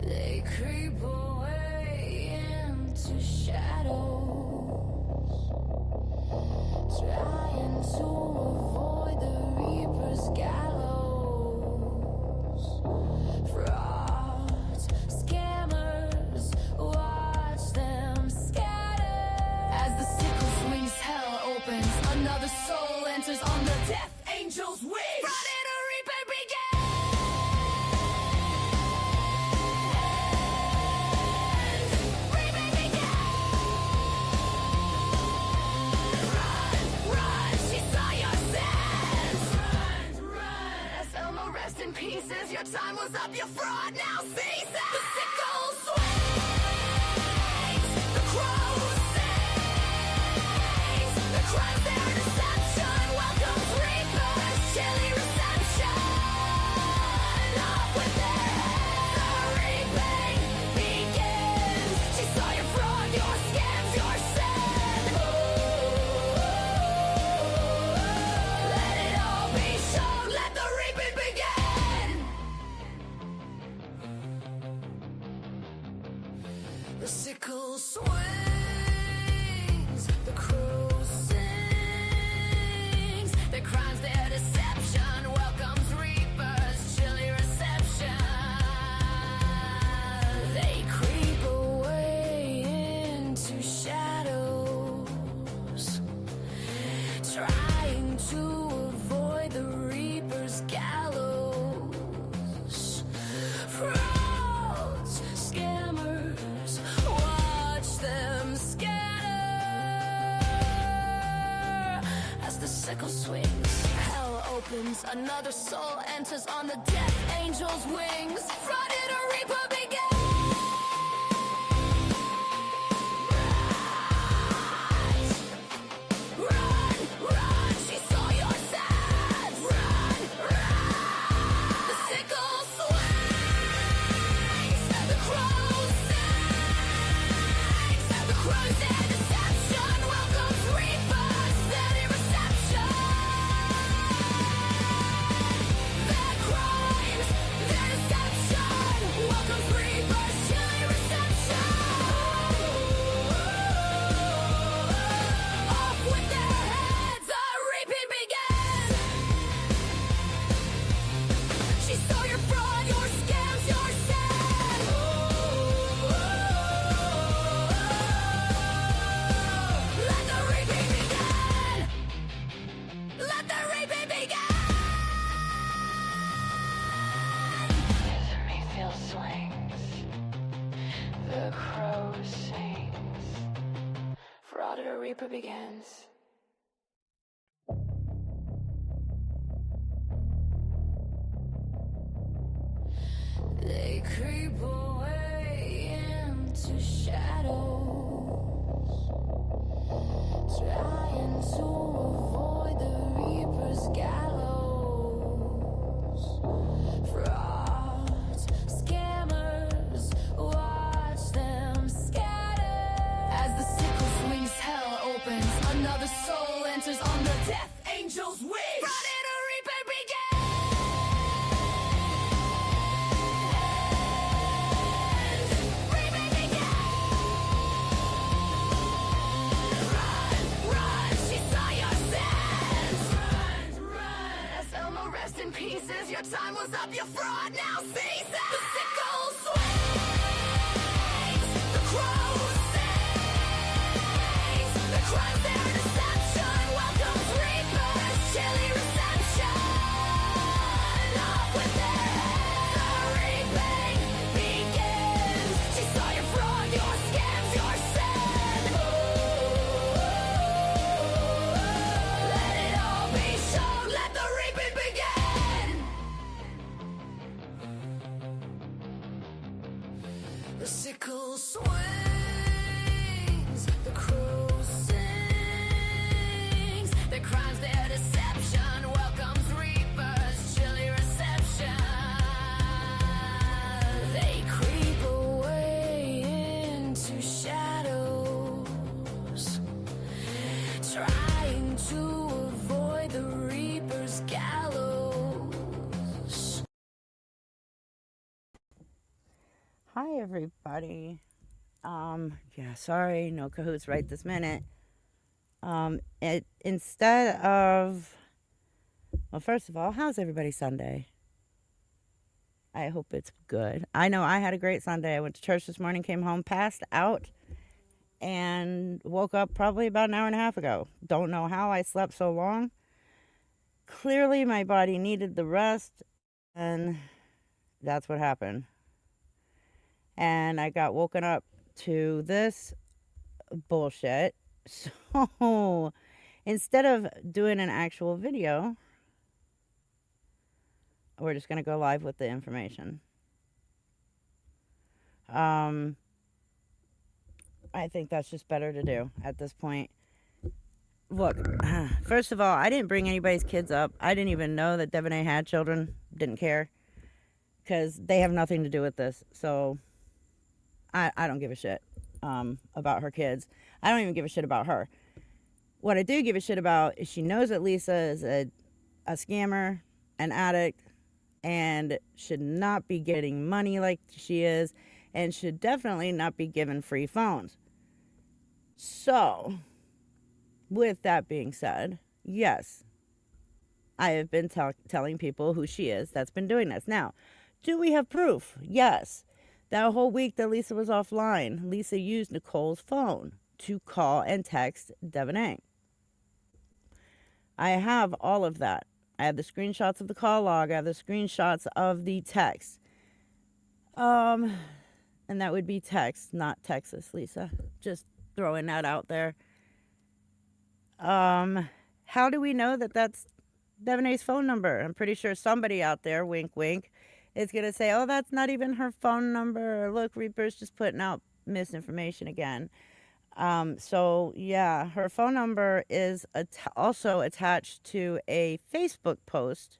They creep away into shadows, trying to avoid the Reaper's gallows. Frauds, scammers, watch them scatter. As the sickle swings, hell opens, another soul enters on the death angel's wings. Friday the Reaper begins. Reaper begins. Run, run, she saw your sins. Run, run. As Elmo rest in pieces, your time was up, your fraud now ceases. The sickle swings, the crow sings, the crimes their deception welcomes reapers, chilly reception. Off with their heads, the reaping begins. She saw your fraud, your scams, your sin. Let it all be shown, let the reaping begin. The sickle swings, the crow sings, their crimes, their deception welcomes reapers, chilly reception. They creep away into shadows, trying to avoid the Reaper's gallows. Frauds, scammers, watch them scatter. As the sickle swings, hell opens, another soul enters on the death angel's wings. Friday the Reaper begins. Run, run, she saw your sins. Run, run. The sickle swings, the crow sings, the crows and deception welcomes reapers, steady reception. Their crimes, their deception welcomes reapers, chilly reception. Off with their heads, the reaping begins. She saw your fraud, your scams, your sin. Let the reaping begin. Let the reaping begin. The Mayfield swings, the crow sings. Fraud or Reaper begins. They creep away into shadows, trying to avoid the Reaper's gallows. Frauds, scammers, watch them scatter. As the sickle swings, hell opens, another soul enters on the death angel's wings. Friday the Reaper begins. Reaping begins. Run, run, she saw your sins. Run, run. As Elmo rest in pieces, your time was up, your fraud now ceases. The sickle swings, the crow sings, the crimes their deception welcomes reapers, chilly reception. Off with their heads, the reaping begins. She saw your fraud, your scams, your sin. Let it all be shown, let the reaping begin. Hi, everybody. Yeah, sorry, no cahoots right this minute. Instead of, well, first of all, how's everybody's Sunday? I hope it's good. I know I had a great Sunday. I went to church this morning, came home, passed out, and woke up probably about an hour and a half ago. Don't know how I slept so long. Clearly, my body needed the rest, and that's what happened. And I got woken up to this bullshit. So instead of doing an actual video, we're just going to go live with the information. Um, I think that's just better to do at this point. Look, first of all, I didn't bring anybody's kids up. I didn't even know that Devonay had children. Didn't care. Because they have nothing to do with this. So I don't give a shit about her kids. I don't even give a shit about her. What I do give a shit about is she knows that Lisa is a scammer, an addict, and should not be getting money like she is, and should definitely not be given free phones. So, with that being said, yes, I have been telling people who she is that's been doing this. Now, do we have proof? Yes. That whole week that Lisa was offline, Lisa used Nicole's phone to call and text Debunking. I have all of that. I have the screenshots of the call log. I have the screenshots of the text. And that would be text, not Texas, Lisa. Just throwing that out there. How do we know that that's Devonay's phone number? I'm pretty sure somebody out there, wink, wink, is going to say, oh, that's not even her phone number. Look, Reaper's just putting out misinformation again. So, yeah, her phone number is also attached to a Facebook post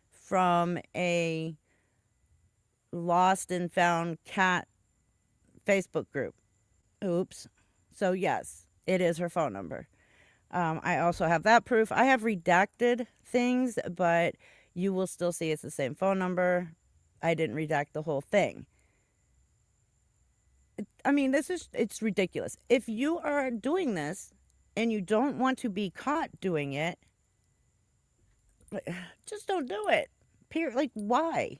from a lost and found cat Facebook group. Oops. So, yes, it is her phone number. I also have that proof. I have redacted things, but you will still see it's the same phone number. I didn't redact the whole thing. I mean, it's ridiculous. If you are doing this and you don't want to be caught doing it, just don't do it. Period. Like, why?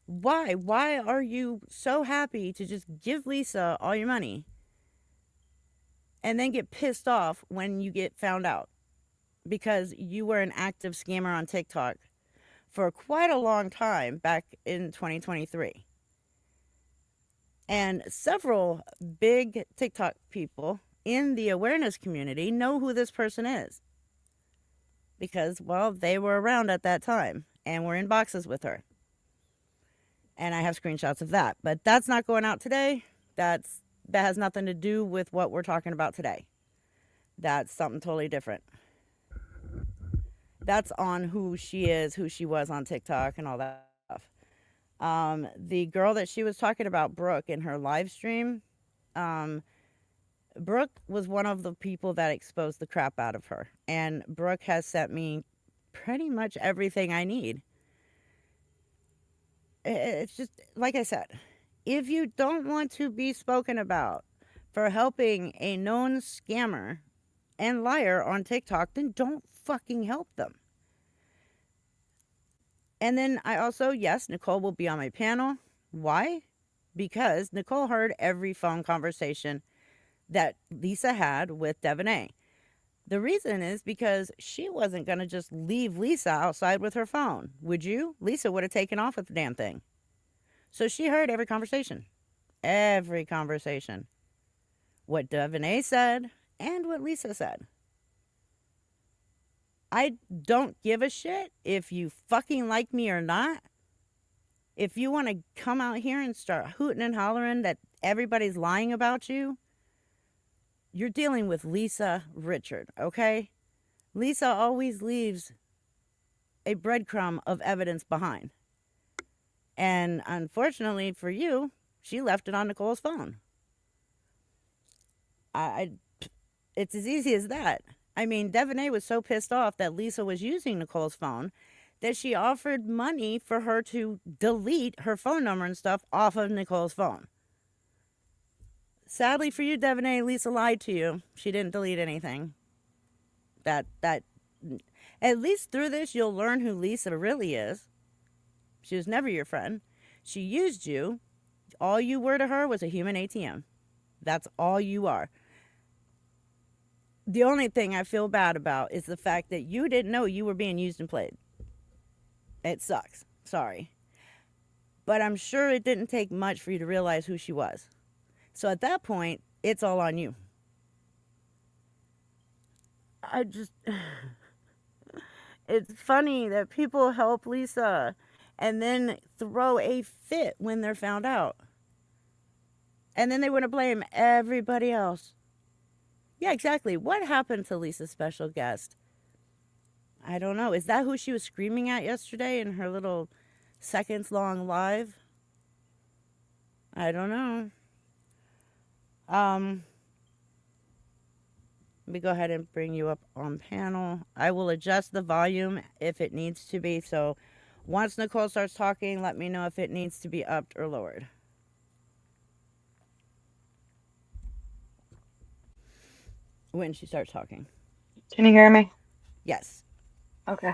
Why are you so happy to just give Lisa all your money and then get pissed off when you get found out? Because you were an active scammer on TikTok for quite a long time back in 2023. And several big TikTok people in the awareness community know who this person is. Because, well, they were around at that time and were in boxes with her. And I have screenshots of that. But that's not going out today. That has nothing to do with what we're talking about today. That's something totally different. That's on who she is, who she was on TikTok, and all that stuff. The girl that she was talking about, Brooke, in her live stream, Brooke was one of the people that exposed the crap out of her. And Brooke has sent me pretty much everything I need. It's just, like I said, if you don't want to be spoken about for helping a known scammer and liar on TikTok, then don't fucking help them. And then I also, yes, Nicole will be on my panel. Why? Because Nicole heard every phone conversation that Lisa had with Devonay. The reason is because she wasn't going to just leave Lisa outside with her phone. Would you? Lisa would have taken off with the damn thing. So she heard every conversation. Every conversation. What Devonay said and what Lisa said. I don't give a shit if you fucking like me or not. If you want to come out here and start hooting and hollering that everybody's lying about you, you're dealing with Lisa Richard, okay? Lisa always leaves a breadcrumb of evidence behind. And unfortunately for you, she left it on Nicole's phone. It's as easy as that. I mean, Devonay was so pissed off that Lisa was using Nicole's phone that she offered money for her to delete her phone number and stuff off of Nicole's phone. Sadly for you, Devanay, Lisa lied to you. She didn't delete anything. That at least through this you'll learn who Lisa really is. She was never your friend. She used you. All you were to her was a human ATM. That's all you are. The only thing I feel bad about is the fact that you didn't know you were being used and played. It sucks. Sorry. But I'm sure it didn't take much for you to realize who she was. So at that point, it's all on you. I just. It's funny that people help Lisa and then throw a fit when they're found out. And then they want to blame everybody else. Yeah, exactly. What happened to Lisa's special guest? I don't know. Is that who she was screaming at yesterday in her little seconds long live? I don't know. Let me go ahead and bring you up on panel. I will adjust the volume if it needs to be. So once Nicole starts talking, let me know if it needs to be upped or lowered. When she starts talking. Can you hear me? Yes. Okay.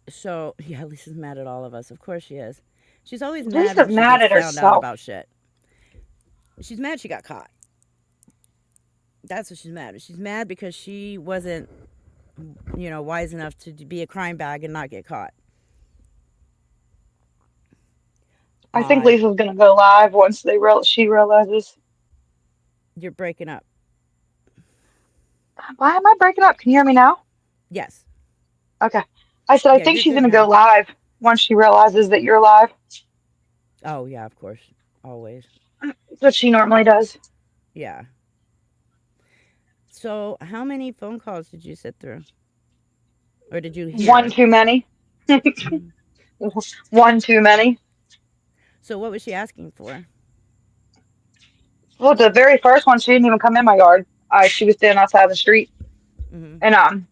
So, yeah, Lisa's mad at all of us. Of course she is. She's always mad Lisa's when she mad gets at found out herself. about shit. She's mad she got caught. That's what she's mad. She's mad because she wasn't, wise enough to be a crime bag and not get caught. I think Lisa's gonna go live once she realizes. You're breaking up. Why am I breaking up? Can you hear me now? Yes. Okay. I said I Yeah, think you're she's good gonna go now. live once she realizes that you're live. Oh, yeah, of course. Always. That's what she normally does. Yeah. So, how many phone calls did you sit through? Or did you One hear? too many. Mhm. One too many. So, what was she asking for? Well, the very first one, she didn't even come in my yard. She was standing outside the street, Mm-hmm. and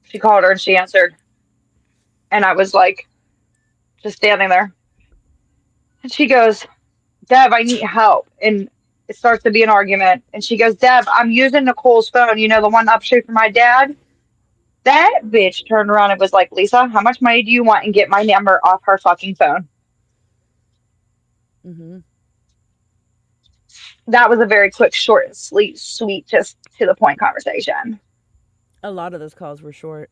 she called her and she answered, and I was like, just standing there, and she goes, "Deb, I need help," and it starts to be an argument, and she goes, "Deb, I'm using Nicole's phone. You know the one upstairs from my dad." That bitch turned around and was like, "Lisa, how much money do you want and get my number off her fucking phone?" Mm-hmm. That was a very quick, short, and sweet, just to the point conversation. A lot of those calls were short.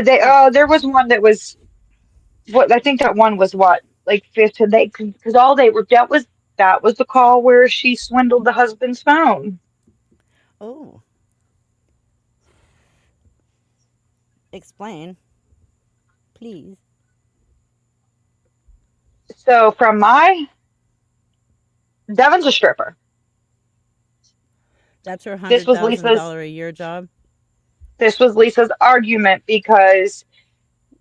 They And there was one that was what I think that one was what like 15. They because all they were that was the call where she swindled the husband's phone. oh, explain, please. So from my Devin's a stripper. That's her This hundred was thousand Lisa's dollar a year job. this was Lisa's argument because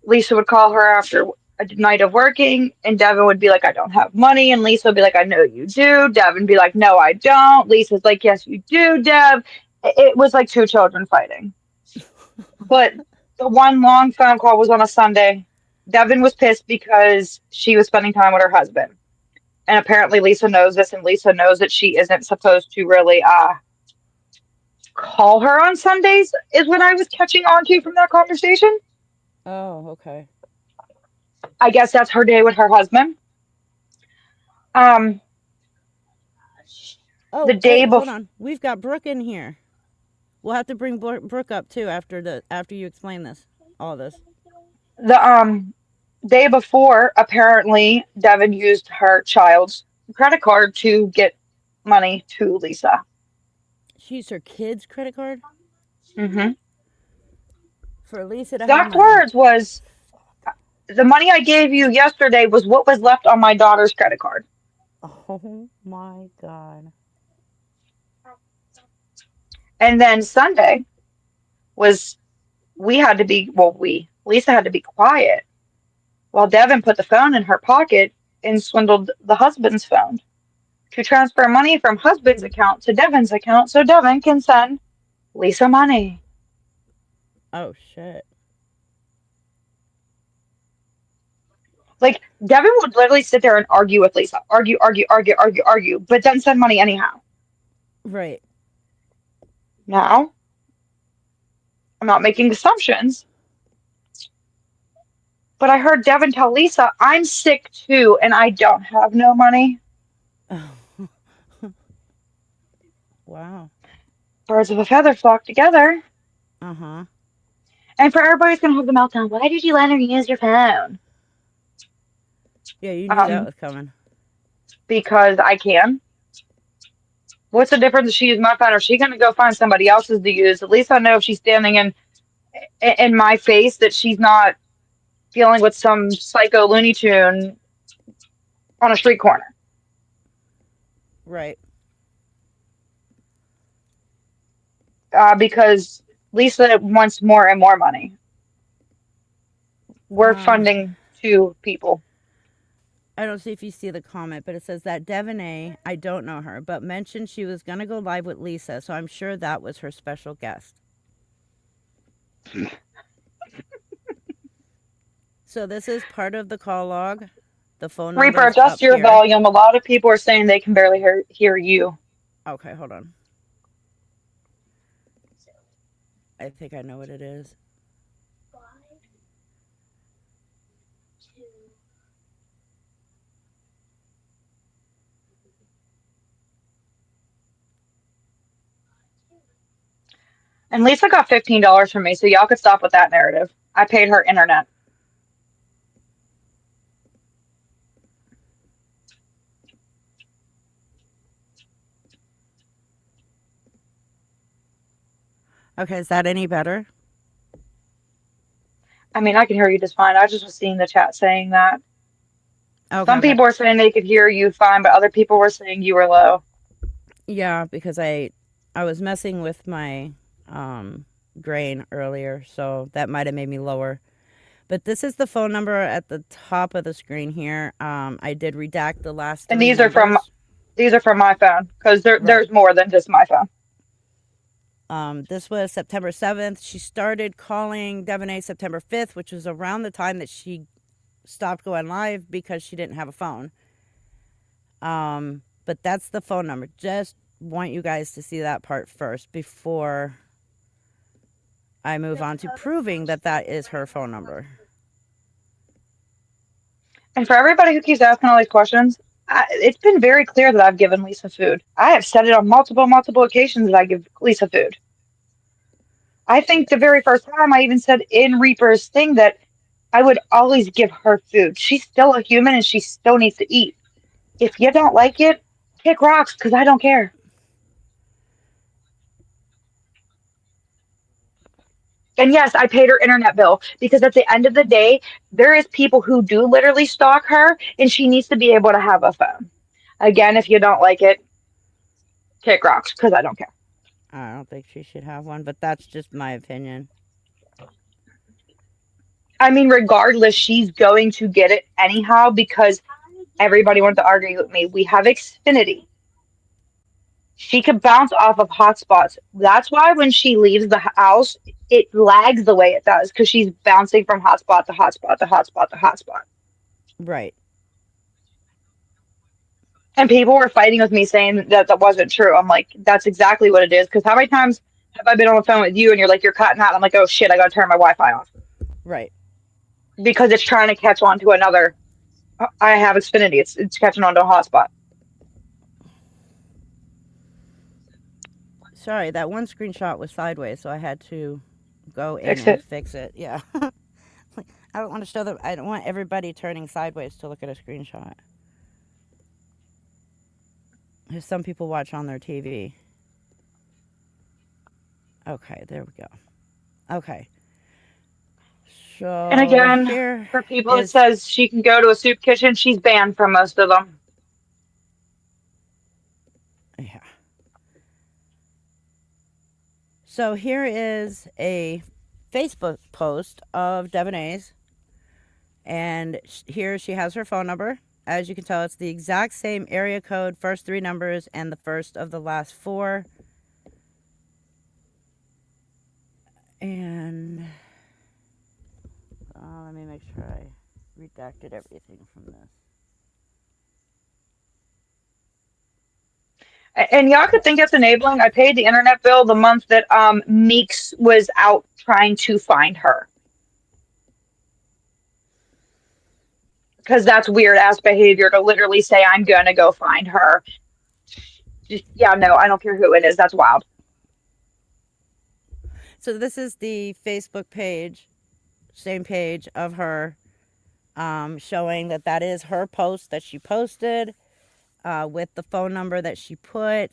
Lisa would call her after a night of working, and Devin would be like, "I don't have money," and Lisa would be like, "I know you do." Devin be like, "No, I don't." Lisa's like, "Yes, you do, Dev." It was like two children fighting. But the one long phone call was on a Sunday. Devin was pissed because she was spending time with her husband. And apparently Lisa knows this, and Lisa knows that she isn't supposed to really call her on Sundays, is what I was catching on to from that conversation. Oh, okay. I guess that's her day with her husband. Um, the Oh, day wait, hold before on. We've got Brooke in here. We'll have to bring Brooke up too after you explain this, all this. the day before, apparently Devin used her child's credit card to get money to Lisa. She used her kid's credit card Hmm. for Lisa to have Exact money. words was, "The money I gave you yesterday was what was left on my daughter's credit card." Oh my god. And then Sunday was we had to be well, we Lisa had to be quiet while Devin put the phone in her pocket and swindled the husband's phone to transfer money from husband's account to Devin's account so Devin can send Lisa money. Oh shit. Like, Devin would literally sit there and argue with Lisa. Argue, argue, argue, argue, argue, but then send money anyhow. Right. Now, I'm not making assumptions, but I heard Devin tell Lisa, I'm sick too, and I don't have no money. Wow. Birds of a feather flock together. Uh huh. And for everybody's going to have the meltdown, why did you let her use your phone? Yeah, you knew that Um, was coming. because I can. What's the difference if she used my phone or is she going to go find somebody else's to use? At least I know if she's standing in my face that she's not dealing with some psycho Looney Tune on a street corner. Right. Because Lisa wants more and more money. We're Um, funding two people. I don't see if you see the comment, but it says that Devonay, I don't know her, but mentioned she was gonna go live with Lisa, so I'm sure that was her special guest. So this is part of the call log. The phone number Reaper, is adjust up your here. volume. A lot of people are saying they can barely hear you. Okay, hold on. I think I know what it is. And Lisa got $15 from me, so y'all could stop with that narrative. I paid her internet. Okay, is that any better? I mean, I can hear you just fine. I just was seeing the chat saying that. Okay, Some okay. people are saying they could hear you fine, but other people were saying you were low. Yeah, because I was messing with my grain earlier, so that might have made me lower. But this is the phone number at the top of the screen here. I did redact the last And three numbers. these are from my phone because Right. there's more than just my phone. This was September 7th. She started calling Devonay September 5th, which was around the time that she stopped going live because she didn't have a phone. But that's the phone number. Just want you guys to see that part first before I move on to proving that that is her phone number. And for everybody who keeps asking all these questions, it's been very clear that I've given Lisa food. I have said it on multiple occasions that I give Lisa food. I think the very first time I even said in Reaper's thing that I would always give her food. She's still a human and she still needs to eat. If you don't like it, kick rocks because I don't care. And yes, I paid her internet bill because at the end of the day, there is people who do literally stalk her and she needs to be able to have a phone. Again, if you don't like it, kick rocks because I don't care. I don't think she should have one, but that's just my opinion. I mean, regardless, she's going to get it anyhow because everybody wanted to argue with me. We have Xfinity. She could bounce off of hotspots. That's why when she leaves the house, it lags the way it does because she's bouncing from hotspot to hotspot to hotspot to hotspot. Right. And people were fighting with me saying that that wasn't true. I'm like, that's exactly what it is. Because how many times have I been on the phone with you and you're like, you're cutting out? I'm like, oh shit, I got to turn my Wi-Fi off Right. because it's trying to catch on to another. I have Xfinity. It's catching on to a hotspot. Sorry, that one screenshot was sideways, so I had to go in Fix and it. fix it. Yeah. I don't want to show them. I don't want everybody turning sideways to look at a screenshot. Because some people watch on their TV. Okay, there we go. Okay. And So again, here for people that is, says she can go to a soup kitchen, she's banned from most of them. yeah. So here is a Facebook post of Devonay's. And here she has her phone number. As you can tell, it's the exact same area code, first three numbers, and the first of the last four. And let me make sure I redacted everything from this. And y'all could think it's enabling. I paid the internet bill the month that Meeks was out trying to find her. Because that's weird ass behavior to literally say, I'm going to go find her. Just, yeah, no, I don't care who it is. That's wild. So this is the Facebook page, same page of her, showing that that is her post that she posted, with the phone number that she put,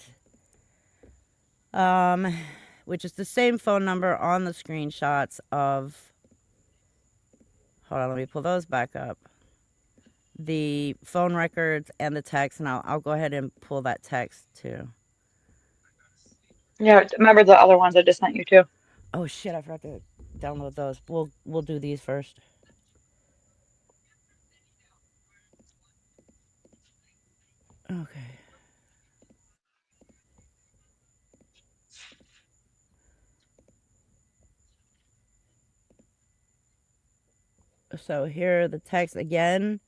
which is the same phone number on the screenshots of. Hold on, let me pull those back up. The phone records and the text, and I'll go ahead and pull that text too. Yeah, remember the other ones I just sent you too. Oh shit, I forgot to download those. We'll do these first. Okay. So here are the text again.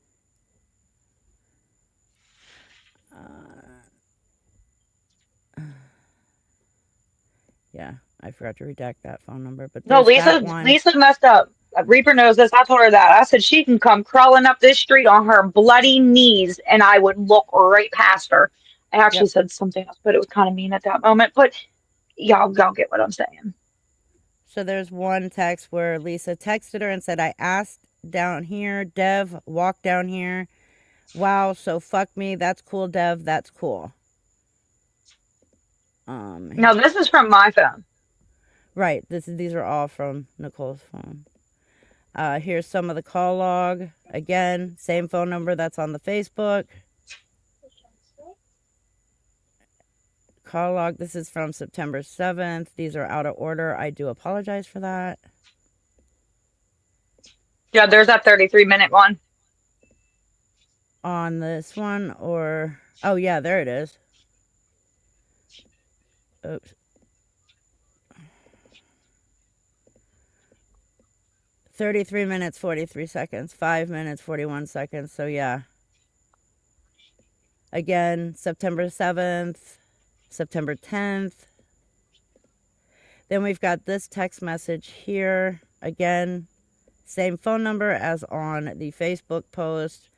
Yeah, I forgot to redact that phone number, but No, there's that one. Lisa messed up. Reaper knows this. I told her that. I said she can come crawling up this street on her bloody knees, and I would look right past her. I actually Yep. said something else, but it was kind of mean at that moment. But y'all get what I'm saying. So there's one text where Lisa texted her and said, I asked down here, Dev, walk down here. Wow, so fuck me. That's cool, Dev. That's cool. Now this is from my phone. Right. These are all from Nicole's phone. Here's some of the call log. Again, same phone number that's on the Facebook. Call log. This is from September 7th. These are out of order. I do apologize for that. Yeah, there's that 33-minute one. On this one, or... Oh, yeah, there it is. Oops. 33 minutes, 43 seconds. 5 minutes, 41 seconds. So, yeah. Again, September 7th, September 10th. Then we've got this text message here. Again, same phone number as on the Facebook post.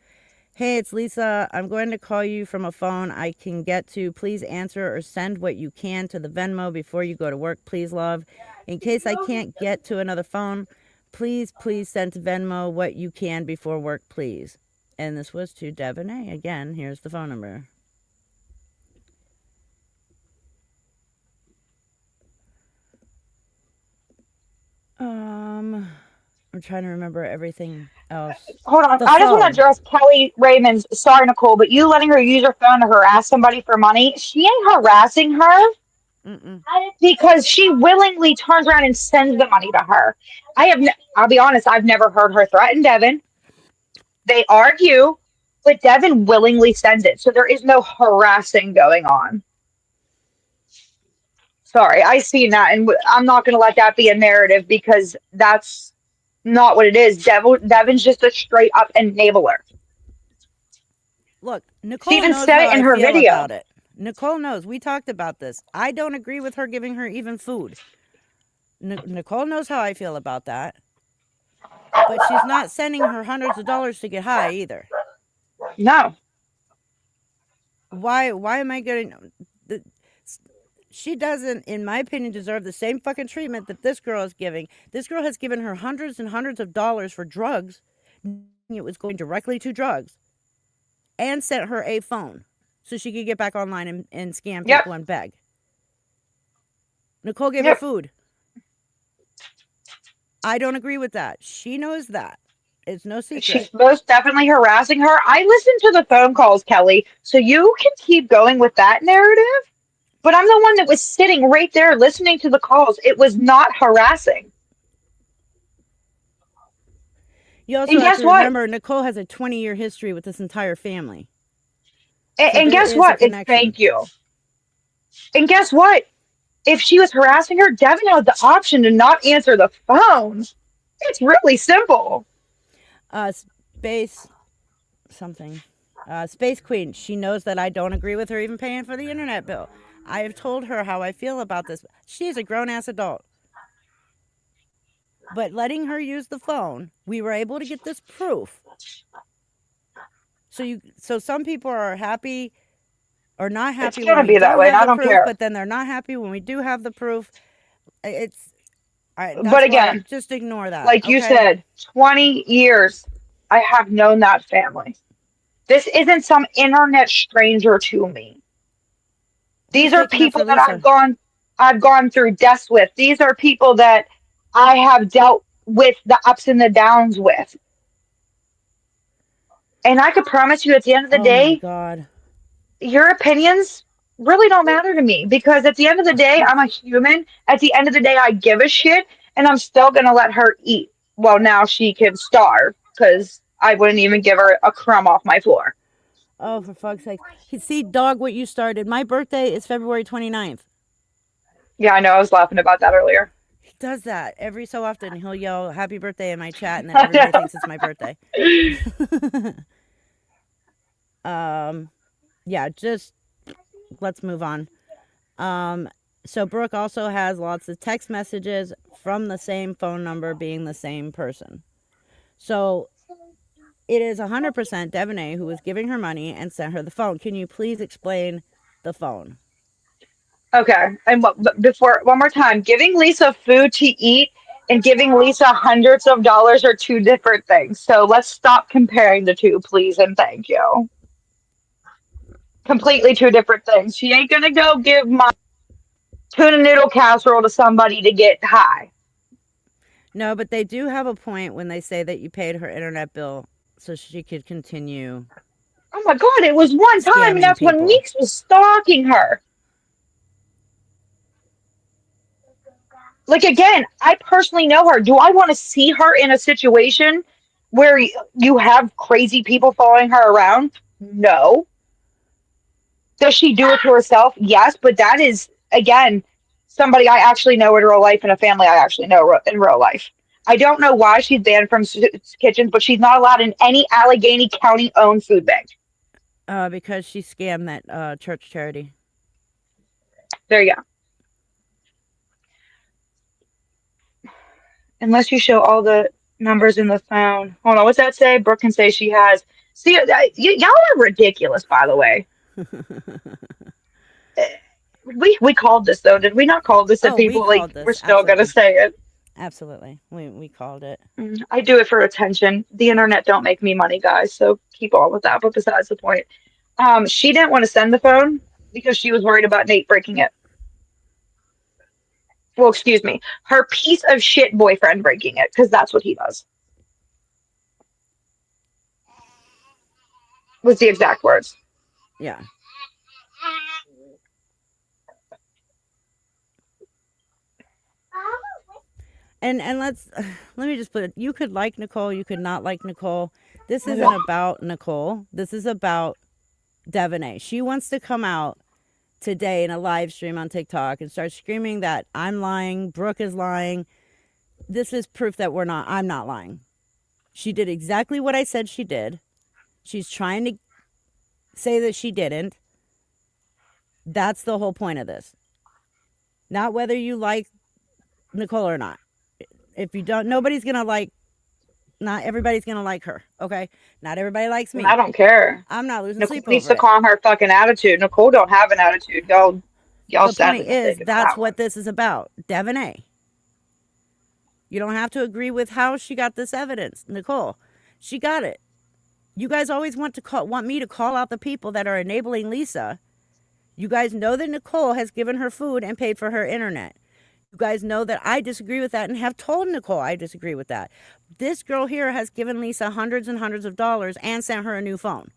Hey, it's Lisa. I'm going to call you from a phone I can get to. Please answer or send what you can to the Venmo before you go to work. Please, love. In case I can't get to another phone, please send to Venmo what you can before work, please. And this was to Debunking. Again, here's the phone number. I'm trying to remember everything else. Hold on. The I just want to phone. address Kelly Raymond's. Sorry, Nicole, but you letting her use her phone to harass somebody for money, she ain't harassing her. Mm-mm. Because she willingly turns around and sends the money to her. I'll be honest, I've never heard her threaten Devin. They argue, but Devin willingly sends it. So there is no harassing going on. Sorry, I see that, and I'm not going to let that be a narrative because that's not what it is. Devin's just a straight up enabler. Look, She Nicole even knows said how it in I her feel video. about it. Nicole knows. We talked about this. I don't agree with her giving her even food. Nicole knows how I feel about that. But she's not sending her hundreds of dollars to get high either. No. Why am I getting... She doesn't, in my opinion, deserve the same fucking treatment that this girl is giving. This girl has given her hundreds and hundreds of dollars for drugs. It was going directly to drugs. And sent her a phone so she could get back online and scam Yep. people and beg. Nicole gave her Yep. food. I don't agree with that. She knows that. It's no secret. She's most definitely harassing her. I listened to the phone calls, Kelly, so you can keep going with that narrative. But I'm the one that was sitting right there listening to the calls. It was not harassing. You also And have guess to what? remember, Nicole has a 20-year history with this entire family. And, So and there guess is a what? connection. Thank you. And guess what? If she was harassing her, Devin had the option to not answer the phone. It's really simple. Space something. Space Queen. She knows that I don't agree with her even paying for the internet bill. I have told her how I feel about this. She is a grown ass adult. But letting her use the phone, we were able to get this proof. So some people are happy or not It's happy when gonna we be that don't way, and have I the don't proof, care. but then they're not happy when we do have the proof. It's But that's why again, just ignore that, like you okay? said, 20 years I have known that family. This isn't some internet stranger to me. Who's These are taking up for people that Lisa? I've gone through deaths with. These are people that I have dealt with the ups and the downs with. And I could promise you at the end of the Oh my day, god. your opinions really don't matter to me because at the end of the day, I'm a human. At the end of the day, I give a shit and I'm still going to let her eat. Well, now she can starve because I wouldn't even give her a crumb off my floor. Oh, for fuck's sake. See, dog, what you started. My birthday is February 29th. Yeah, I know. I was laughing about that earlier. He does that every so often. He'll yell happy birthday in my chat and then everybody thinks it's my birthday. Yeah, just let's move on. So Brooke also has lots of text messages from the same phone number being the same person. So it is 100% Devanay who was giving her money and sent her the phone. Can you please explain the phone? Okay. And before, one more time, giving Lisa food to eat and giving Lisa hundreds of dollars are two different things. So let's stop comparing the two, please, and thank you. Completely two different things. She ain't gonna go give my tuna noodle casserole to somebody to get high. No, but they do have a point when they say that you paid her internet bill so she could continue Oh my god, it was one time, and scamming that's when people. Meeks was stalking her. Like again, I personally know her. Do I want to see her in a situation where you have crazy people following her around? No. Does she do it to herself? Yes, but that is again somebody I actually know in real life and a family I actually know in real life. I don't know why she's banned from kitchens, but she's not allowed in any Allegheny County owned food bank. Because she scammed that church charity. There you go. Unless you show all the numbers in the phone. Hold on, what's that say? Brooke can say she has. See, y'all are ridiculous, by the way. We called this though, did we not call this? That Oh, we people like called we're this. still gonna Absolutely. say it. Absolutely. We called it. I do it for attention. The internet don't make me money, guys. So keep on with that. But besides the point, she didn't want to send the phone because she was worried about Nate breaking it. Well, excuse me, her piece of shit boyfriend breaking it because that's what he does. Was the exact words. Yeah. And let me just put it. You could like Nicole, you could not like Nicole. This isn't about Nicole. This is about Devanay. She wants to come out today in a live stream on TikTok and start screaming that I'm lying, Brooke is lying. This is proof that I'm not lying. She did exactly what I said she did. She's trying to say that she didn't. That's the whole point of this. Not whether you like Nicole or not. If you don't, nobody's going to like, not everybody's going to like her, okay? Not everybody likes And I me. don't care. I'm not losing Nicole sleep needs over to it. calm her fucking attitude. Nicole don't have an attitude. Y'all The point sadly is, mistaken for that's that one. what this is about. Devanay. You don't have to agree with how she got this evidence, Nicole. She got it. You guys always want me to call out the people that are enabling Lisa. You guys know that Nicole has given her food and paid for her internet. You guys know that I disagree with that and have told Nicole I disagree with that. This girl here has given Lisa hundreds and hundreds of dollars and sent her a new phone.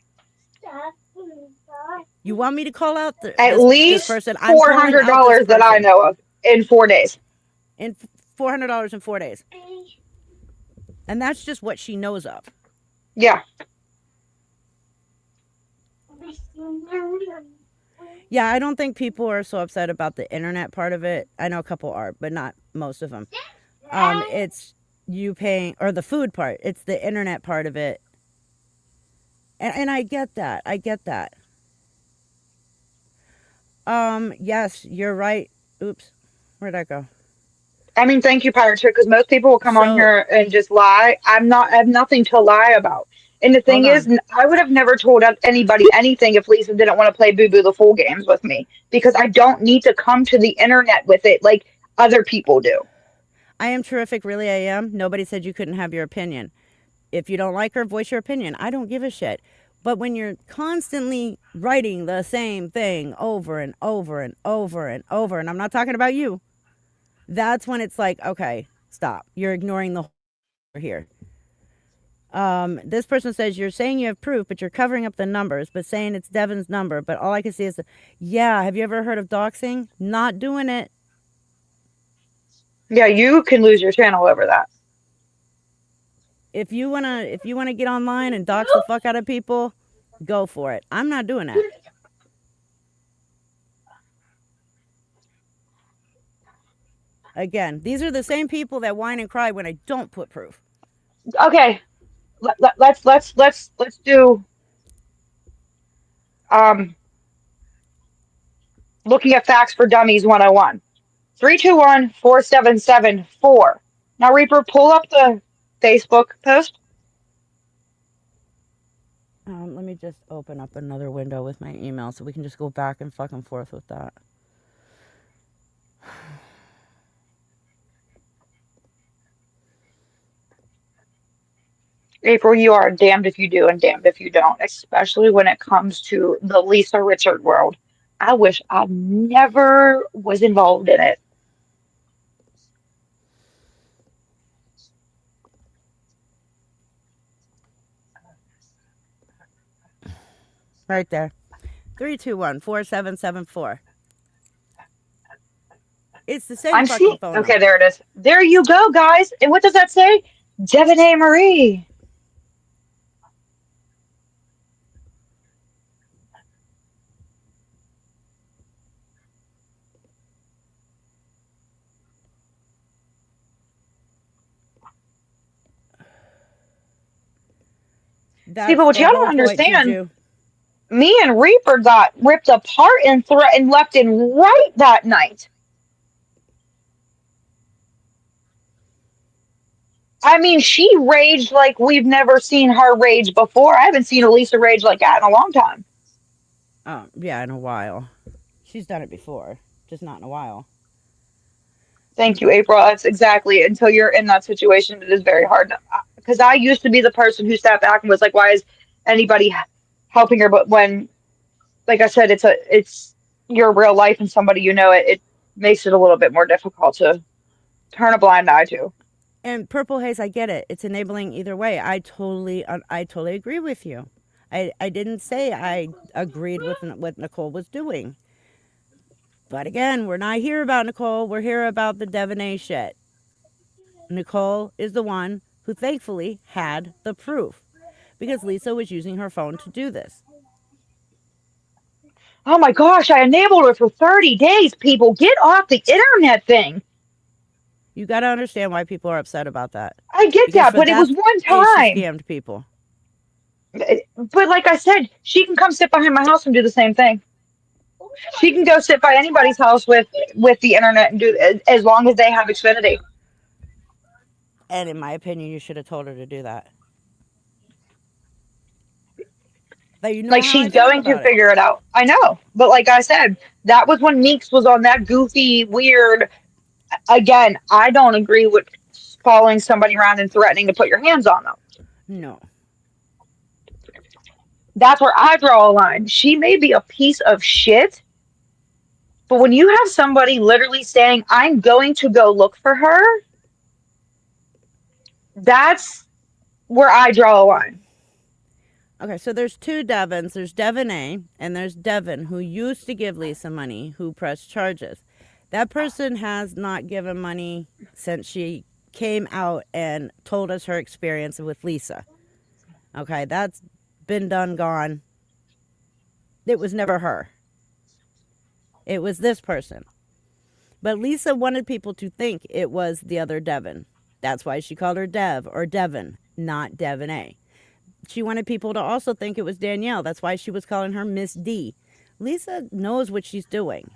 You want me to call out At this least person? I'm four calling hundred out this dollars that I person know of in 4 days. in $400 in 4 days. And that's just what she knows of. Yeah. Yeah, I don't think people are so upset about the internet part of it. I know a couple are, but not most of them. It's you paying, or the food part. It's the internet part of it. And I get that. I get that. Yes, you're right. Oops. Where'd I go? I mean, thank you, Pirate Chick, because most people will come on So, here and just lie. I have nothing to lie about. And the hold thing is, on. I would have never told anybody anything if Lisa didn't want to play Boo Boo the Fool games with me because I don't need to come to the internet with it like other people do. I am terrific, really I am. Nobody said you couldn't have your opinion. If you don't like her, voice your opinion. I don't give a shit. But when you're constantly writing the same thing over and over and over and over, and I'm not talking about you, that's when it's like, okay, stop. You're ignoring the whole here. This person says you're saying you have proof, but you're covering up the numbers, but saying it's Devin's number. But all I can see is, yeah. Have you ever heard of doxing? Not doing it. Yeah, you can lose your channel over that. If you wanna get online and dox the fuck out of people, go for it. I'm not doing that. Again, these are the same people that whine and cry when I don't put proof. Okay, let's do um looking at facts for dummies 101. 321-4774. Now, Reaper, pull up the Facebook post. Let me just open up another window with my email so we can just go back and fucking forth with that. April, you are damned if you do and damned if you don't, especially when it comes to the Lisa Richard world. I wish I never was involved in it. Right there. 321-4774. It's the same I'm fucking seeing. phone Okay, number. there it is. There you go, guys. And what does that say? Devin A. Marie. See, but That's what the y'all don't whole point, understand, Juju. me and Reaper got ripped apart and threatened left and right that night. I mean, she raged like we've never seen her rage before. I haven't seen Elisa rage like that in a long time. Yeah, in a while. She's done it before, just not in a while. Thank you, April. That's exactly until you're in that situation, it is very hard. Because I used to be the person who sat back and was like, "Why is anybody helping her?" But when, like I said, it's your real life and somebody you know, it makes it a little bit more difficult to turn a blind eye to. And Purple Haze, I get it. It's enabling either way. I totally agree with you. I didn't say I agreed with what Nicole was doing. But again, we're not here about Nicole. We're here about the Devaney shit. Nicole is the one who thankfully had the proof because Lisa was using her phone to do this. Oh my gosh, I enabled her for 30 days. People, get off the internet thing. You got to understand why people are upset about that. I get Because that, for but it that was one day, she time. scammed people. But like I said, she can come sit behind my house and do the same thing. She can go sit by anybody's house with the internet and do as long as they have Xfinity. And in my opinion, you should have told her to do that. But you know Like how she's I feel going to about it. figure it out. I know, but like I said, that was when Meeks was on that goofy, weird. Again, I don't agree with following somebody around and threatening to put your hands on them. No. That's where I draw a line. She may be a piece of shit, but when you have somebody literally saying, "I'm going to go look for her," that's where I draw a line. Okay, so there's two Devons. There's Devon A, and there's Devon, who used to give Lisa money, who pressed charges. That person has not given money since she came out and told us her experience with Lisa. Okay, that's been done, gone. It was never her. It was this person. But Lisa wanted people to think it was the other Devin. That's why she called her Dev or Devin, not Devin A. She wanted people to also think it was Danielle. That's why she was calling her Miss D. Lisa knows what she's doing.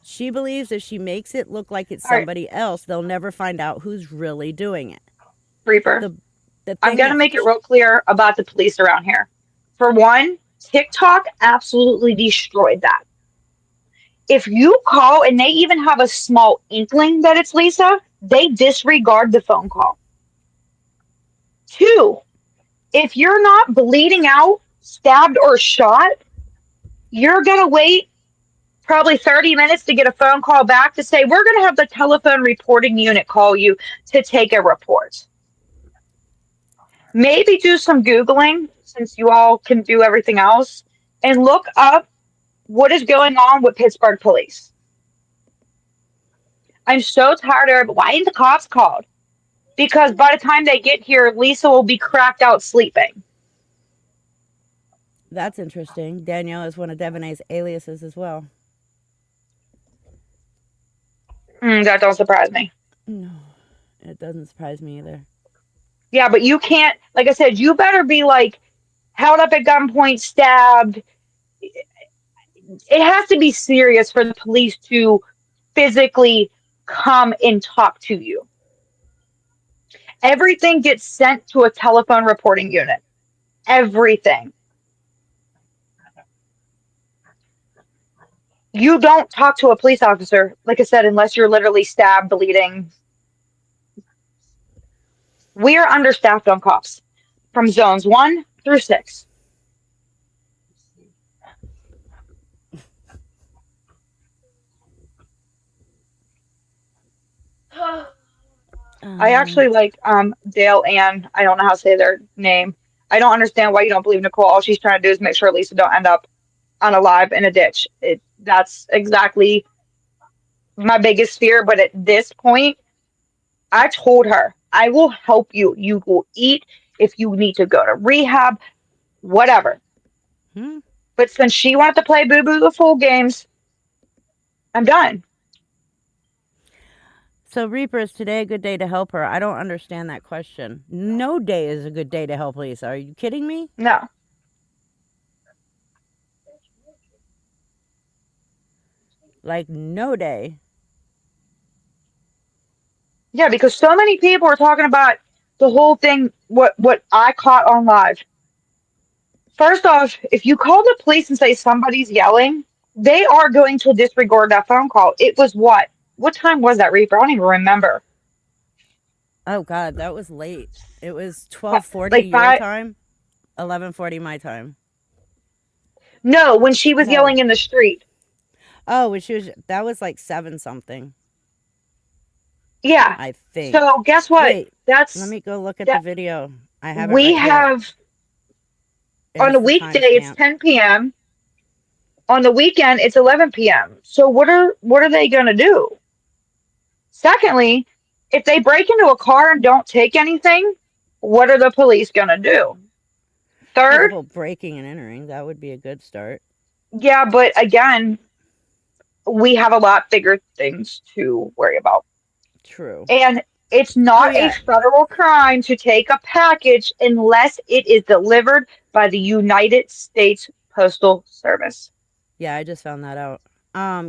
She believes if she makes it look like it's All right, somebody else, they'll never find out who's really doing it. Reaper. The I'm thing going to that make it real clear about the police around here. For one, TikTok absolutely destroyed that. If you call and they even have a small inkling that it's Lisa, they disregard the phone call. Two, if you're not bleeding out, stabbed, or shot, you're going to wait probably 30 minutes to get a phone call back to say, we're going to have the telephone reporting unit call you to take a report. Maybe do some Googling since you all can do everything else and look up what is going on with Pittsburgh police. I'm so tired of why ain't the cops called? Because by the time they get here, Lisa will be cracked out sleeping. that's interesting. Danielle is one of Devaney's aliases as well. That don't surprise me. No, it doesn't surprise me either. Yeah, but you can't, like I said, you better be like held up at gunpoint, stabbed. It has to be serious for the police to physically come and talk to you. Everything gets sent to a telephone reporting unit. Everything. You don't talk to a police officer, like I said, unless you're literally stabbed, bleeding. We are understaffed on cops from zones 1 through 6. I Um, actually like Dale Ann. I don't know how to say their name. I don't understand why you don't believe Nicole. All she's trying to do is make sure Lisa don't end up unalive in a ditch. That's exactly my biggest fear. But at this point, I told her I will help you. You will eat if you need to go to rehab, whatever. hmm? But since she wanted to play Boo Boo the Fool games, I'm done. So, Reaper, is today a good day to help her? I don't understand that question. No day is a good day to help Lisa. Are you kidding me? No. Like, no day. Yeah, because so many people are talking about the whole thing, what I caught on live. First off, if you call the police and say somebody's yelling, they are going to disregard that phone call. It was what? What time was that, Reaper? I don't even remember. Oh, God, that was late. It was 12:40 Like your five? time, 11:40 my time. No, when she was No. yelling in the street. Oh, that was like 7 something, Yeah. I think. So guess what? Wait, let That's me go look at the that video. I have it we right here. have It on has a the weekday it's timestamp. 10 p.m. On the weekend it's 11 p.m. So what are they going to do? Secondly, if they break into a car and don't take anything, what are the police going to do? Well, Third, well, breaking and entering, that would be a good start. yeah, but again, we have a lot bigger things to worry about. True. And it's Oh, not a yeah. federal crime to take a package unless it is delivered by the United States Postal Service. Yeah, I just found that out.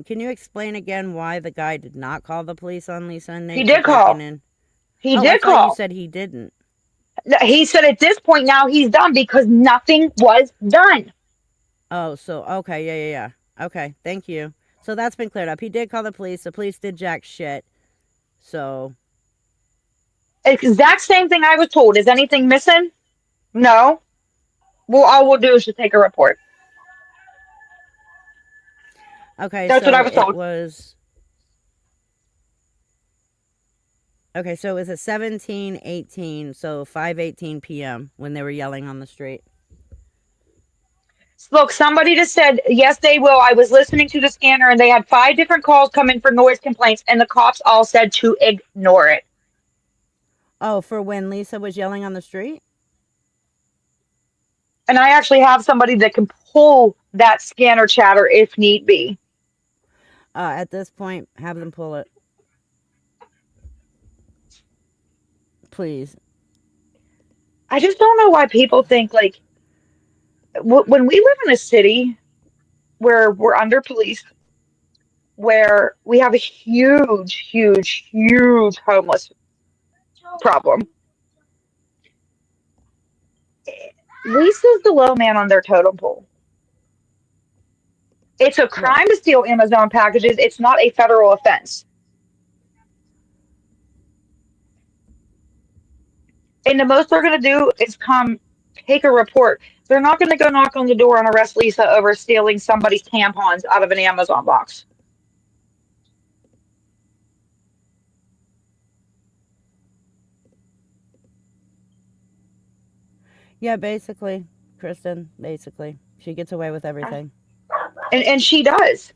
Can you explain again why the guy did not call the police on Lisa and He Nate for did breaking call. in? He Oh, I did thought you call. said he didn't. He said at this point now he's done because nothing was done. Oh, so okay, yeah. Okay, thank you. So that's been cleared up. He did call the police. The police did jack shit. So Exact same thing I was told. Is anything missing? No. Well, all we'll do is just take a report. okay, That's what I so was it told. was okay. So it was at 17:18, so 5:18 p.m. when they were yelling on the street. Look, somebody just said, yes, they will. I was listening to the scanner and they had 5 different calls come in for noise complaints, and the cops all said to ignore it. Oh, for when Lisa was yelling on the street. And I actually have somebody that can pull that scanner chatter if need be. At this point, have them pull it, please. I just don't know why people think like when we live in a city where we're under police, where we have a huge, huge, huge homeless problem. Lisa's the low man on their totem pole. It's a Look, crime to steal Amazon packages. It's not a federal offense. And the most they're going to do is come take a report. They're not going to go knock on the door and arrest Lisa over stealing somebody's tampons out of an Amazon box. yeah, basically, Kristen, basically. She gets away with everything. And she does.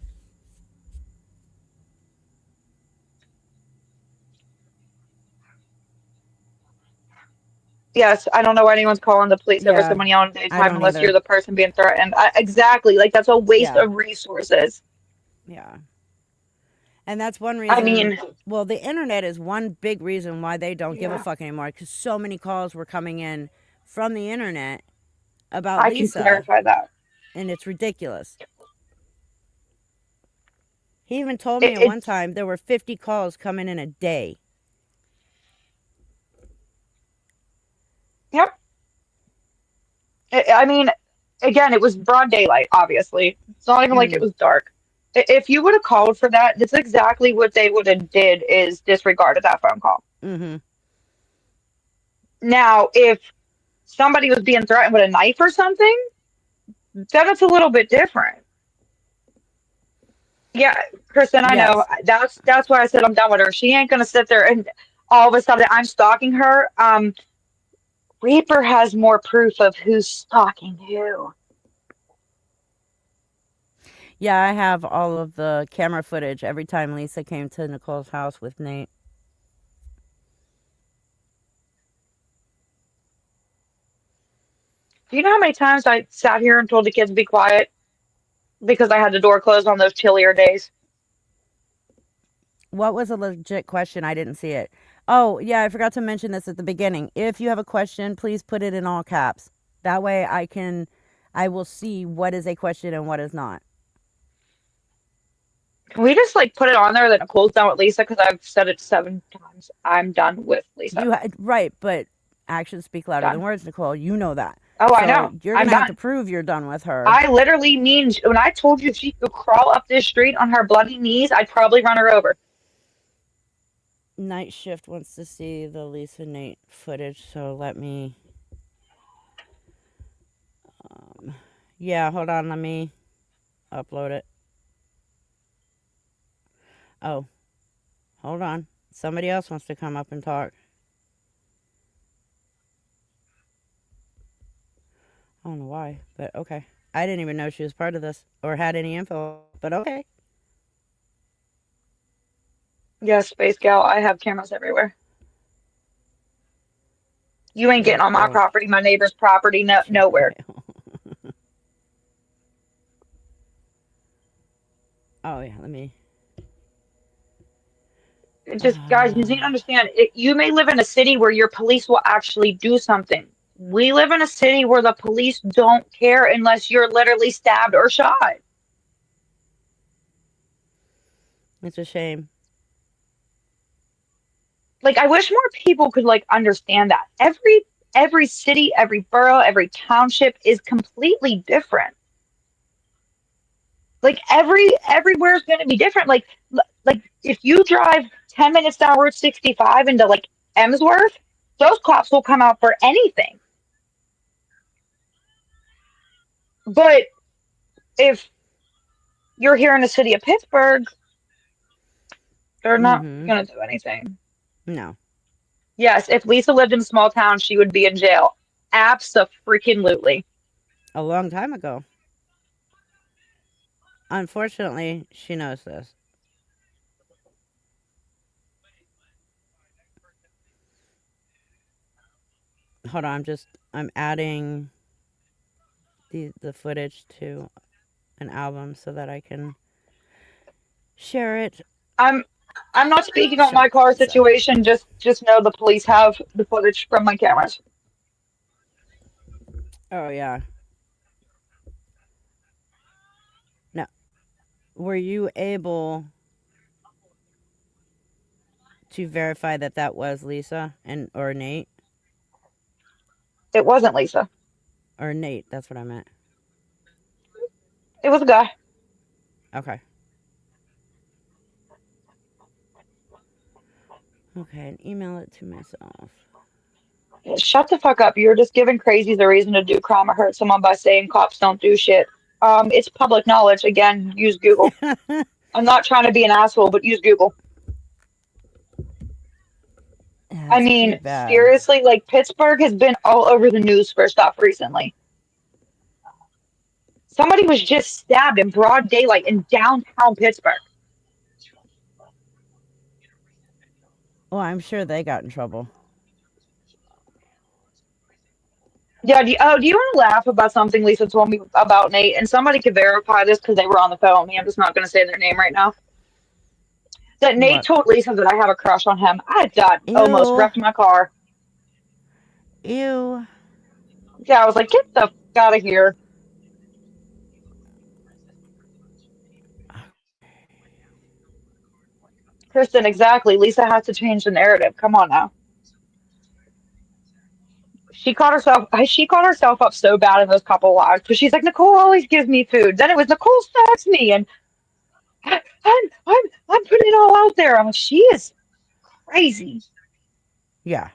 Yes, I don't know why anyone's calling the police over Yeah, someone yelling I daytime don't unless you're either. the person being threatened. Exactly. Like, that's a waste Yeah, of resources. yeah. And that's one I reason. mean, Well, the internet is one big reason why they don't give a yeah, fuck anymore because so many calls were coming in from the internet about I can Lisa, clarify that. and it's ridiculous. He even told me It, at one it's, time there were 50 calls coming in a day. yep. I mean, again, it was broad daylight, obviously. It's not even like it Mm, was dark. If you would have called for that, that's exactly what they would have did is disregarded that phone call. mm-hmm. Now, if somebody was being threatened with a knife or something, then it's a little bit different. Yeah, Kristen, I know. Yes. That's why I said I'm done with her. She ain't gonna sit there and all of a sudden I'm stalking her. Reaper has more proof of who's stalking who. Yeah, I have all of the camera footage every time Lisa came to Nicole's house with Nate. Do you know how many times I sat here and told the kids to be quiet because I had the door closed on those chillier days? What was a legit question? I didn't see it. Oh, yeah, I forgot to mention this at the beginning. If you have a question, please put it in all caps. That way I will see what is a question and what is not. Can we just like put it on there that Nicole's done with Lisa? Because I've said it 7 times. I'm done with Lisa. Right, but actions speak louder than Done. words, Nicole. You know that. Oh, I So know. you're I'm going to have to done. prove you're done with her. I literally mean when I told you if she could crawl up this street on her bloody knees, I'd probably run her over. Night Shift wants to see the Lisa Nate footage, so let me. Um, yeah, hold on, let me upload it. Oh, hold on. Somebody else wants to come up and talk. I don't know why, but okay. I didn't even know she was part of this or had any info, but okay. Yes, Space Gal, I have cameras everywhere. You ain't getting Space on my Gal property, my neighbor's property, no, nowhere. channel. Oh, yeah, let me. It just, guys, you need to Uh, understand, you may live in a city where your police will actually do something. We live in a city where the police don't care unless you're literally stabbed or shot. it's a shame. Like, I wish more people could like understand that. Every city, every borough, every township is completely different. Like everywhere is going to be different. Like if you drive 10 minutes down Route 65 into like Emsworth, those cops will come out for anything. But if you're here in the city of Pittsburgh, they're not Mm-hmm. going to do anything. No. Yes, if Lisa lived in a small town, she would be in jail. Abso-freaking-lutely. A long time ago. Unfortunately, she knows this. Hold on, I'm adding the footage to an album so that I can Share it. I'm I'm not speaking on Show my it, car Lisa. situation. Just know the police have the footage from my cameras. Oh yeah. Now, were you able to verify that that was Lisa and or Nate It wasn't Lisa. or Nate? That's what I meant. It was a guy. Okay. Okay, and email it to myself. Shut the fuck up. You're just giving crazies a reason to do crime or hurt someone by saying cops don't do shit. It's public knowledge. Again, use Google. I'm not trying to be an asshole, but use Google. Yeah, I that's pretty mean, bad. seriously, like Pittsburgh has been all over the news for stuff recently. Somebody was just stabbed in broad daylight in downtown Pittsburgh. Well, I'm sure they got in trouble. Yeah, do you want to laugh about something Lisa told me about Nate? And somebody could verify this because they were on the phone with me. I'm just not going to say their name right now. That Nate What? told Lisa that I have a crush on him. I thought almost Ew. wrecked my car. Ew. Yeah, I was like, get the f out of here. Kristen, exactly. Lisa has to change the narrative. Come on now. She caught herself up so bad in those couple lives because she's like, Nicole always gives me food. Then it was Nicole stalks me and I'm putting it all out there. I'm like, she is crazy. Yeah,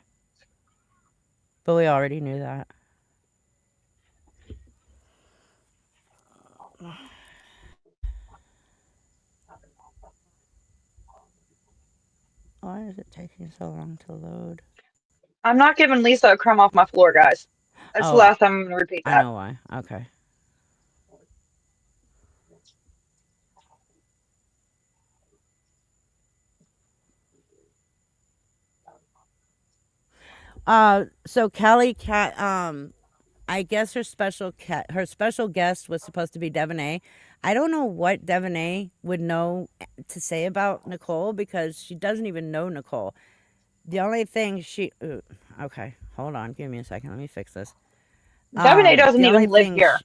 but we already knew that. Why is it taking so long to load? I'm not giving Lisa a crumb off my floor, guys. That's the Oh, last time I'm gonna repeat I that. know why. Okay. So Kelly Cat, I guess her special guest was supposed to be Devonay. I don't know what Devonay would know to say about Nicole because she doesn't even know Nicole. The only thing she, okay, hold on, give me a second. Let me fix this. Devaney doesn't The only even live thing, here.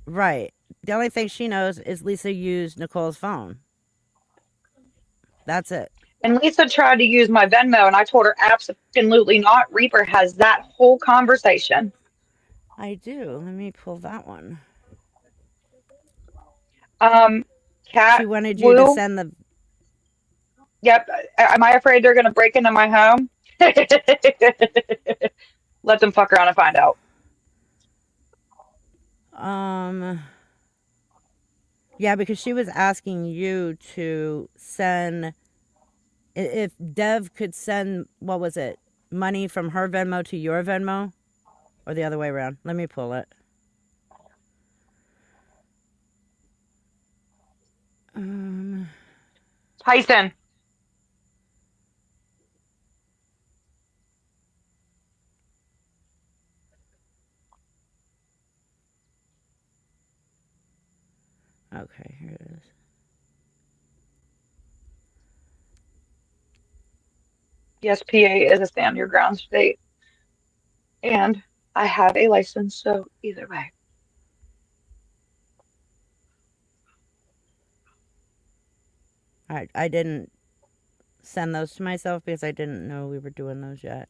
right? The only thing she knows is Lisa used Nicole's phone. That's it. And Lisa tried to use my Venmo, and I told her absolutely not. Reaper has that whole conversation. I do. Let me pull that one. Um, She Cat wanted you to Woo. send the. Yep. Am I afraid they're gonna break into my home? Let them fuck around and find out. Um. Yeah, because she was asking you to send if Dev could send what was it money from her Venmo to your Venmo or the other way around. Let me pull it. Um. Tyson, Okay, here it is. yes, PA is a stand your ground state, and I have a license, so either way. All right, I didn't send those to myself because I didn't know we were doing those yet.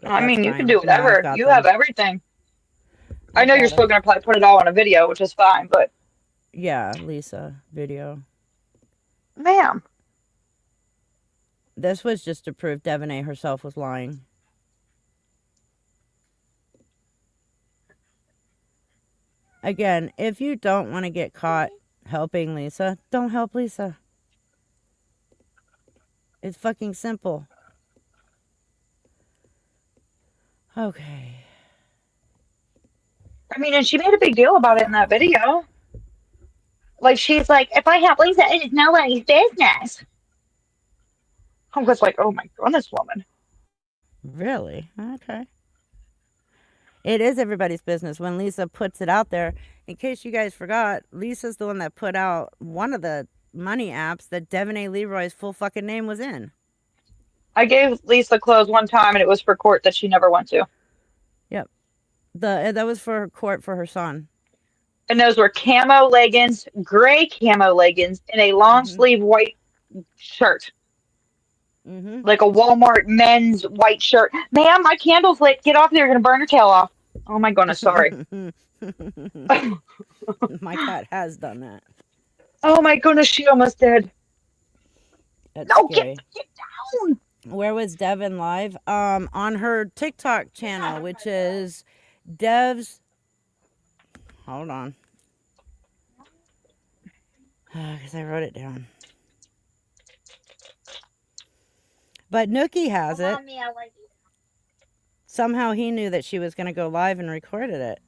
But I that's mean, you can do fine. Now I've whatever. got You have them. everything. I I've know you're got still them. gonna probably put it all on a video, which is fine, but Yeah, Lisa video. ma'am, This was just to prove Devonay herself was lying. Again, if you don't want to get caught helping Lisa, don't help Lisa. It's fucking simple. Okay. I mean, and she made a big deal about it in that video. Like she's like, if I help Lisa, it is nobody's business. I'm just like, oh my goodness, woman. Really? Okay. It is everybody's business when Lisa puts it out there. In case you guys forgot, Lisa's the one that put out one of the money apps that Devin A. Leroy's full fucking name was in. I gave Lisa clothes one time, and it was for court that she never went to. Yep. That was for her court for her son. And those were camo leggings, gray camo leggings, and a long Mm-hmm. sleeve white shirt. Mm-hmm. Like a Walmart men's white shirt. Ma'am, my candle's lit. Get off there. You're going to burn your tail off. Oh my goodness, sorry. My cat has done that. Oh my goodness, she almost did. That's No, scary. get down. Where was Devin live? On her TikTok channel, which is Dev's. Hold on. Because I wrote it down. But Nookie has it. Somehow he knew that she was going to go live and recorded it.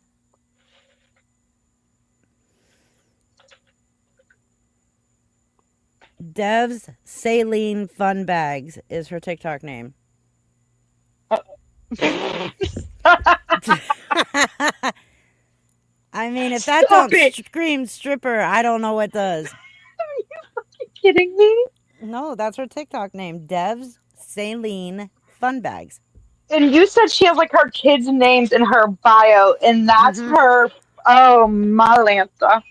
Dev's Saline Fun Bags is her TikTok name. I mean, if that Stop don't it. scream stripper, I don't know what does. Are you fucking kidding me? No, that's her TikTok name. Dev's Saline Fun Bags. And you said she has like her kids' names in her bio, and that's Mhm. her. Oh my Lanta.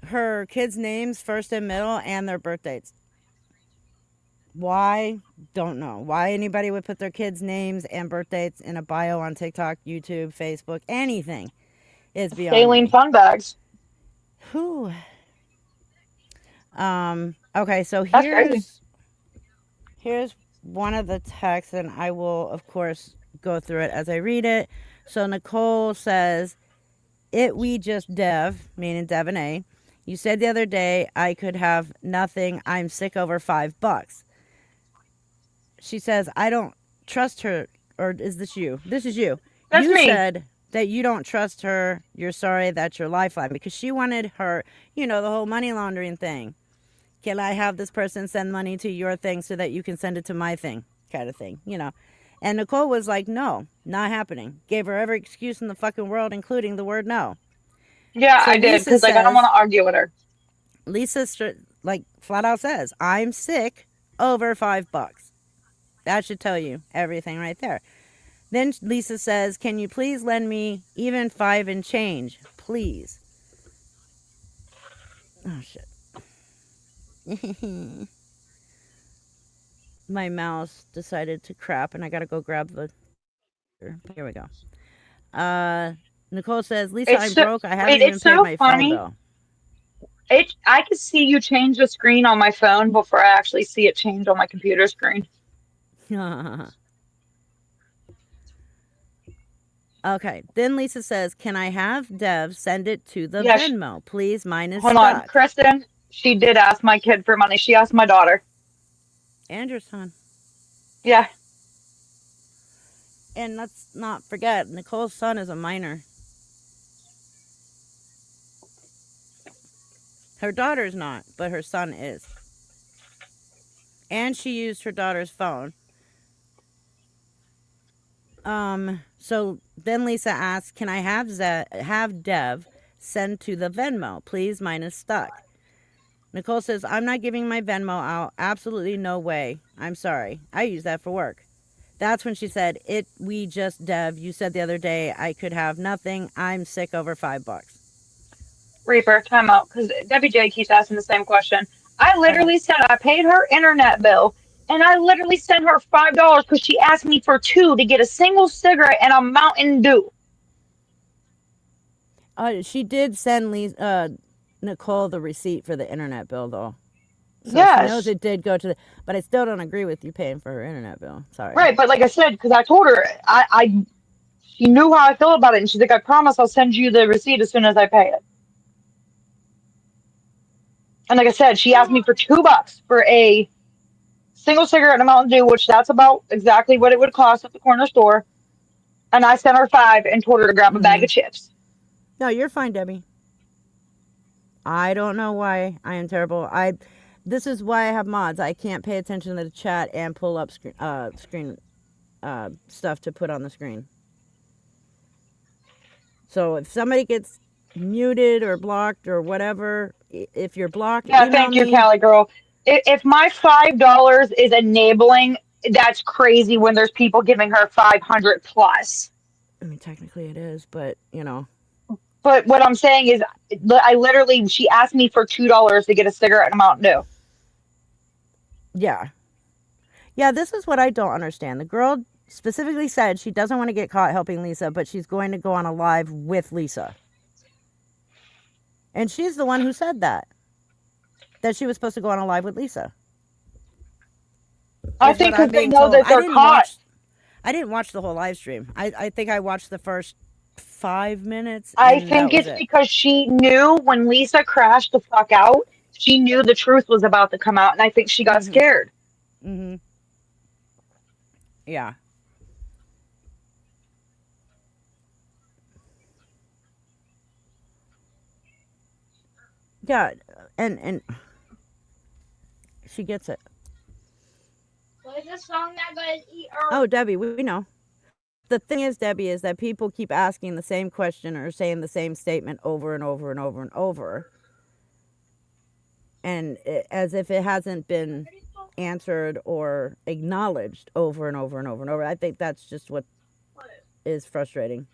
Her kids' names, first and middle, and their birth dates. Why? Don't know. Why anybody would put their kids' names and birth dates in a bio on TikTok, YouTube, Facebook, anything is beyond Saline me. fun bags. Whew. Okay, so That's crazy. here's one of the texts, and I will, of course, go through it as I read it. So Nicole says, we just Dev, meaning Devin A. You said the other day I could have nothing. I'm sick over $5. She says, I don't trust her. Or is this you? This is you. That's You me. said that you don't trust her. You're sorry that's your lifeline, because she wanted her, the whole money laundering thing. Can I have this person send money to your thing so that you can send it to my thing, kind of thing, And Nicole was like, no, not happening. Gave her every excuse in the fucking world, including the word no. Yeah, So I did because like I don't want to argue with her. Lisa, flat out says, I'm sick over $5. That should tell you everything right there. Then Lisa says, can you please lend me even 5 and change, please? Oh, shit. My mouse decided to crap, and I gotta go grab the... Here we go. Nicole says, Lisa, It's I'm so, broke. I wait, haven't even it's paid so my phone funny. bill. I could see you change the screen on my phone before I actually see it change on my computer screen. Okay. Then Lisa says, can I have Dev send it to the Yeah, Venmo? Please, mine is hold on, stuck. Kristen. She did ask my kid for money. She asked my daughter. And your son. Yeah, And let's not forget, Nicole's son is a minor. Her daughter's not, but her son is. And she used her daughter's phone. So then Lisa asks, can I have Dev send to the Venmo? Please, mine is stuck. Nicole says, I'm not giving my Venmo out. Absolutely no way. I'm sorry. I use that for work. That's when she said, we just Dev. You said the other day I could have nothing. I'm sick over $5. Reaper, time out because Debbie J keeps asking the same question. I Okay. literally said I paid her internet bill, and I literally sent her $5 because she asked me for two to get a single cigarette and a Mountain Dew. She did send Nicole the receipt for the internet bill, though. So she knows Yes. it did go to the... But I still don't agree with you paying for her internet bill. Sorry. Right, but like I said, because I told her, she knew how I feel about it, and she's like, I promise I'll send you the receipt as soon as I pay it. And like I said, she asked me for $2 for a single cigarette and a Mountain Dew, which that's about exactly what it would cost at the corner store. And I sent her 5 and told her to grab a bag Mm-hmm. of chips. No, you're fine, Debbie. I don't know why I am terrible. This is why I have mods. I can't pay attention to the chat and pull up screen stuff to put on the screen. So if somebody gets muted or blocked or whatever, If you're blocked, Yeah, email thank you, me. Cali girl. If my $5 is enabling, that's crazy when there's people giving her 500 plus. I mean, technically it is, but you know. But what I'm saying is, I literally, she asked me for $2 to get a cigarette and a Mountain Dew. Yeah. Yeah, this is what I don't understand. The girl specifically said she doesn't want to get caught helping Lisa, but she's going to go on a live with Lisa. And she's the one who said that she was supposed to go on a live with Lisa. I Is what think I'm because they being know told. that they're caught. I didn't watch the whole live stream. I think I watched the first 5 minutes I and that think was it's it. because she knew when Lisa crashed the fuck out, she knew the truth was about to come out, and I think she got Mhm. scared. Mhm. Yeah. Yeah, and she gets it. What is this song that goes eat Oh, Debbie, we know. The thing is, Debbie, is that people keep asking the same question or saying the same statement over and over and over and over, and as if it hasn't been answered or acknowledged over and over and over and over. I think that's just what is frustrating.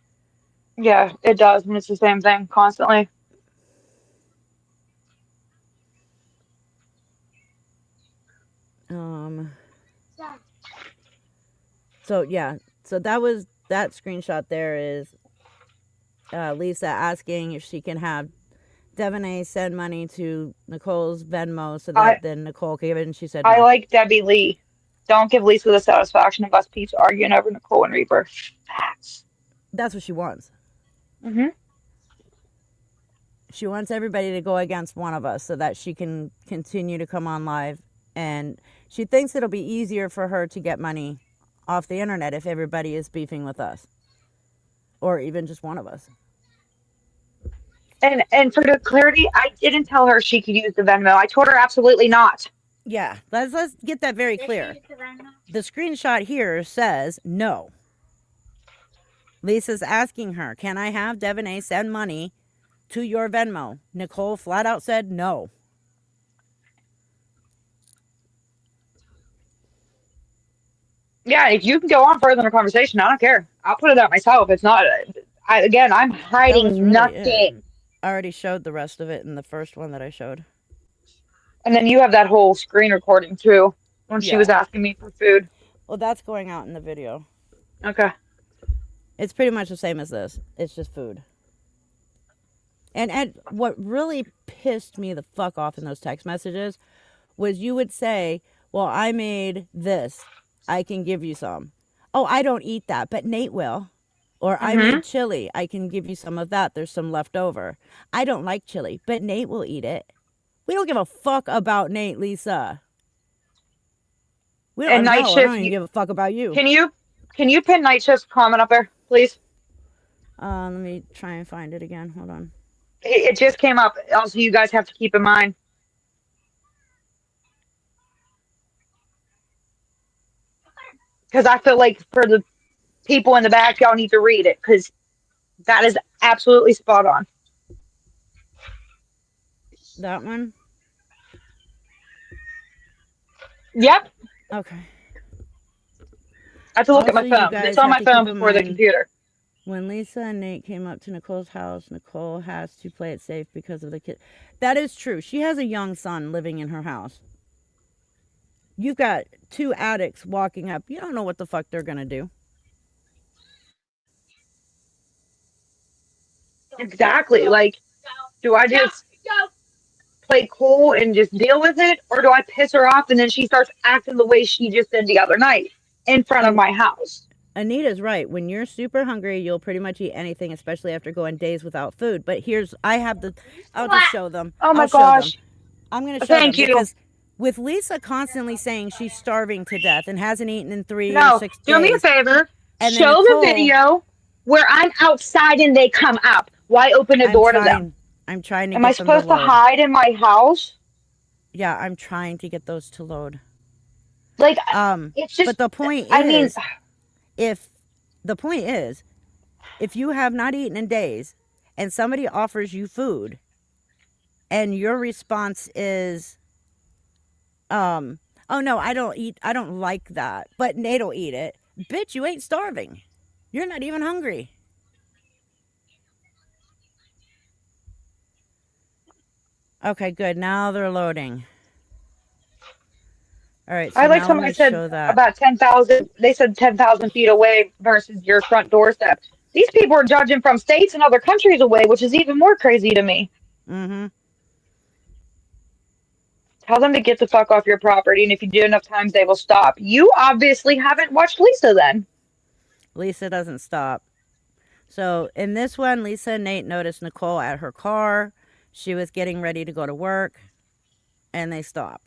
Yeah, it does, and it's the same thing constantly. Um. So yeah. So that screenshot there is Lisa asking if she can have Devanay send money to Nicole's Venmo so I that then Nicole can give it, and she said I no. like Debbie Lee. Don't give Lisa the satisfaction of us peeps arguing over Nicole and Reaper. Facts. That's what she wants. Hmm. She wants everybody to go against one of us so that she can continue to come on live. And she thinks it'll be easier for her to get money off the internet if everybody is beefing with us. Or even just one of us. And for the clarity, I didn't tell her she could use the Venmo. I told her absolutely not. Yeah, let's get that very clear. The screenshot here says no. Lisa's asking her, can I have Devanay send money to your Venmo? Nicole flat out said no. Yeah, if you can go on further in the conversation, I don't care. I'll put it out myself. It's not. Again, I'm That was hiding really it. nothing. I already showed the rest of it in the first one that I showed. And then you have that whole screen recording too, when she was Yeah. asking me for food. Well, that's going out in the video. Okay. It's pretty much the same as this. It's just food. And what really pissed me the fuck off in those text messages was you would say, well, I made this. I can give you some. Oh, I don't eat that, but Nate will. Or I Hmm. made chili. I can give you some of that. There's some left over. I don't like chili, but Nate will eat it. We don't give a fuck about Nate, Lisa. We And don't night know. I shift, don't even give a fuck about you. can you pin night shift's comment up there, please? Let me try and find it again. Hold on. It just came up. Also, you guys have to keep in mind. Because I feel like for the people in the back, y'all need to read it because that is absolutely spot on. That one? Yep. Okay. I have to look at my Also, you phone because it's guys on have my to phone keep in before the mind computer. when Lisa and Nate came up to Nicole's house, Nicole has to play it safe because of the kid. That is true. She has a young son living in her house. You've got two addicts walking up. You don't know what the fuck they're going to do. Exactly. Like, do I just play cool and just deal with it, or do I piss her off and then she starts acting the way she just did the other night in front of And my house? Anita's right. When you're super hungry, you'll pretty much eat anything, especially after going days without food. But I'll just show them. Oh I'll my show them. gosh. I'm going to show Thank them you. because with Lisa constantly saying she's starving to death and hasn't eaten in 3 or No, 6 do me a days, favor. and then Show the Nicole, video where I'm outside and they come up. Why open a I'm door to them? trying. I'm trying to Am I get them to supposed to load. hide in my house? Yeah, I'm trying to get those to load. Like, it's But just, the point I mean, is, if the point is, if you have not eaten in days and somebody offers you food and your response is, oh no, I don't like that, but Nate'll eat it. Bitch, you ain't starving. You're not even hungry. Okay, good. Now they're loading. All right, so I like now let somebody me said show that. about 10,000. They said 10,000 feet away versus your front doorstep. These people are judging from states and other countries away, which is even more crazy to me. Mm-hmm. Tell them to get the fuck off your property, and if you do enough times, they will stop. You obviously haven't watched Lisa then. Lisa doesn't stop. So in this one, Lisa and Nate noticed Nicole at her car. She was getting ready to go to work, and they stop.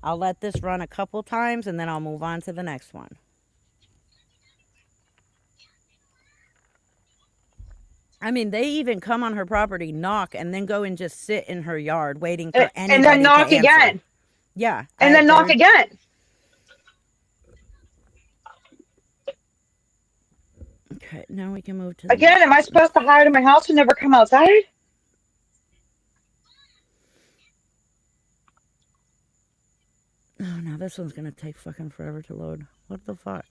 I'll let this run a couple times, and then I'll move on to the next one. I mean, they even come on her property, knock, and then go and just sit in her yard waiting for And then anybody to knock answer. again. Yeah, And then knock they're again. okay. Now we can move to the Again, next am I one. supposed to hide in my house and never come outside? Oh, now this one's gonna take fucking forever to load. What the fuck?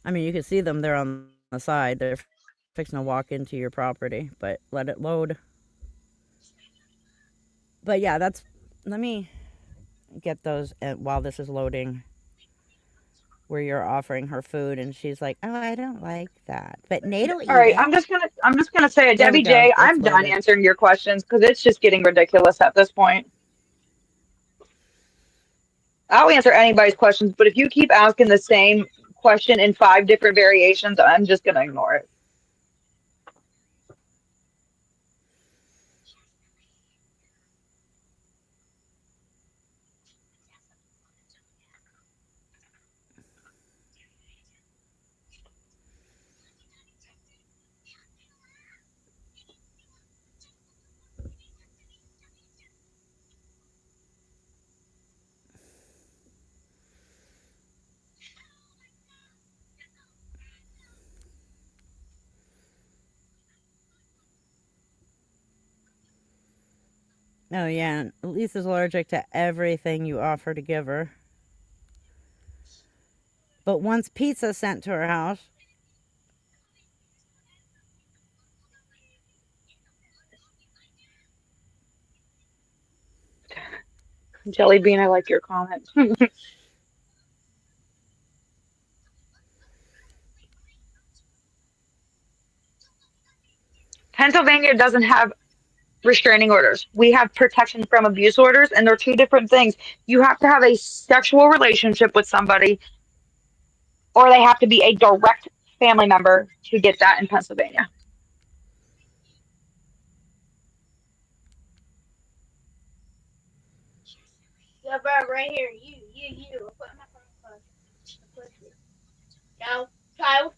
I mean, you can see them there on the side. They're fixing to walk into your property, but let it load. But yeah, that's. Let me get those while this is loading. Where you're offering her food, and she's like, "Oh, I don't like that," but Nate'll All eat right, it. I'm just gonna say it, There we Debbie go. J. It's I'm done loaded. answering your questions because it's just getting ridiculous at this point. I'll answer anybody's questions, but if you keep asking the same question in 5 different variations, I'm just gonna ignore it. Oh yeah, Lisa's allergic to everything you offer to give her. But once pizza's sent to her house, Jelly Bean, I like your comment. Pennsylvania doesn't have restraining orders. We have protection from abuse orders, and they're 2 different things. You have to have a sexual relationship with somebody, or they have to be a direct family member to get that in Pennsylvania. Yeah, bro, right here. You. Put my phone close. Put you. No, child.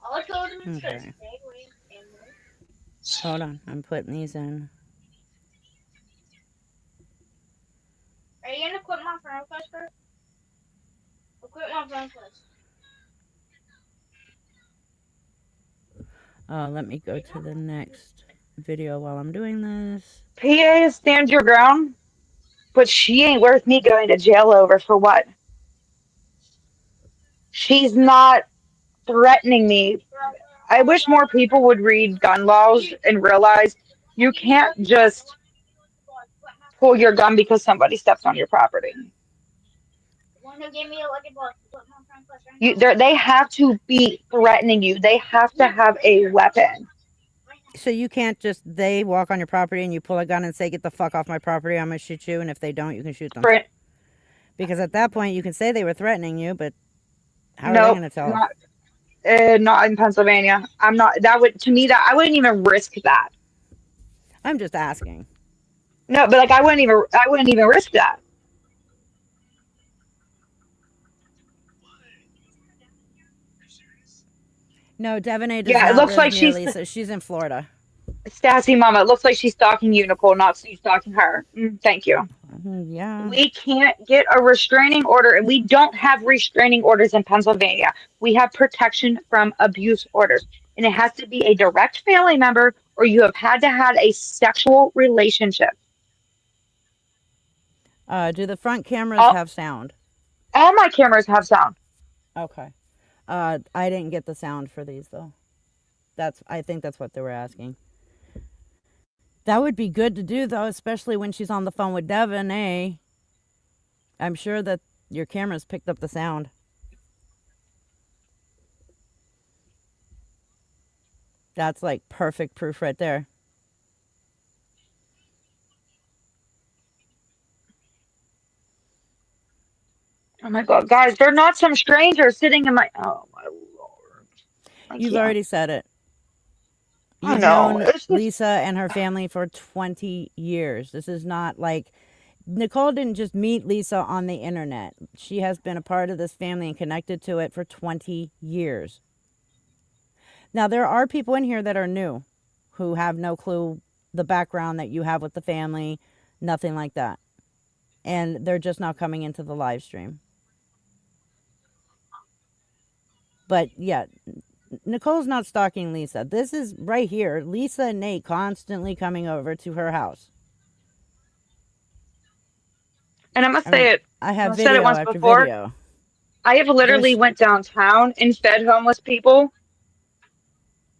All I told him is to okay. stay away from family. Hold on, I'm putting these in. Are you gonna quit my phone first, bro? Or quit my phone first? Let me go to the next video while I'm doing this. PA is stand your ground, but she ain't worth me going to jail over for what? She's not threatening me. I wish more people would read gun laws and realize you can't just pull your gun because somebody steps on your property. One who gave me a lucky block. Put my phone first right You, now. they have to be threatening you. They have to have a weapon. Right now. So you can't just they walk on your property and you pull a gun and say, "Get the fuck off my property! I'm gonna shoot you." And if they don't, you can shoot them. For Because at that point, you can say they were threatening you, but how are they nope, gonna tell? not in Pennsylvania. I'm not. That would to me that I wouldn't even risk that. I'm just asking. No, but like I wouldn't even risk that. No, Devanay does Yeah, it not looks live like near she's Lisa. She's in Florida. Sassy Mama. It looks like she's stalking you, Nicole, not you stalking her. Thank you. Yeah. We can't get a restraining order, and we don't have restraining orders in Pennsylvania. We have protection from abuse orders, and it has to be a direct family member or you have had to have a sexual relationship. Do the front cameras All, have sound? all my cameras have sound. Okay. I didn't get the sound for these though. I think that's what they were asking. That would be good to do though, especially when she's on the phone with Devin, eh? I'm sure that your cameras picked up the sound. That's like perfect proof right there. Oh my God, guys, they're not some strangers sitting in my. Oh my Lord. I You've can't. already said it. I You've know. known It's just. Lisa and her family for 20 years. This is not like Nicole didn't just meet Lisa on the internet. She has been a part of this family and connected to it for 20 years. Now, there are people in here that are new who have no clue the background that you have with the family, nothing like that. And they're just now coming into the live stream. But yeah, Nicole's not stalking Lisa. This is right here. Lisa and Nate constantly coming over to her house. And I must I say mean, it. I have I've said it video once after before. video. I have literally There's, went downtown and fed homeless people.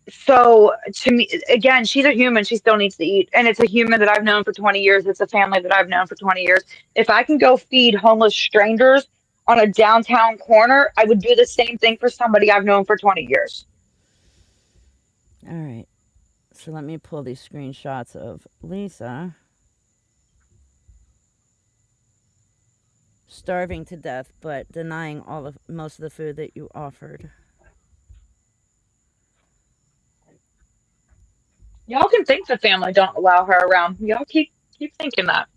So to me, again, she's a human. She still needs to eat, and it's a human that I've known for 20 years. It's a family that I've known for 20 years. If I can go feed homeless strangers on a downtown corner, I would do the same thing for somebody I've known for 20 years. all right. So let me pull these screenshots of Lisa starving to death, but denying most of the food that you offered. Y'all can think the family don't allow her around. Y'all keep thinking that.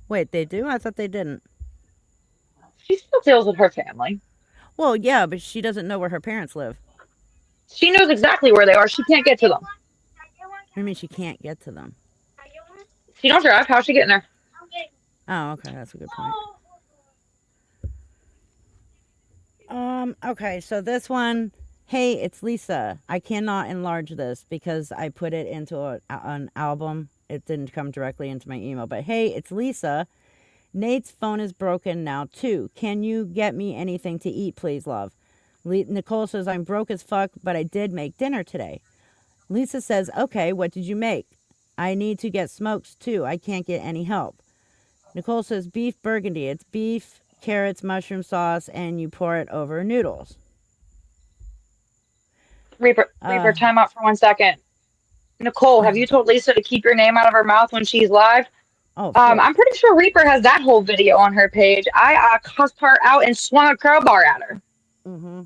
Wait, they do? I thought they didn't. She still deals with her family. Well, yeah, but she doesn't know where her parents live. She knows exactly where they are. She can't get to them. I mean, she can't get to them. She don't drive. How's she getting there? Oh, okay, that's a good point. Okay, so this one, hey, it's Lisa. I cannot enlarge this because I put it into an album. It didn't come directly into my email, but hey, it's Lisa. Nate's phone is broken now, too. Can you get me anything to eat, please, love? Nicole says, I'm broke as fuck, but I did make dinner today. Lisa says, okay, what did you make? I need to get smokes, too. I can't get any help. Nicole says, beef burgundy. It's beef, carrots, mushroom sauce, and you pour it over noodles. Reaper, time out for 1 second. Nicole, have you told Lisa to keep your name out of her mouth when she's live? Oh, of course. I'm pretty sure Reaper has that whole video on her page. I cussed her out and swung a crowbar at her. Mm-hmm.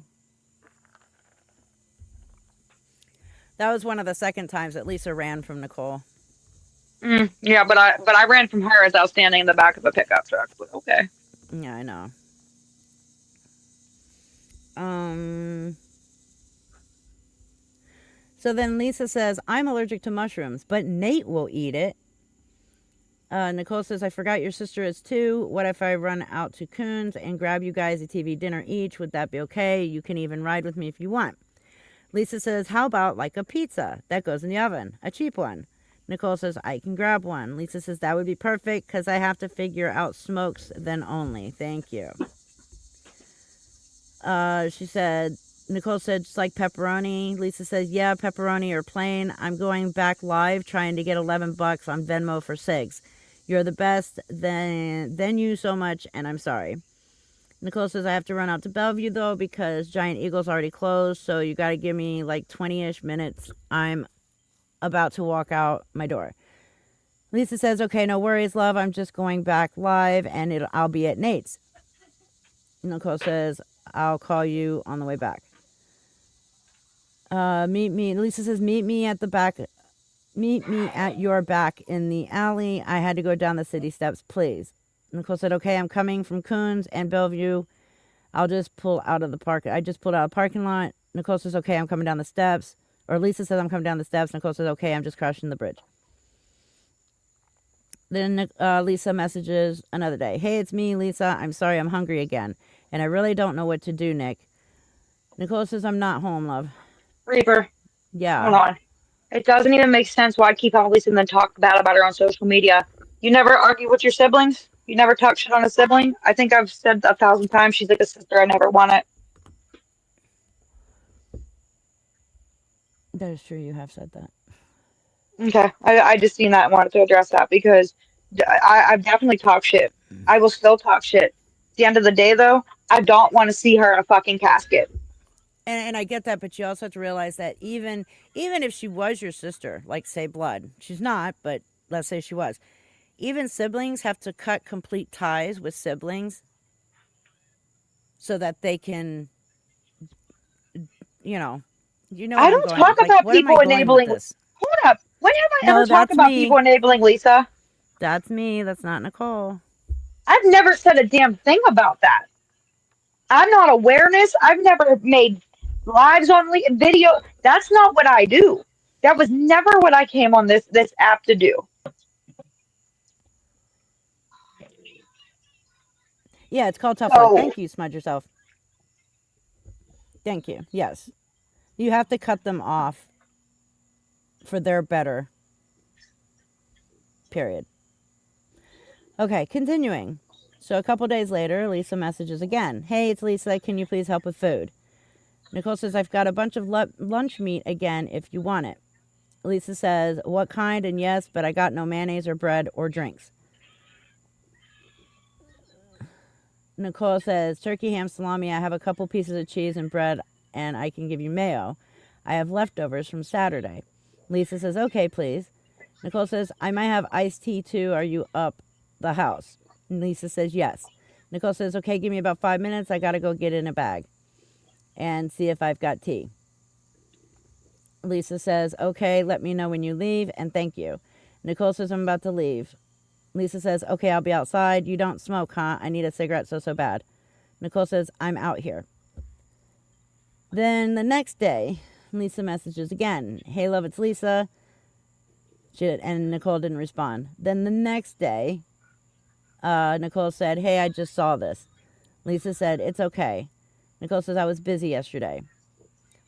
That was one of the second times that Lisa ran from Nicole. Yeah, but I ran from her as I was standing in the back of a pickup truck. But okay. Yeah, I know. So then Lisa says, I'm allergic to mushrooms, but Nate will eat it. Nicole says, I forgot your sister is too. What if I run out to Coons and grab you guys a TV dinner each? Would that be okay? You can even ride with me if you want. Lisa says, how about like a pizza that goes in the oven? A cheap one. Nicole says, I can grab one. Lisa says, that would be perfect because I have to figure out smokes then only. Thank you. She said, Nicole said, just like pepperoni. Lisa says, yeah, pepperoni or plain. I'm going back live trying to get $11 on Venmo for Sigs. You're the best. Then you so much, and I'm sorry. Nicole says, I have to run out to Bellevue, though, because Giant Eagle's already closed, so you got to give me like 20-ish minutes. I'm about to walk out my door. Lisa says, okay, no worries, love. I'm just going back live, and I'll be at Nate's. Nicole says, I'll call you on the way back. Meet me. Lisa says, meet me at the back. Meet me at your back in the alley. I had to go down the city steps, please. Nicole said, okay, I'm coming from Coons and Bellevue. I'll just pull out of the park. I just pulled out of the parking lot. Nicole says, okay, I'm coming down the steps. Or Lisa says, I'm coming down the steps. Nicole says, okay, I'm just crossing the bridge. Then Lisa messages another day. Hey, it's me, Lisa. I'm sorry, I'm hungry again. And I really don't know what to do, Nick. Nicole says, I'm not home, love. Reaper, hold Yeah. on. It doesn't even make sense why I keep on Lisa and then talk bad about her on social media. You never argue with your siblings? You never talk shit on a sibling? I think I've said 1,000 times she's like a sister. I never want it. That is true. You have said that. Okay. I just seen that and wanted to address that because I've definitely talked shit. I will still talk shit. At the end of the day, though, I don't want to see her in a fucking casket. And I get that, but you also have to realize that even if she was your sister, like say blood, she's not, but let's say she was. Even siblings have to cut complete ties with siblings so that they can, you know, you know I what I'm don't going. talk Like, about what am I people going with enabling. this? Hold up. When have I ever No, talked that's about people me. enabling Lisa? That's me. That's not Nicole. I've never said a damn thing about that. I'm not awareness. I've never made lives on video. That's not what I do. That was never what I came on this app to do. Yeah, it's called tough love. So Thank you, smudge yourself. Thank you. Yes, you have to cut them off for their better. Period. Okay, continuing. So a couple days later, Lisa messages again. Hey, it's Lisa. Can you please help with food? Nicole says, I've got a bunch of lunch meat again if you want it. Lisa says, what kind? And yes, but I got no mayonnaise or bread or drinks. Nicole says, turkey, ham, salami. I have a couple pieces of cheese and bread, and I can give you mayo. I have leftovers from Saturday. Lisa says, okay, please. Nicole says, I might have iced tea too. Are you up the house? And Lisa says, yes. Nicole says, okay, give me about 5 minutes. I got to go get in a bag and see if I've got tea. Lisa says, okay, let me know when you leave, and thank you. Nicole says, I'm about to leave. Lisa says, okay, I'll be outside. You don't smoke, huh? I need a cigarette so bad. Nicole says, I'm out here. Then the next day, Lisa messages again. Hey, love, it's Lisa. And Nicole didn't respond. Then the next day, Nicole said, hey, I just saw this. Lisa said, it's okay. Nicole says, I was busy yesterday.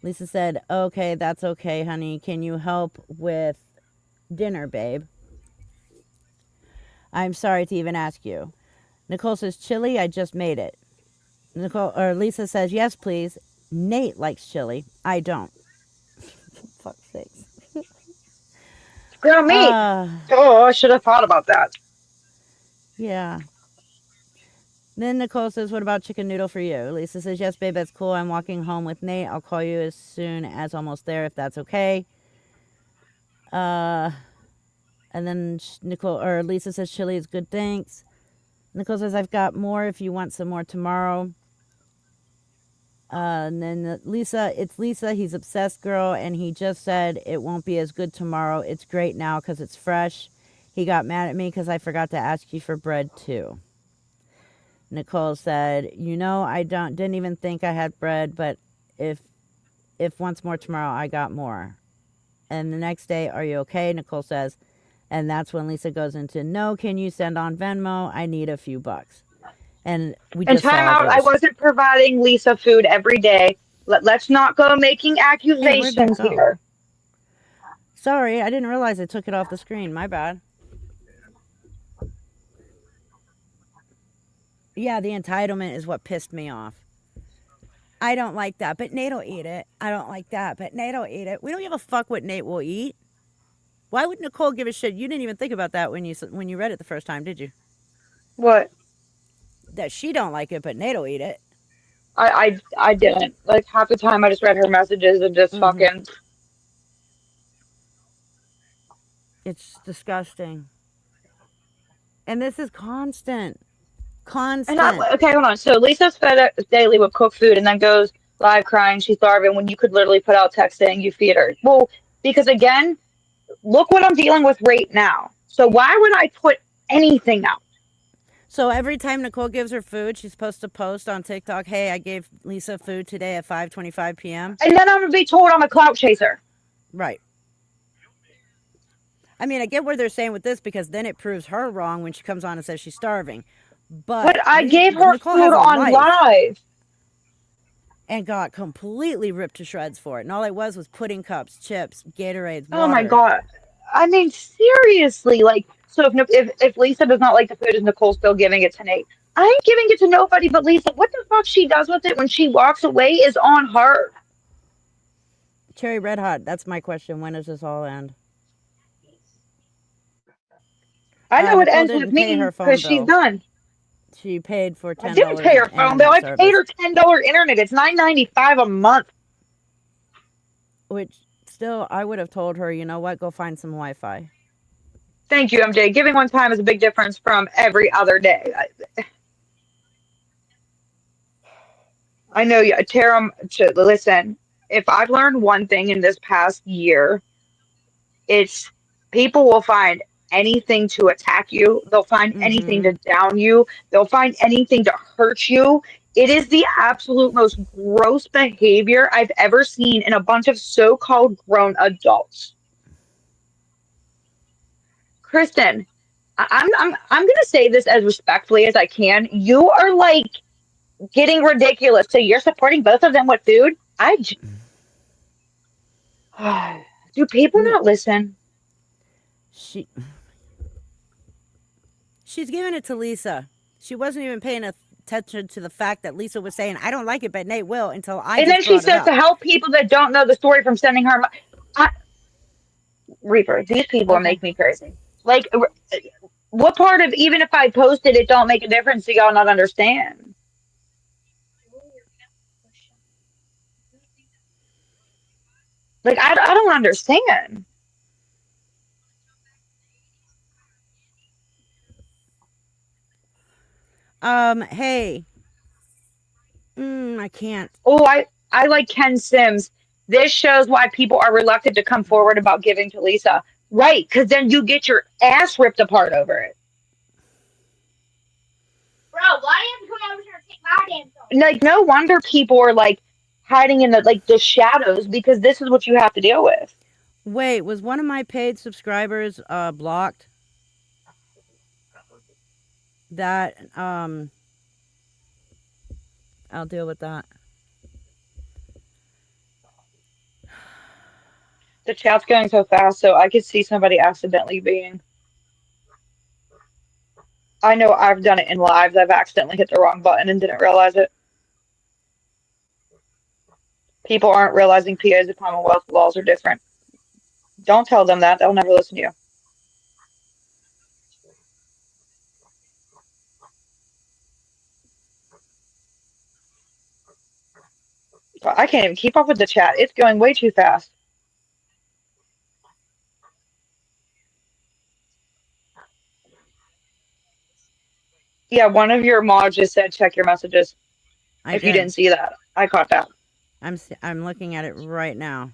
Lisa said, okay, that's okay, honey. Can you help with dinner, babe? I'm sorry to even ask you. Nicole says, chili, I just made it. Lisa says, yes, please. Nate likes chili. I don't. Fuck's sakes. ground meat. Uh, Oh, I should have thought about that. yeah. Then Nicole says, what about chicken noodle for you? Lisa says, yes, babe, that's cool. I'm walking home with Nate. I'll call you as soon as almost there, if that's okay. And then Lisa says, chili is good, thanks. Nicole says, I've got more if you want some more tomorrow. And then it's Lisa. He's obsessed, girl, and he just said it won't be as good tomorrow. It's great now because it's fresh. He got mad at me because I forgot to ask you for bread too. Nicole said, I didn't even think I had bread, but if once more tomorrow I got more. And the next day, are you okay? Nicole says, and that's when Lisa goes into, no, can you send on Venmo? I need a few bucks. And we And just time saw out. I those. wasn't providing Lisa food every day. Let's not go making Hey, where'd that accusations go? here. Sorry, I didn't realize I took it off the screen. My bad. Yeah, the entitlement is what pissed me off. I don't like that, but Nate'll eat it. I don't like that, but Nate'll eat it. We don't give a fuck what Nate will eat. Why would Nicole give a shit? You didn't even think about that when you read it the first time, did you? What? That she don't like it, but Nate'll eat it. I didn't. Like half the time I just read her messages and just Mm-hmm. fucking. It's disgusting. And this is constant. And I, Constant. okay, hold on. So Lisa's fed up daily with cooked food and then goes live crying she's starving when you could literally put out text saying you feed her. Well, because again, look what I'm dealing with right now. So why would I put anything out? So every time Nicole gives her food, she's supposed to post on TikTok, hey, I gave Lisa food today at 5:25 p.m. And then I'm gonna be told I'm a clout chaser. Right. I mean, I get where they're saying with this because then it proves her wrong when she comes on and says she's starving. But But I gave her Nicole has food a on life live. and got completely ripped to shreds for it. And all it was pudding cups, chips, Gatorades, Oh my water. God. I mean, seriously, like, so if Lisa does not like the food, is Nicole still giving it to Nate? I ain't giving it to nobody but Lisa. What the fuck she does with it when she walks away is on her. Cherry Red Hot, that's my question. When does this all end? I know it Nicole ends with didn't pay me her because phone she's bill. done. She paid for I $10 didn't pay her of phone bill. internet I paid service, her $10 internet. It's $9.95 a month. which still I would have told her, you know what, go find some Wi Fi. Thank you, MJ. Giving one time is a big difference from every other day. I know you, Tara. Listen, if I've learned one thing in this past year, it's people will find anything to attack you. They'll find anything Mm-hmm. to down you. They'll find anything to hurt you. It is the absolute most gross behavior I've ever seen in a bunch of so-called grown adults. Kristen, I'm gonna say this as respectfully as I can. You are like getting ridiculous. So you're supporting both of them with food? Do people Me, not listen? she she's giving it to Lisa. She wasn't even paying attention to the fact that Lisa was saying, I don't like it, but Nate will, until I And then just she brought it says to up. help people that don't know the story from sending her. I, Reaper, these people Okay. make me crazy. Like, what part of even if I posted it don't make a difference? Do y'all not understand? Like, I don't understand. Hey. I can't. Oh, I like Ken Sims. This shows why people are reluctant to come forward about giving to Lisa. Right, because then you get your ass ripped apart over it. Like, no wonder people are like hiding in the shadows because this is what you have to deal with. Wait, was one of my paid subscribers blocked? That I'll deal with that. The chat's going so fast, so I could see somebody accidentally being. I know I've done it in lives. I've accidentally hit the wrong button and didn't realize it. People aren't realizing PA's and Commonwealth laws are different. Don't tell them that. They'll never listen to you. I can't even keep up with the chat. It's going way too fast. Yeah, one of your mods just said check your messages. I If you did. didn't see that, I caught that. I'm looking at it right now.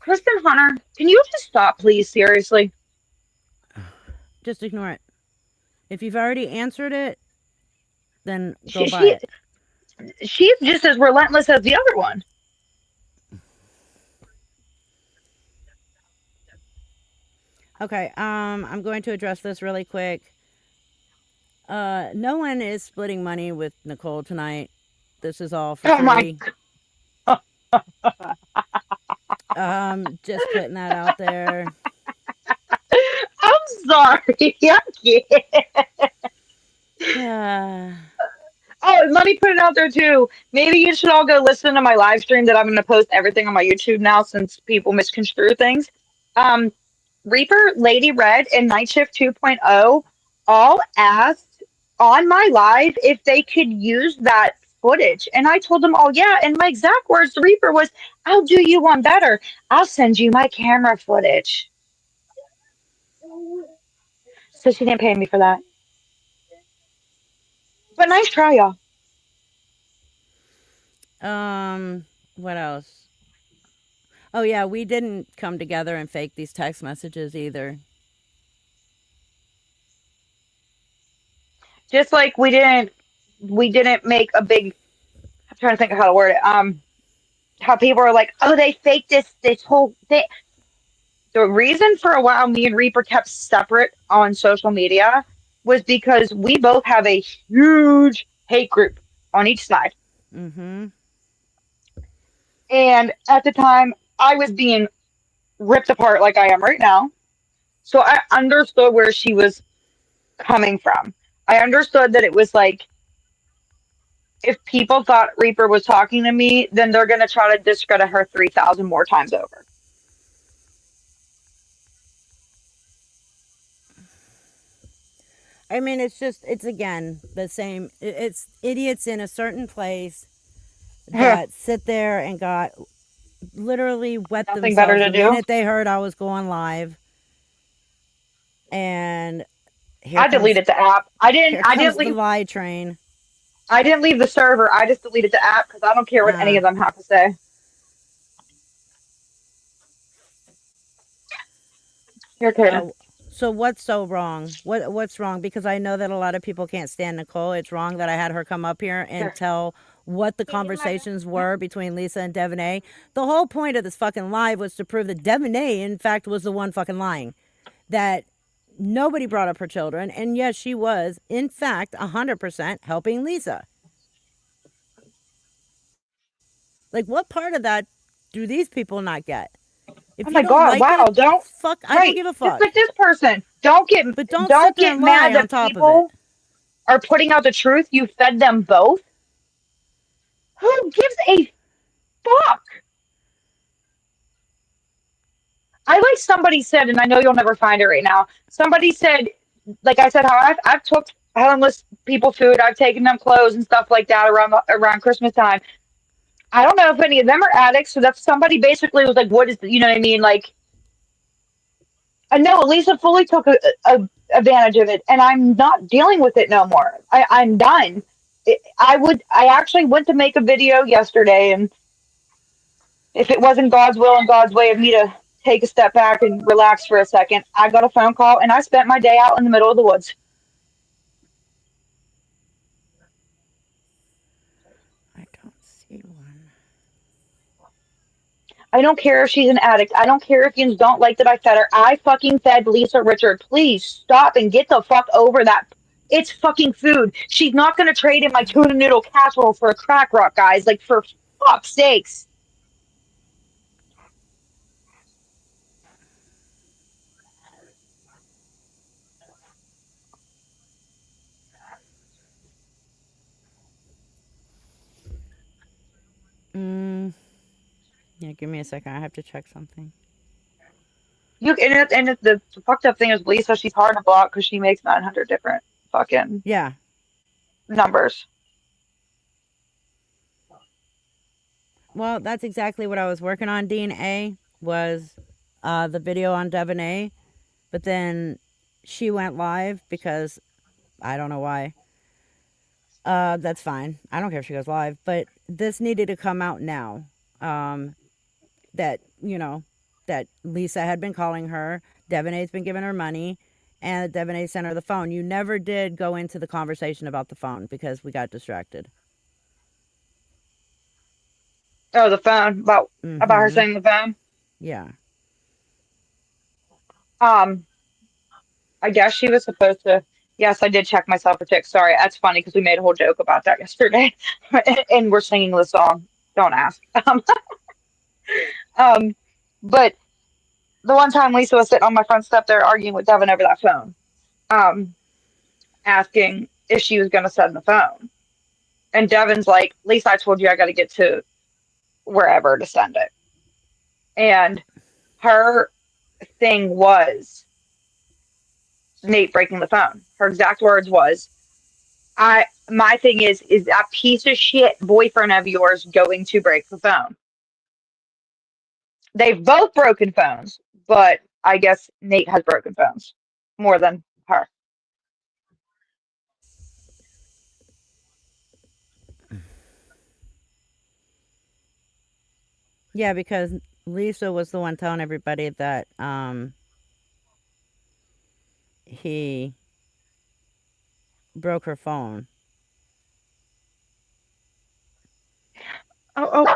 Kristen Hunter, can you just stop, please? Seriously. Just ignore it. If you've already answered it, then go She, buy she it. she's just as relentless as the other one. Okay, I'm going to address this really quick. No one is splitting money with Nicole tonight. This is all for Oh my free. Just putting that out there. I'm sorry. I can't. Uh, Oh, and let me put it out there too. Maybe you should all go listen to my live stream that I'm going to post everything on my YouTube now since people misconstrue things. Um, Reaper, Lady Red, and Night Shift 2.0 all asked on my live if they could use that footage. And I told them, oh, yeah. And my exact words to Reaper was, I'll do you one better. I'll send you my camera footage. So she didn't pay me for that. But nice try, y'all. What else? Oh yeah, we didn't come together and fake these text messages either. Just like we didn't make a big. I'm trying to think of how to word it. How people are like, oh, they faked this whole thing. The reason for a while me and Reaper kept separate on social media was because we both have a huge hate group on each side. Mm-hmm. And at the time, I was being ripped apart like I am right now. So I understood where she was coming from. I understood that it was like, if people thought Reaper was talking to me, then they're going to try to discredit her 3,000 more times over. I mean, it's just, it's again the same. It's idiots in a certain place that sit there and got literally wet Nothing better themselves to the do. minute they heard I was going live. And here I comes, deleted the app. I didn't. here I comes didn't the leave. lie train. I didn't leave the server. I just deleted the app because I don't care what any Uh, of them have to say. Here, Kaden. uh, so what's so wrong? What's wrong? Because I know that a lot of people can't stand Nicole. It's wrong that I had her come up here and Here. tell what the conversations were between Lisa and Devaney. The whole point of this fucking live was to prove that Devaney, in fact, was the one fucking lying. That nobody brought up her children, and yes, she was, in fact, 100% helping Lisa. Like, what part of that do these people not get? Oh If you my don't God! like Wow! it, Don't. fuck, I don't Right. give a Just fuck. like this person. Don't get. But don't sit Don't there get and lie mad on that top of it. people are putting out the truth. You fed them both. Who gives a fuck? I like somebody said, and I know you'll never find it right now. Somebody said, like I said, how I've took homeless people food. I've taken them clothes and stuff like that around Christmas time. I don't know if any of them are addicts. So that's somebody basically was like, what is, you know what I mean? Like, I know Lisa fully took a advantage of it, and I'm not dealing with it no more. I'm done. I actually went to make a video yesterday, and if it wasn't God's will and God's way of me to take a step back and relax for a second, I got a phone call and I spent my day out in the middle of the woods. I don't see one. I don't care if she's an addict. I don't care if you don't like that I fed her. I fucking fed Lisa Richard. Please stop and get the fuck over that. It's fucking food. She's not going to trade in my tuna noodle casserole for a crack rock, guys. Like, for fuck's sakes. Mm, yeah, give me a second. I have to check something. The fucked up thing is Lisa, she's hard to block because she makes 900 different fucking Yeah. numbers. Well, that's exactly what I was working on, Dean A, was the video on Devaney. But then she went live because I don't know why. That's fine. I don't care if she goes live, but this needed to come out now. Um, that, that Lisa had been calling her, Devaney's been giving her money, and Devaney sent her the phone. You never did go into the conversation about the phone because we got distracted. Oh, the phone, about her Mm-hmm. saying the phone. Yeah. Um, I guess she was supposed to. Yes, I did check myself for ticks. Sorry, that's funny because we made a whole joke about that yesterday, and we're singing the song. Don't ask. Um, but the one time Lisa was sitting on my front step there arguing with Devin over that phone, um, asking if she was going to send the phone, and Devin's like, "Lisa, I told you I got to get to wherever to send it," and her thing was Nate breaking the phone. Her exact words was, I my thing is that piece of shit boyfriend of yours going to break the phone? They've both broken phones, but I guess Nate has broken phones more than her. Yeah, because Lisa was the one telling everybody that he broke her phone.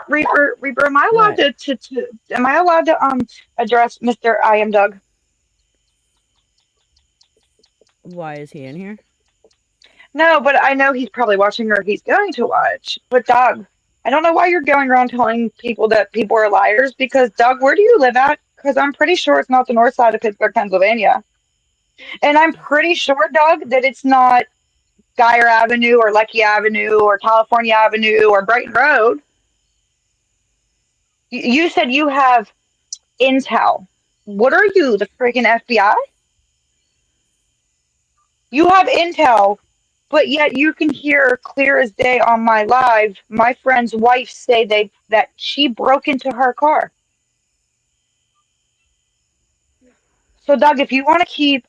Reaper, am I allowed What? am I allowed to address Mr. I am Doug? Why is he in here? No, but I know he's probably watching or he's going to watch. But Doug, I don't know why you're going around telling people that people are liars because Doug, where do you live at? Because I'm pretty sure it's not the north side of Pittsburgh, Pennsylvania. And I'm pretty sure, Doug, that it's not Geyer Avenue or Lecky Avenue or California Avenue or Brighton Road. You said you have intel. What are you, the freaking FBI? You have intel, but yet you can hear clear as day on my live my friend's wife say that she broke into her car. So Doug, if you want to keep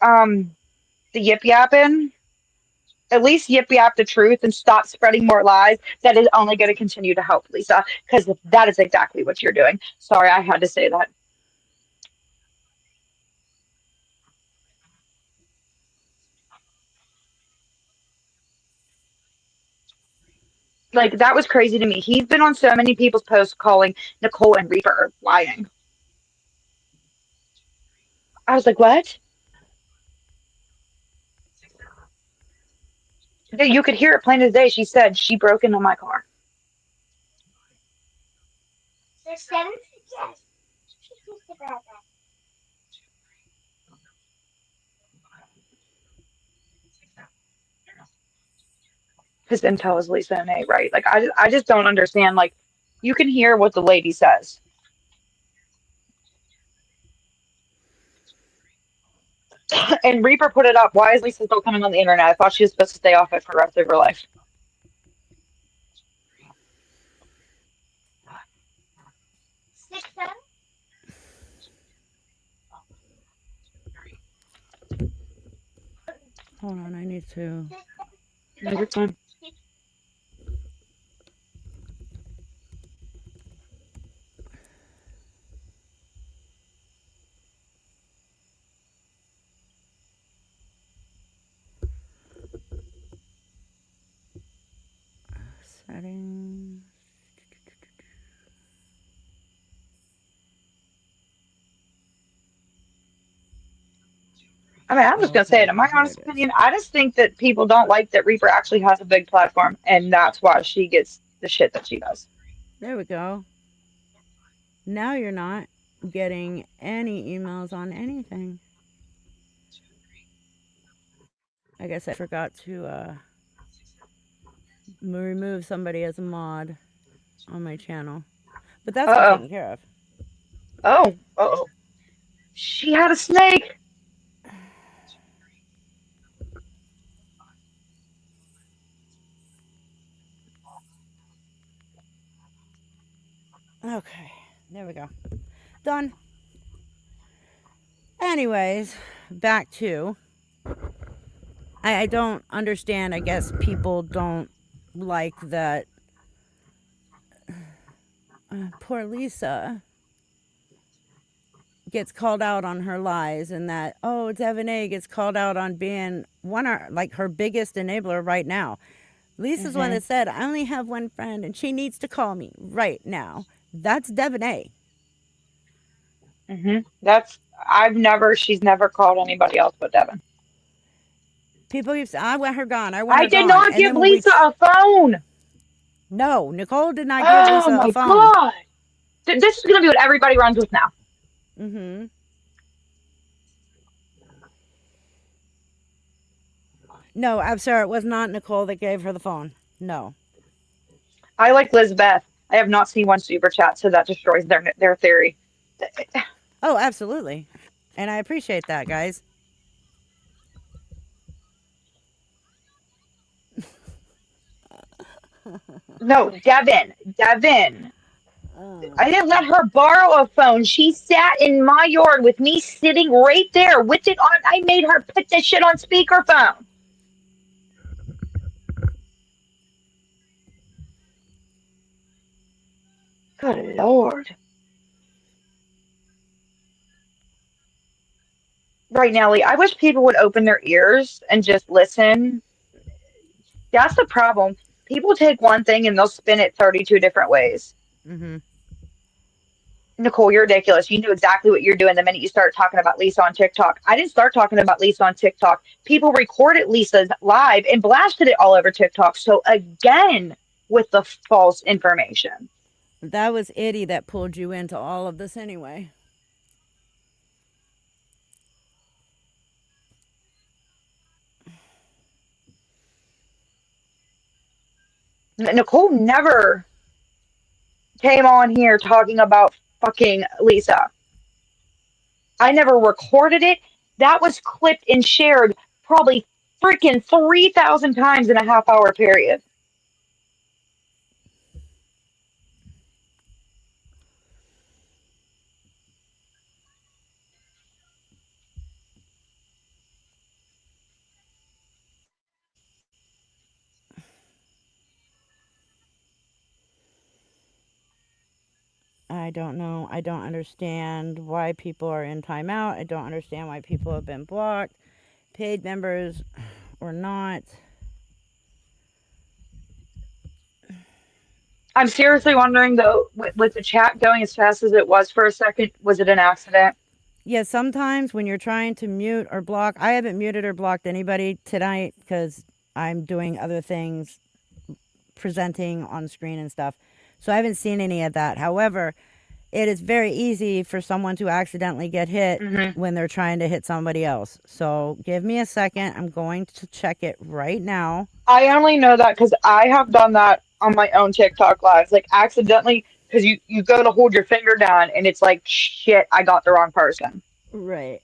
the yip yapping, at least yip yap the truth and stop spreading more lies. That is only going to continue to help Lisa because that is exactly what you're doing. Sorry, I had to say that. Like that was crazy to me. He's been on so many people's posts calling Nicole and Reaper lying. I was like, what? You could hear it plain as day. She said she broke into my car. His intel is Lisa and A, right? Like I just don't understand. Like you can hear what the lady says. And Reaper put it up. Why is Lisa still coming on the internet? I thought she was supposed to stay off it for the rest of her life. Hold on, I need to. No, you're fine. Settings. I mean, I'm just Oh, gonna say it. okay, In my here honest it is. opinion, I just think that people don't like that Reaper actually has a big platform, and that's why she gets the shit that she does. There we go. Now you're not getting any emails on anything. I guess I forgot to remove somebody as a mod on my channel. But that's been Uh taken care of. oh. She had a snake. Okay, there we go. Done. Anyways, back to. I don't understand. I guess people don't like that. Poor Lisa gets called out on her lies, and that, oh, Devin A gets called out on being one of like her biggest enabler right now. Lisa's one Hmm. that said, I only have one friend and she needs to call me right now. That's Devin A. That's she's never called anybody else but Devin. People keep saying, I want her gone, I want I her did gone. not And give then when we. Lisa a phone. No, Nicole did not give Oh Lisa a my phone. God. This is gonna be what everybody runs with now. Mm hmm. No, I'm sorry, it was not Nicole that gave her the phone. No. I like Lizbeth. I have not seen one super chat, so that destroys their theory. Oh, absolutely. And I appreciate that, guys. No, Devin. I didn't let her borrow a phone. She sat in my yard with me sitting right there with it on. I made her put this shit on speakerphone. Good Lord. Right, Nelly, I wish people would open their ears and just listen. That's the problem. People take one thing and they'll spin it 32 different ways. Mm-hmm. Nicole, you're ridiculous. You knew exactly what you're doing the minute you started talking about Lisa on TikTok. I didn't start talking about Lisa on TikTok. People recorded Lisa's live and blasted it all over TikTok. So again, with the false information. That was Itty that pulled you into all of this anyway. Nicole never came on here talking about fucking Lisa. I never recorded it. That was clipped and shared probably freaking 3,000 times in a half hour period. I don't know. I don't understand why people are in timeout. I don't understand why people have been blocked, paid members or not. I'm seriously wondering though, with the chat going as fast as it was for a second, was it an accident? Yeah, sometimes when you're trying to mute or block, I haven't muted or blocked anybody tonight because I'm doing other things, presenting on screen and stuff. So I haven't seen any of that. However, it is very easy for someone to accidentally get hit Hmm. when they're trying to hit somebody else. So give me a second. I'm going to check it right now. I only know that because I have done that on my own TikTok lives, like accidentally, because you go to hold your finger down and it's like shit, I got the wrong person. Right.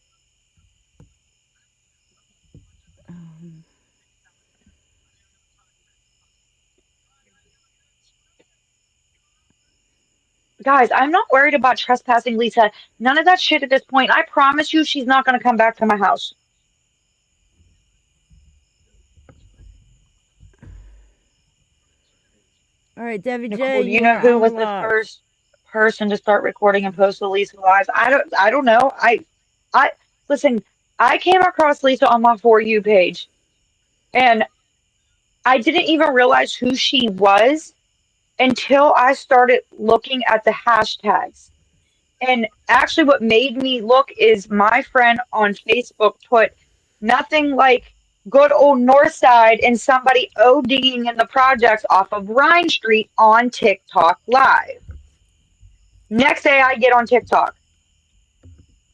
Guys, I'm not worried about trespassing Lisa. None of that shit at this point. I promise you, she's not going to come back to my house. All right, Debbie J, Nicole, do you you know are who was the unlocked. first person to start recording and post the Lisa lives? I don't know. I listen, I came across Lisa on my For You page and I didn't even realize who she was until I started looking at the hashtags. And actually what made me look is my friend on Facebook put nothing like good old North Side and somebody ODing in the projects off of Rhine Street on TikTok live. Next day I get on TikTok.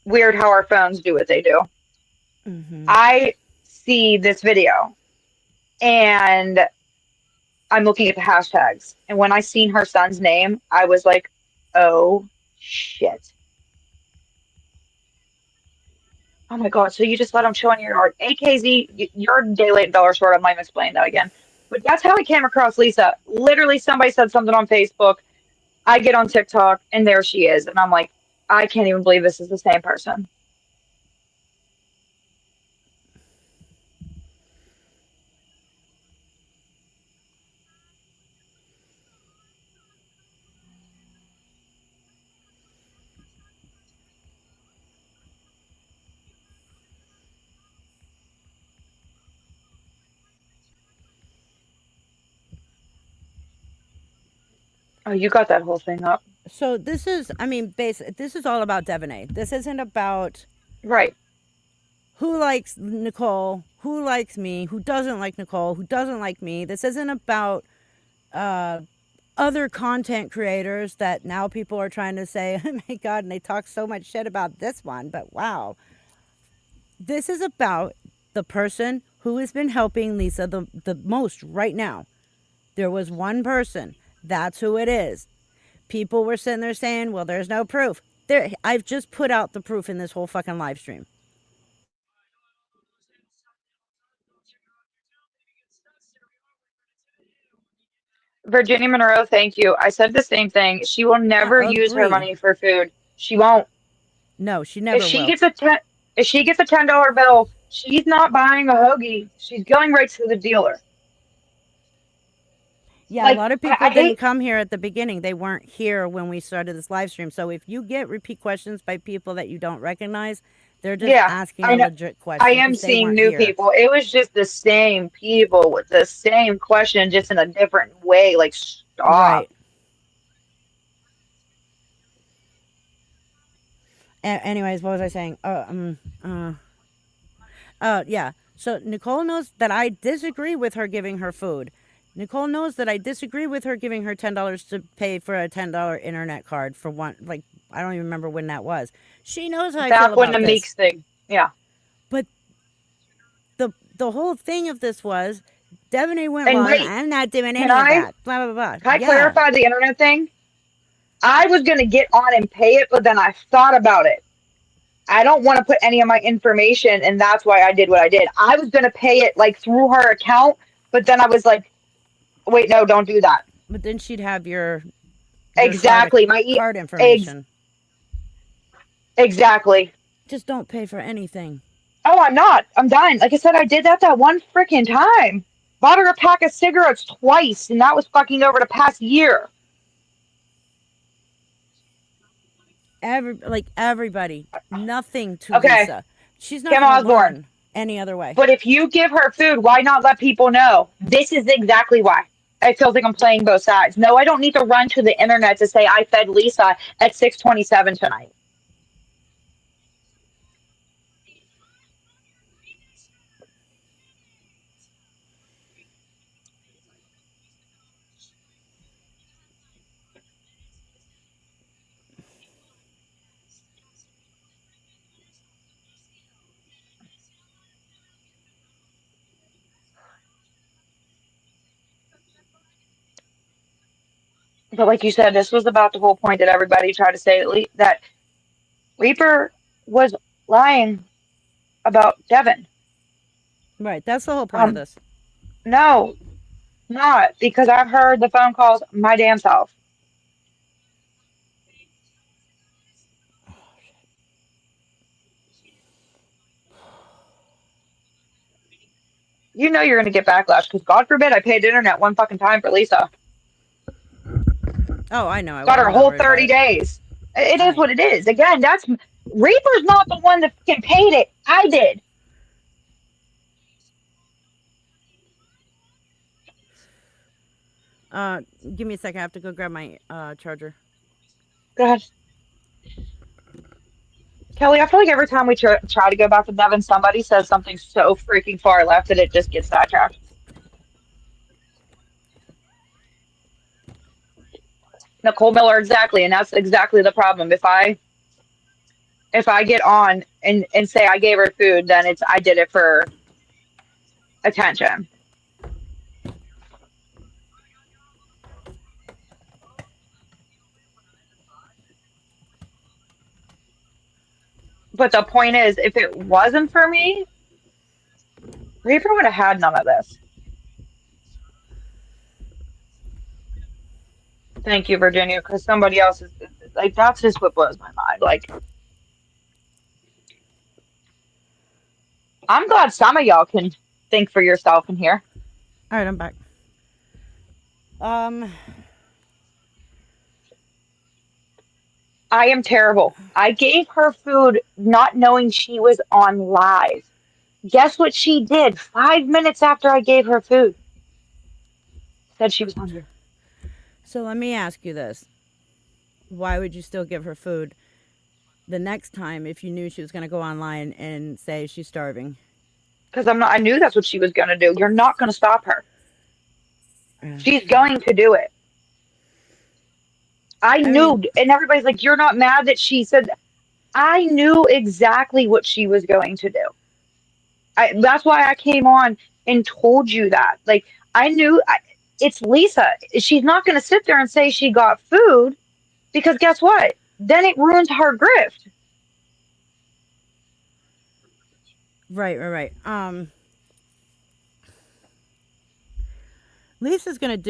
Weird how our phones do what they do. Mm-hmm. I see this video and I'm looking at the hashtags. And when I seen her son's name, I was like, oh shit. Oh my God. So you just let them chill in your yard. AKZ, you're a day late, dollar short. I'm not even explaining that again. But that's how I came across Lisa. Literally, somebody said something on Facebook. I get on TikTok and there she is. And I'm like, I can't even believe this is the same person. Oh, you got that whole thing up. So this is, I mean, this is all about Devaney. This isn't about Right. who likes Nicole, who likes me, who doesn't like Nicole, who doesn't like me. This isn't about uh, other content creators that now people are trying to say, oh my God, and they talk so much shit about this one, but wow. This is about the person who has been helping Lisa the most right now. There was one person. That's who it is. People were sitting there saying, well, there's no proof. There, I've just put out the proof in this whole fucking live stream. Virginia Monroe, thank you. I said the same thing. She will never use her Agree. money for food. She won't. No, she If never she will. gets a ten, if she gets a $10 bill, she's not buying a hoagie. She's going right to the dealer. Yeah, a Like lot of I people didn't hate come here at the beginning. They weren't here when we started this live stream. So if you get repeat questions by people that you don't recognize, They're just Yeah, asking I a know. legit I question am because they seeing weren't new here. people. It was just the same people with the same question, just in a different way. Like, stop. Right. Anyways, what was I saying? Yeah. So Nicole knows that I disagree with her giving her food. Nicole knows that I disagree with her giving her $10 to pay for a $10 internet card for one. Like, I don't even remember when that was. She knows how I feel Back when the about this. Meeks thing. Yeah. But the whole thing of this was Devaney went And live. wait, I'm not doing can any of I that. Blah blah blah. can I Yeah. clarify the internet thing? I was gonna get on and pay it, but then I thought about it. I don't want to put any of my information, and that's why I did what I did. I was gonna pay it like through her account, but then I was like, wait, no, don't do that. But then she'd have your Exactly. card Ex, information. exactly. Just don't pay for anything. Oh, I'm not. I'm dying. Like I said, I did that one freaking time. Bought her a pack of cigarettes twice, and that was fucking over the past year. Everybody, nothing to Okay, Lisa. She's not Kim gonna Osborne. learn any other way. But if you give her food, why not let people know? This is exactly why. I feel like I'm playing both sides. No, I don't need to run to the internet to say I fed Lisa at 6:27 tonight. But like you said, this was about the whole point that everybody tried to say that Reaper was lying about Devin. Right. That's the whole point of Um, this. no, not because I've heard the phone calls my damn self. You know you're gonna get backlash because God forbid I paid internet one fucking time for Lisa. Oh, I know. Got her a I'm not whole worried about 30 it. days. It is I what it is. Again, that's Reaper's not the one that fucking paid it. I did. give me a second. I have to go grab my charger. God. Kelly, I feel like every time we try to go back to Devin, somebody says something so freaking far left that it just gets sidetracked. Nicole Miller, exactly, and that's exactly the problem. If I get on and say I gave her food, then it's I did it for attention. But the point is, if it wasn't for me, Reaper would have had none of this. Thank you, Virginia, because somebody else is like that's just what blows my mind. Like I'm glad some of y'all can think for yourself in here. All right, I'm back. Um, I am terrible. I gave her food not knowing she was on live. Guess what she did 5 minutes after I gave her food? Said she was hungry. so let me ask you this: why would you still give her food the next time if you knew she was going to go online and say she's starving? Because I knew that's what she was gonna do. You're not gonna stop her. Uh, She's going to do it. I I mean, knew, and everybody's like, "You're not mad that she said." I knew exactly what she was going to do. That's why I came on and told you that. Like I knew it's Lisa. She's not going to sit there and say she got food because guess what? Then it ruins her grift. right. Lisa's going to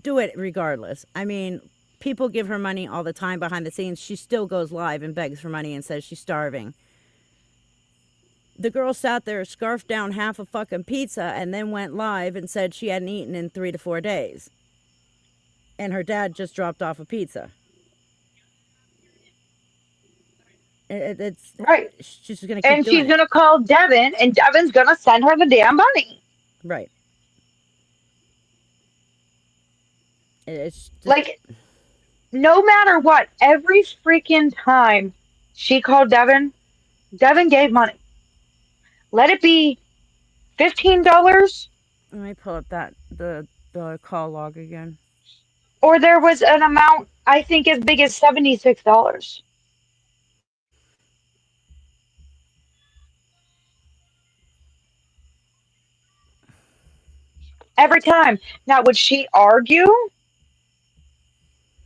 do it regardless. I mean, people give her money all the time behind the scenes. She still goes live and begs for money and says she's starving. The girl sat there, scarfed down half a fucking pizza, and then went live and said she hadn't eaten in 3 to 4 days. And her dad just dropped off a pizza. It's Right. she's just gonna keep And doing she's it. gonna call Devin, and Devin's gonna send her the damn money. Right. It's just Like, no matter what, every freaking time she called Devin, Devin gave money. Let it be $15, let me pull up the call log again. or there was an amount I think as big as $76. Every time. Now, would she argue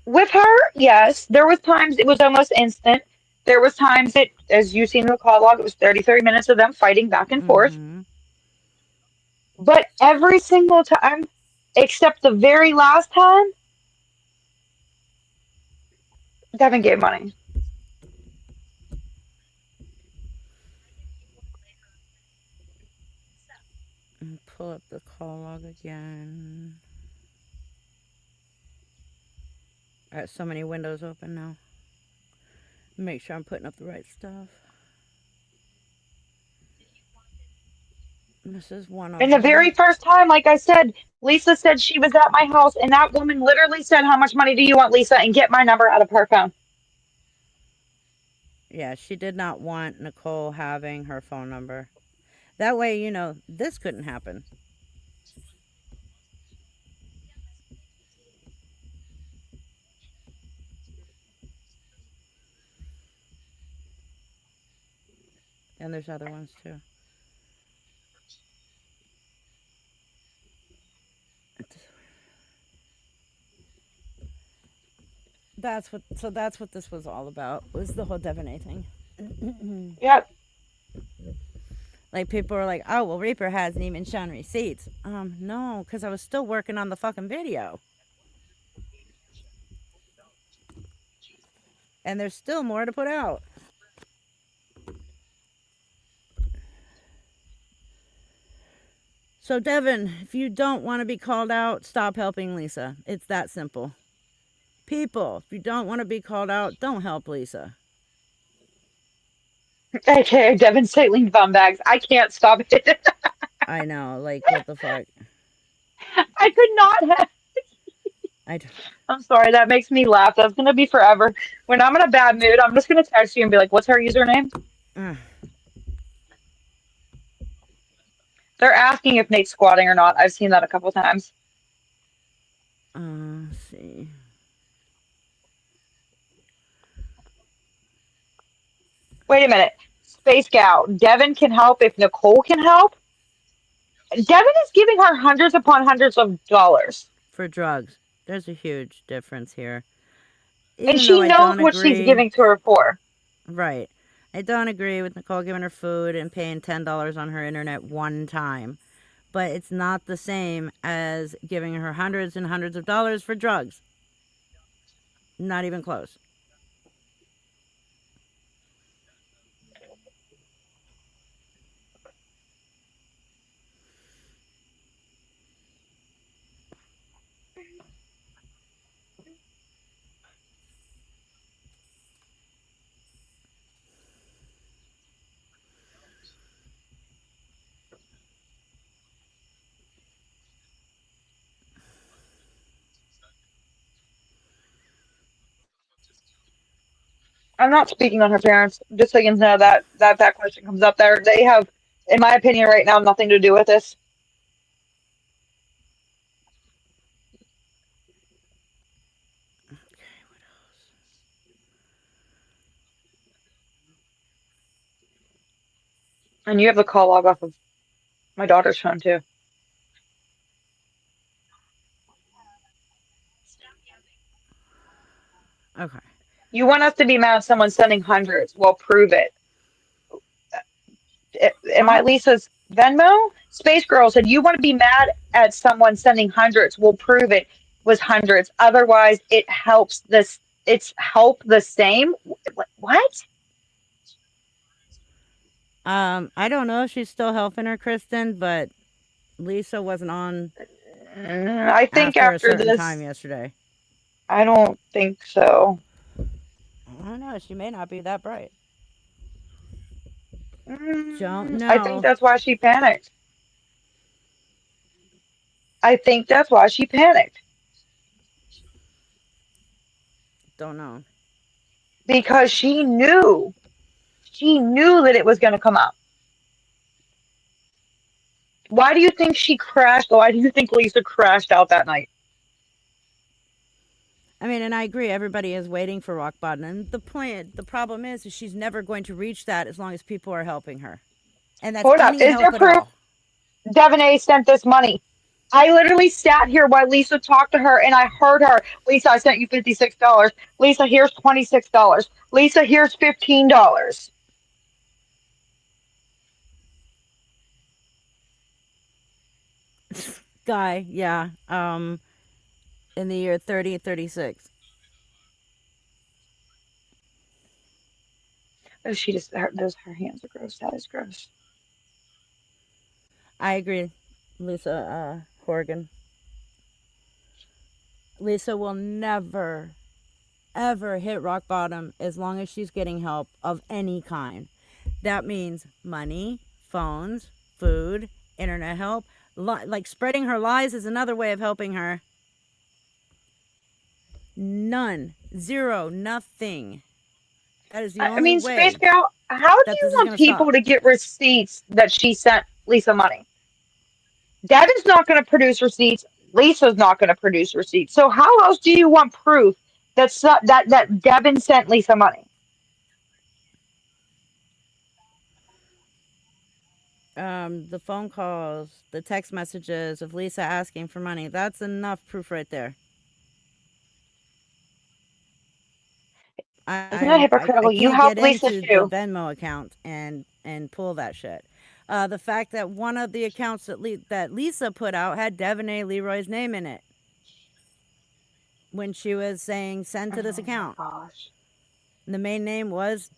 with her? Yes. There was times it was almost instant. There was times it, as you seen in the call log, it was 30 minutes of them fighting back and forth. Mm-hmm. But every single time, except the very last time, Devin gave money. Pull up the call log again. I got so many windows open now. Make sure I'm putting up the right stuff. This is one of And the them. very first time, like I said, Lisa said she was at my house, and that woman literally said, "How much money do you want, Lisa?" And get my number out of her phone. Yeah, she did not want Nicole having her phone number. That way, this couldn't happen. And there's other ones too. That's what this was all about. Was the whole Devaney thing. Yep. Like people were like, "Oh, well, Reaper hasn't even shown receipts." No, because I was still working on the fucking video, and there's still more to put out. So, Devin, if you don't want to be called out, stop helping Lisa. It's that simple. People, if you don't want to be called out, don't help Lisa. AKA Devin Saline bum bags. I can't stop it. I know, like, what the fuck? I could not have. I, I'm sorry, that makes me laugh. That's gonna be forever. When I'm in a bad mood, I'm just gonna text you and be like, "What's her username?" uh, They're asking if Nate's squatting or not. I've seen that a couple times. let's see. Wait a minute. Space Gal. Devin can help if Nicole can help. Devin is giving her hundreds upon hundreds of dollars. For drugs, there's a huge difference here. And Even though she I knows don't what she's agree, giving to her for. right. I don't agree with Nicole giving her food and paying $10 on her internet one time. But it's not the same as giving her hundreds and hundreds of dollars for drugs. Not even close. I'm not speaking on her parents, just so you know that question comes up there. They have, in my opinion, right now, nothing to do with this. And you have the call log off of my daughter's phone too. Okay. You want us to be mad at someone sending hundreds? Well, prove it. Am I Huh? Lisa's Venmo? Space Girl said, "You want to be mad at someone sending hundreds? We'll prove it was hundreds. Otherwise, it helps this. It's help the same. What? I don't know if she's still helping her, Kristen, but Lisa wasn't on I think after a after certain time this, yesterday. I don't think so. I don't know. She may not be that bright. Don't I think know. that's why she panicked. I think that's why she panicked Don't know. because she knew that it was going to come out. Why do you think she crashed? Why do you think Lisa crashed out that night? I mean, and I agree. Everybody is waiting for rock bottom, and the problem is she's never going to reach that as long as people are helping her, and that's Hold up. any Is there help at proof all. Devin A sent this money? I literally sat here while Lisa talked to her and I heard her. Lisa, I sent you $56. Lisa, here's $26. Lisa, here's $15. Guy, yeah. In the year 3036. Oh, her hands are gross. That is gross. I agree, Lisa Horgan. Lisa will never, ever hit rock bottom as long as she's getting help of any kind. That means money, phones, food, internet help. Like spreading her lies is another way of helping her. None. Zero. Nothing. That is the I only mean, Space way Gal, how do that you this is want going to stop. people to get receipts that she sent Lisa money? Devin's not going to produce receipts. Lisa's not going to produce receipts. So how else do you want proof that Devin sent Lisa money? The phone calls, the text messages of Lisa asking for money. That's enough proof right there. Isn't that I hypocritical? You can't get helped Lisa into the too. Venmo account and pull that shit. The fact that one of the accounts that Lisa put out had Devin A. Leroy's name in it when she was saying send to this Oh my account. gosh. The main name was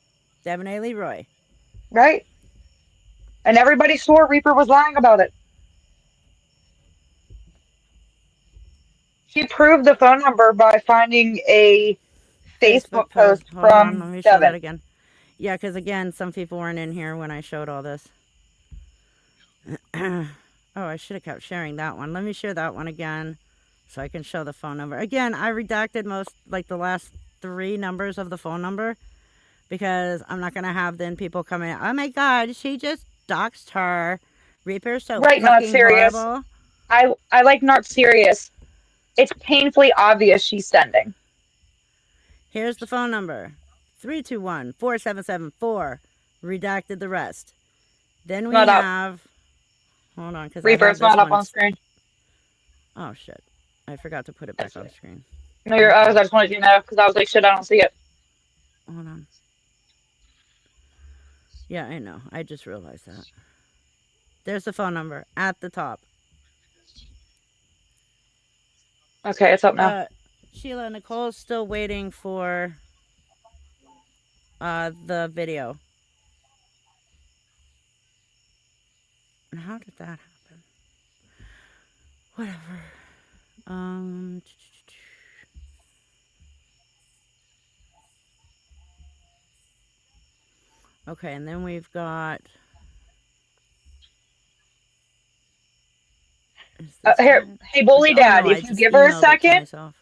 Devin A. Leroy. Right? And everybody swore Reaper was lying about it. She proved the phone number by finding a Facebook Facebook post. post Hold on, let from me show that Devin. again. Yeah, because again, some people weren't in here when I showed all this. Oh, I should have kept sharing that one. Let me share that one again so I can show the phone number. Again, I redacted most, like the last 3 numbers of the phone number because I'm not going to have then people come in, oh my God, she just doxed her. Reaper's so Right, not fucking serious. horrible. I like not serious. It's painfully obvious she's sending. Here's the phone number 321-4774. Redacted the rest. Then It's we not up. have, hold on, because I Reaper, had it's this not up one. on screen. Oh, shit. I forgot to put it That's back on it. screen. No, I Okay. just wanted you to know because I was like, shit, I don't see it. Hold on. Yeah, I know. I just realized that. There's the phone number at the top. Okay, it's up now. Sheila, Nicole's still waiting for the video. And how did that happen? Whatever. Um. Okay, and then we've got. Is this Here, it? hey, Bully Oh Dad, no, I if you just give her a emailed it to second, myself.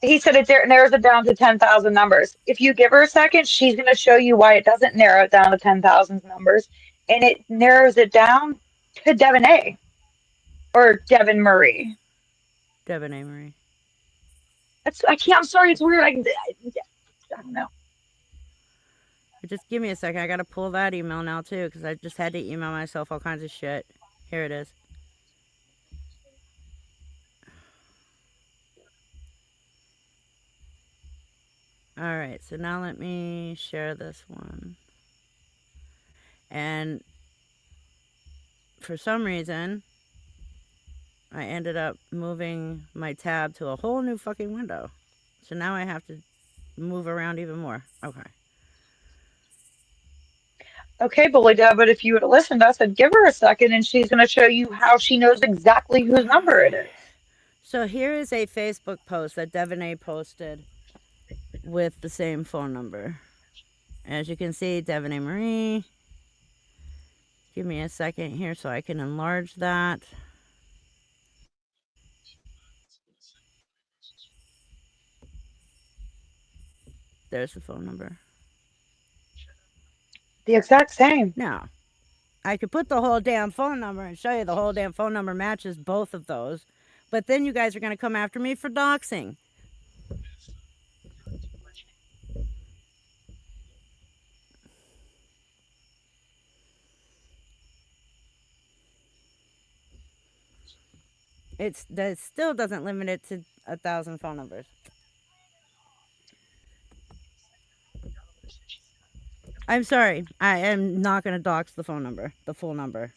he said narrows it down to 10,000 numbers. If you give her a second, she's going to show you why it doesn't narrow it down to 10,000 numbers. And it narrows it down to Devin A. or Devin Murray. Devin Amory. I can't, I'm sorry, it's weird. I don't know. Just give me a second. I gotta pull that email now too, because I just had to email myself all kinds of shit. Here it is. Alright, so now let me share this one. And for some reason, I ended up moving my tab to a whole new fucking window. So now I have to move around even more. Okay. Okay, Bully Dad, but if you would have listened to us, I'd give her a second and she's going to show you how she knows exactly whose number it is. So here is a Facebook post that Devin A posted with the same phone number. As you can see, Devin A. Marie. Give me a second here so I can enlarge that. There's the phone number. The exact same. Now, I could put the whole damn phone number and show you the whole damn phone number matches both of those. But then you guys are going to come after me for doxing. That still doesn't limit it to 1,000 phone numbers. I'm sorry. I am not going to dox the phone number, the full number.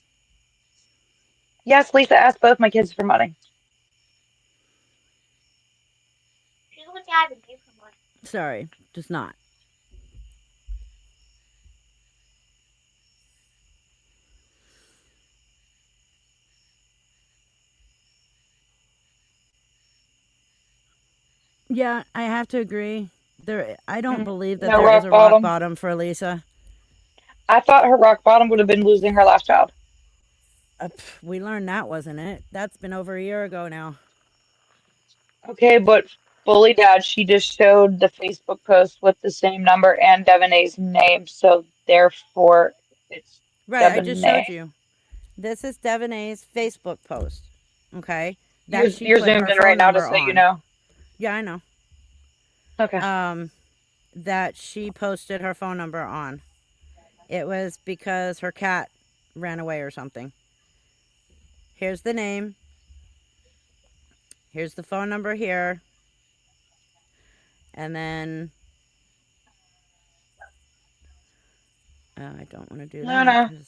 Yes, Lisa asked both my kids for money. Sorry, just not. Yeah, I have to agree. I don't believe that No there is rock a rock bottom. bottom for Lisa. I thought her rock bottom would have been losing her last child. We learned that wasn't it. That's been over a year ago now. Okay, but fully dad, she just showed the Facebook post with the same number and Devanay's name, so therefore it's Right, I just Devanay. showed you. This is Devanay's Facebook post. Okay, You're that she you're put zoomed her in right phone now, number just so you on. know. Yeah, I know. Okay. That she posted her phone number on. It was because her cat ran away or something. Here's the name. Here's the phone number here. And then I don't want to do No, that no. because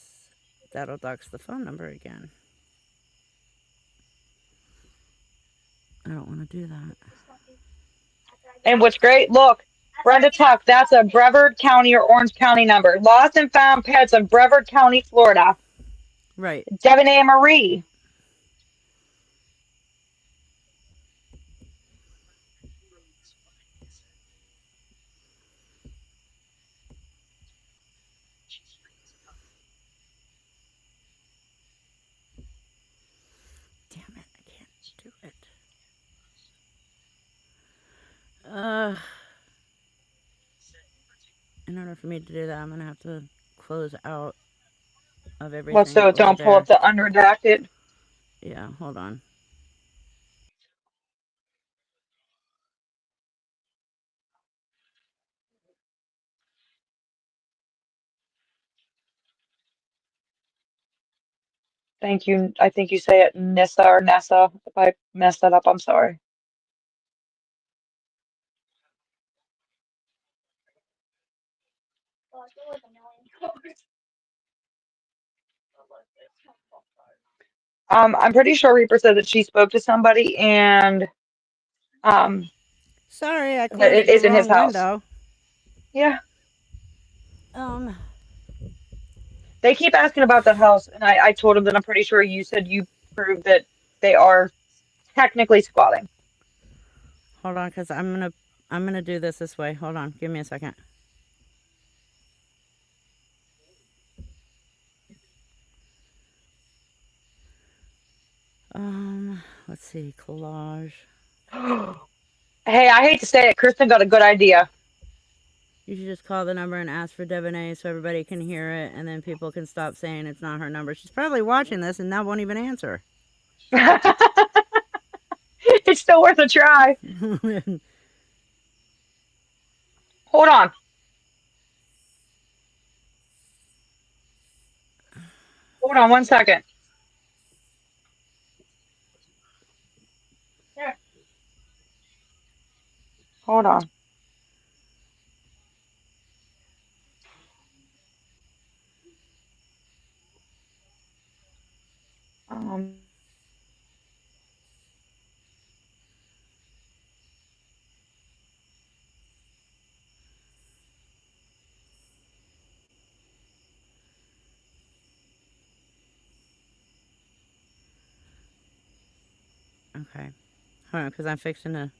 that'll dox the phone number again. I don't want to do that. And what's great, look, Brenda Tuck, that's a Brevard County or Orange County number. Lost and found pets of Brevard County, Florida. Right. Devanay Marie. Damn it, I can't do it. Uh, in order for me to do that, I'm going to have to close out of Well, everything so over don't pull up there. the unredacted. Yeah, hold on. Thank you. I think you say it Nissa or Nessa. If I messed that up, I'm sorry. I'm pretty sure Reaper said that she spoke to somebody and um Sorry, I that closed it the is in his wrong house. window. Yeah. Um, They keep asking about the house, and I told them that I'm pretty sure you said you proved that they are technically squatting. hold on, cause I'm gonna do this way. Hold on, give me a second. Let's see, collage. Hey, I hate to say it, Kristen got a good idea. You should just call the number and ask for Debonair so everybody can hear it, and then people can stop saying it's not her number. She's probably watching this and that won't even answer. It's still worth a try. Hold on. Hold on 1 second. Hold on. Um, Okay. Hold on, because I'm fixing to.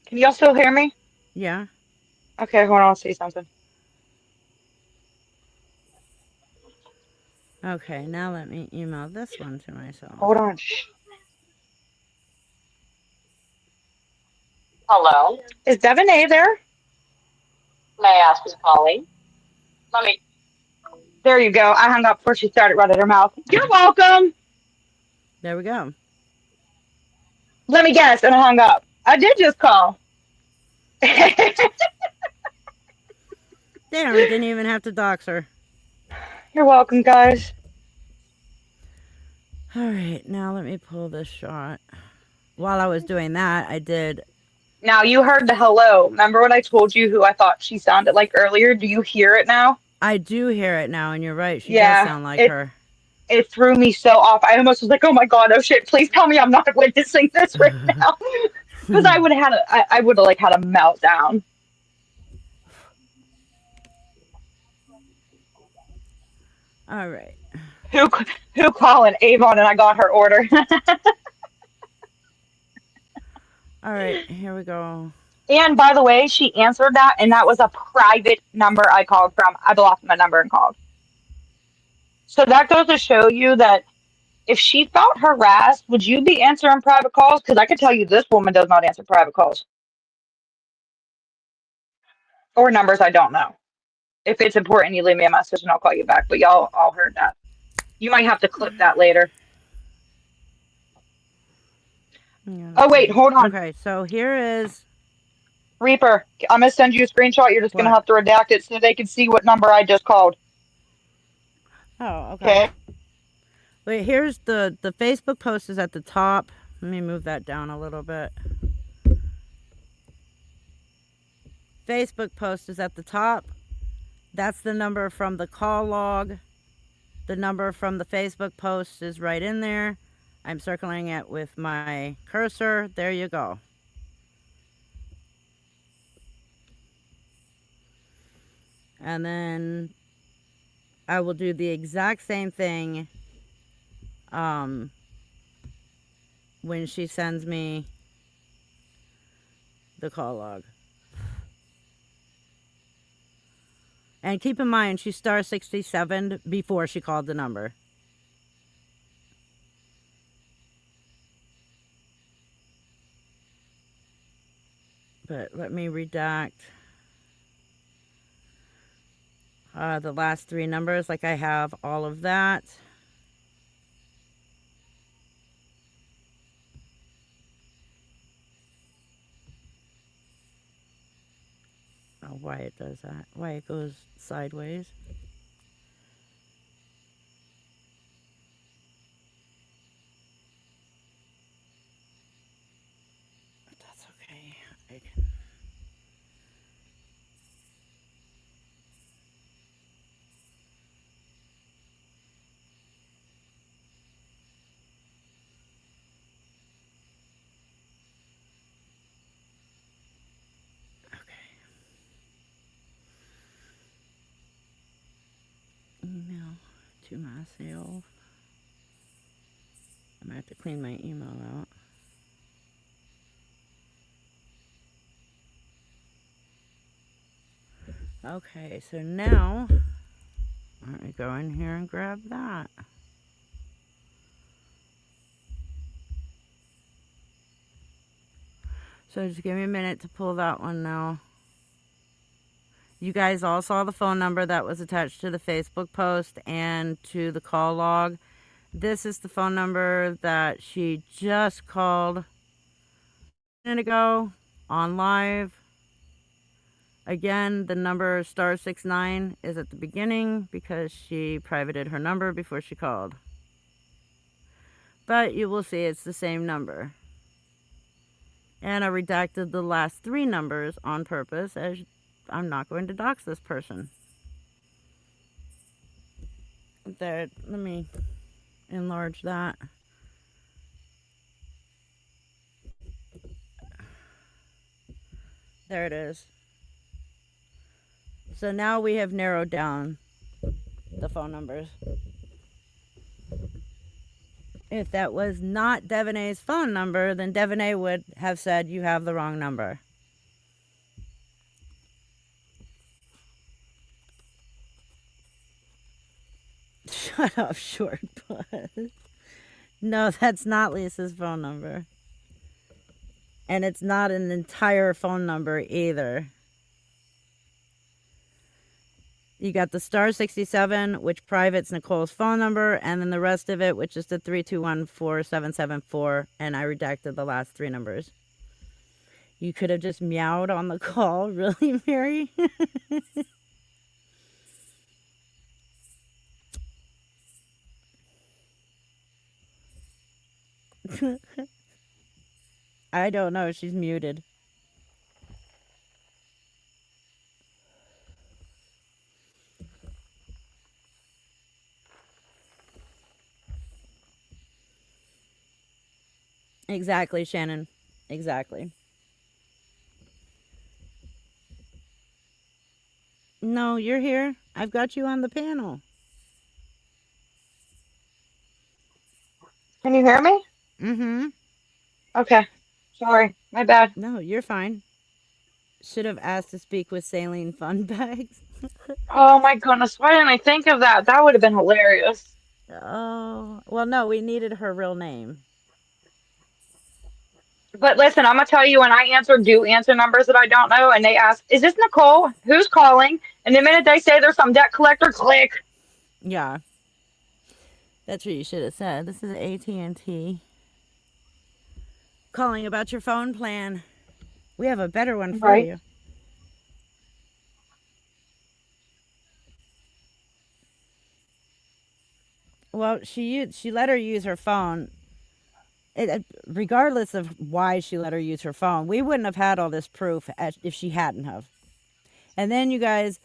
Can y'all still hear me? Yeah. Okay, hold on, I'll say something. Okay, now let me email this one to myself. Hold on. Shh. Hello. Is Devin A there? May I ask who's calling? Let me. There you go. I hung up before she started running her mouth. You're welcome. There we go. Let me guess, and I hung up. I did just call. Damn, I didn't even have to dox her. You're welcome, guys. All right, now let me pull this shot. While I was doing that, I did. Now you heard the hello. Remember what I told you who I thought she sounded like earlier? Do you hear it now? I do hear it now, and you're right. She does Yeah, sound like it her. it threw me so off. I almost was like, "Oh my god, oh shit! Please tell me I'm not witnessing this right now," because I would have like had a meltdown. All right. Who who calling Avon? And I got her order. All right, here we go. And by the way, she answered that, and that was a private number I called from. I blocked my number and called. So that goes to show you that if she felt harassed, would you be answering private calls? Because I can tell you this woman does not answer private calls or numbers I don't know. If it's important, you leave me a message and I'll call you back. But y'all all heard that. You might have to clip that later. Yeah, Oh, wait, hold on. okay, so here is Reaper, I'm going to send you a screenshot. You're just going to what? have to redact it so they can see what number I just called. Oh, okay. Okay? Wait, here's the Facebook post is at the top. Let me move that down a little bit. Facebook post is at the top. That's the number from the call log. The number from the Facebook post is right in there. I'm circling it with my cursor. There you go. And then I will do the exact same thing when she sends me the call log. And keep in mind, she's star 67 before she called the number. But let me redact the last three numbers, like I have all of that. Why it does that, why it goes sideways. That's okay. I can... Okay. Email to myself. I'm gonna have to clean my email out. Okay, so now let me go in here and grab that. So just give me a minute to pull that one now. You guys all saw the phone number that was attached to the Facebook post and to the call log. This is the phone number that she just called a minute ago on live. Again, the number star 69 is at the beginning because she privated her number before she called. But you will see it's the same number. And I redacted the last three numbers on purpose, as I'm not going to dox this person. There, let me enlarge that. There it is. So now we have narrowed down the phone numbers. If that was not Devonay's phone number, then Devonay would have said you have the wrong number. Shut up, short bus. No, that's not Lisa's phone number. And it's not an entire phone number either. You got the star 67, which privates Nicole's phone number, and then the rest of it, which is the 3214774, and I redacted the last three numbers. You could have just meowed on the call, really, Mary? I don't know. She's muted. Exactly, Shannon. Exactly. No, you're here. I've got you on the panel. Can you hear me? Mm-hmm. Okay. Sorry. My bad. No, you're fine. Should have asked to speak with Saline Fun Bags. Oh my goodness. Why didn't I think of that? That would have been hilarious. Oh, well, no, we needed her real name. But listen, I'm gonna tell you when I do answer numbers that I don't know, and they ask, "Is this Nicole? Who's calling?" And the minute they say there's some debt collector, click. Yeah, that's what you should have said. This is AT&T calling about your phone plan. We have a better one for Right. you. Well, she let her use her phone. Regardless of why she let her use her phone, we wouldn't have had all this proof if she hadn't have. And then you guys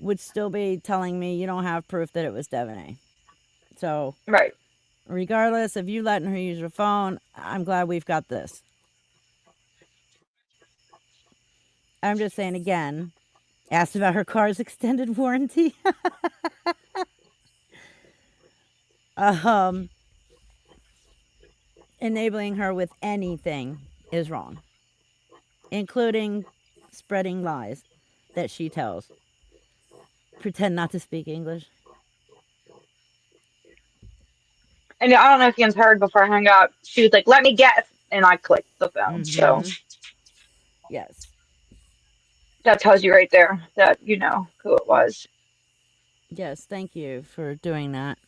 would still be telling me you don't have proof that it was Devaney. So, Right. regardless of you letting her use her phone, I'm glad we've got this. I'm just saying again, asked about her car's extended warranty. um, enabling her with anything is wrong, including spreading lies that she tells. Pretend not to speak English. And I don't know if you heard before I hung up. She was like, "Let me guess," and I clicked the phone. So Mm-hmm. Yes. that tells you right there that you know who it was. Yes, thank you for doing that.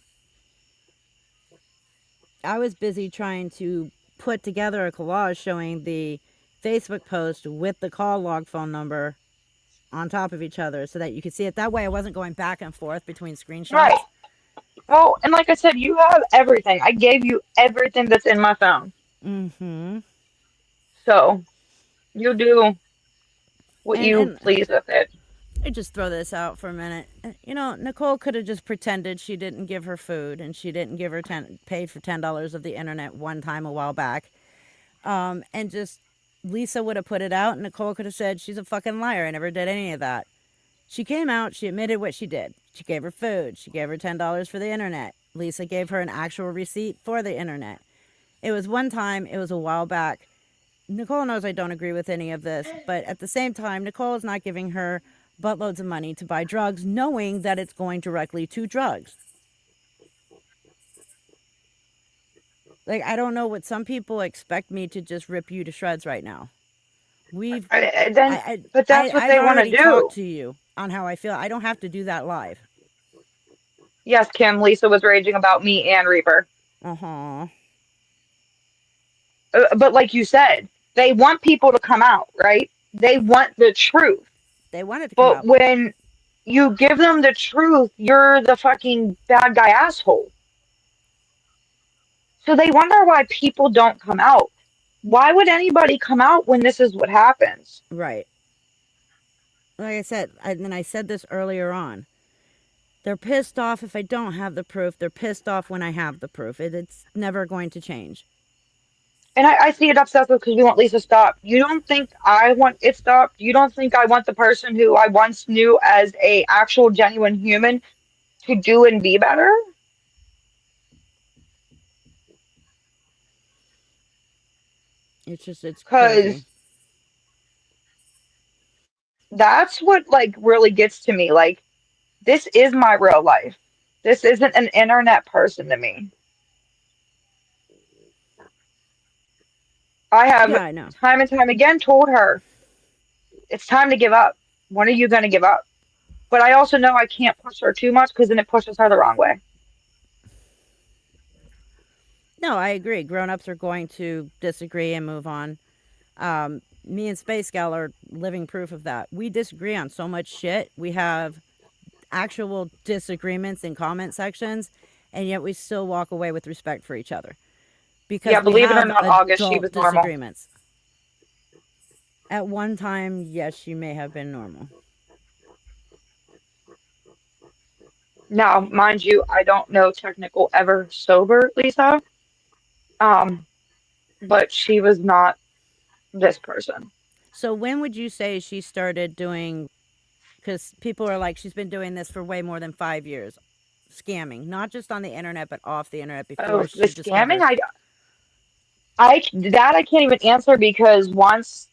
I was busy trying to put together a collage showing the Facebook post with the call log phone number on top of each other so that you could see it. That way I wasn't going back and forth between Right. screenshots. Well, and like I said, you have everything. I gave you everything that's in my phone. Mm-hmm. So you do what you And please with it. I just throw this out for a minute. You know, Nicole could have just pretended she didn't give her food and she didn't give her paid for $10 of the internet one time a while back. And just Lisa would have put it out, and Nicole could have said she's a fucking liar. I never did any of that. She came out. She admitted what she did. She gave her food. She gave her $10 for the internet. Lisa gave her an actual receipt for the internet. It was one time. It was a while back. Nicole knows I don't agree with any of this, but at the same time, Nicole is not giving her buttloads of money to buy drugs, knowing that it's going directly to drugs. Like, I don't know what some people expect me to just rip you to shreds right now. We've, Then, but that's what I've they want to already talked do. to you on how I feel. I don't have to do that live. Yes, Kim, Lisa was raging about me and Reaper. Uh huh. But like you said, they want people to come out, right? They want the truth. They wanted to come But out. when you give them the truth, you're the fucking bad guy asshole. So they wonder why people don't come out. Why would anybody come out when this is what happens? Right. Like I said, and I said this earlier on. They're pissed off if I don't have the proof. They're pissed off when I have the proof. It's never going to change. And I see it upsets us because we want Lisa stopped. You don't think I want it stopped? You don't think I want the person who I once knew as a actual genuine human to do and be better? It's crazy. Because that's what like really gets to me. Like this is my real life. This isn't an internet person to me. I have Yeah, I know. time and time again told her it's time to give up. When are you going to give up? But I also know I can't push her too much because then it pushes her the wrong way. No, I agree. Grown-ups are going to disagree and move on. Me and Space Gal are living proof of that. We disagree on so much shit. We have actual disagreements in comment sections, and yet we still walk away with respect for each other Yeah, because we believe it or have not, August, she adult was normal. disagreements. At one time, yes, she may have been normal. Now, mind you, I don't know technical ever sober Lisa, um, but she was not this person. So when would you say she started doing, because people are like, she's been doing this for way more than 5 years, scamming, not just on the internet, but off the internet Oh, before the she scamming, discovered. that I can't even answer because once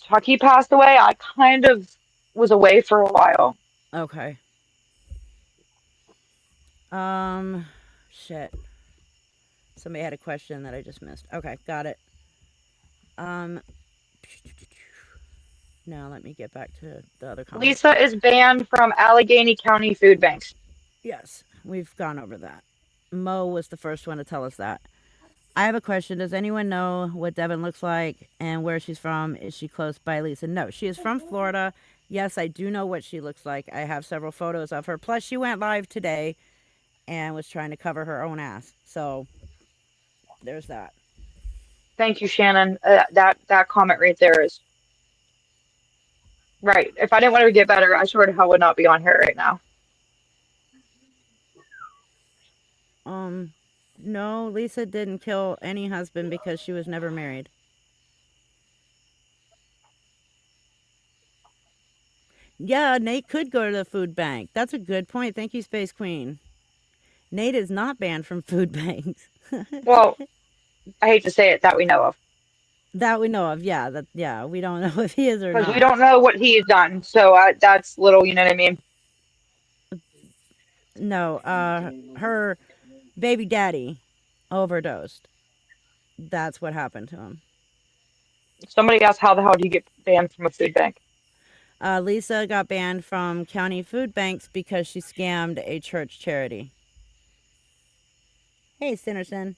Chucky passed away, I kind of was away for a while. Okay. Um, shit. Somebody had a question that I just missed. Okay, got it. Um, now let me get back to the other comments. Lisa is banned from Allegheny County food banks. Yes, we've gone over that. Mo was the first one to tell us that. I have a question. Does anyone know what Devin looks like and where she's from? Is she close by Lisa? No, she is from Florida. Yes, I do know what she looks like. I have several photos of her. Plus, she went live today and was trying to cover her own ass. So there's that. Thank you, Shannon. That comment right there is right. If I didn't want her to get better, I sure to hell would not be on here right now. Um, no, Lisa didn't kill any husband because she was never married. Yeah, Nate could go to the food bank. That's a good point. Thank you, Space Queen. Nate is not banned from food banks. Well, I hate to say it, that we know of, That we know of. Yeah, we don't know if he is or because we not. don't know what he's done. So that's little, you know what I mean? No, her baby daddy overdosed. That's what happened to him. Somebody asked how the hell do you get banned from a food bank? Lisa got banned from county food banks because she scammed a church charity. Hey, Sinnerson.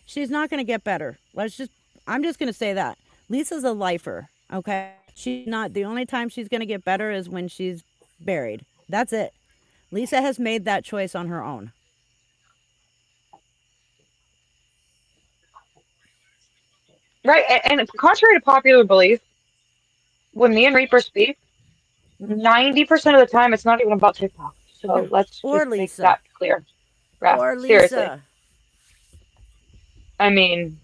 She's not going to get better. I'm just going to say that. Lisa's a lifer, okay? She's not, the only time she's going to get better is when she's buried. That's it. Lisa has made that choice on her own. Right, and contrary to popular belief, when me and Reaper speak, 90% of the time it's not even about TikTok. So Yeah. let's Or just make Lisa. that clear. Yeah, Or seriously. Lisa. I mean,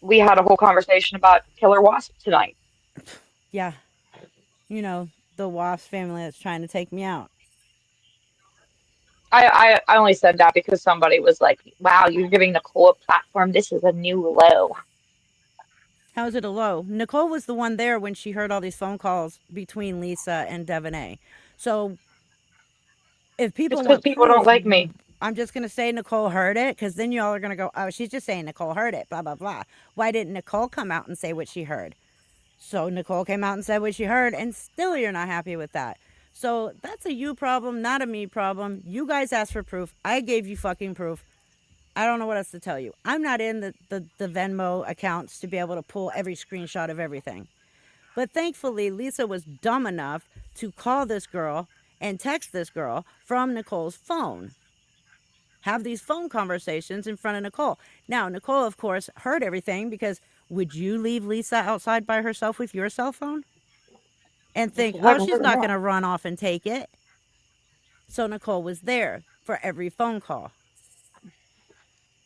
we had a whole conversation about killer wasp tonight. Yeah. You know, the Wasp family that's trying to take me out. I only said that because somebody was like, wow, you're giving Nicole a platform. This is a new low. How is it a low? Nicole was the one there when she heard all these phone calls between Lisa and Devon A. So if It's people because want people don't proof, like me. I'm just going to say Nicole heard it because then y'all are going to go, oh, she's just saying Nicole heard it, blah, blah, blah. Why didn't Nicole come out and say what she heard? So Nicole came out and said what she heard, and still you're not happy with that. So that's a you problem, not a me problem. You guys asked for proof. I gave you fucking proof. I don't know what else to tell you. I'm not in the Venmo accounts to be able to pull every screenshot of everything. But thankfully, Lisa was dumb enough to call this girl and text this girl from Nicole's phone. Have these phone conversations in front of Nicole. Now, Nicole, of course, heard everything because would you leave Lisa outside by herself with your cell phone and That's think, oh, exactly she's what not going no. to run off and take it? So Nicole was there for every phone call.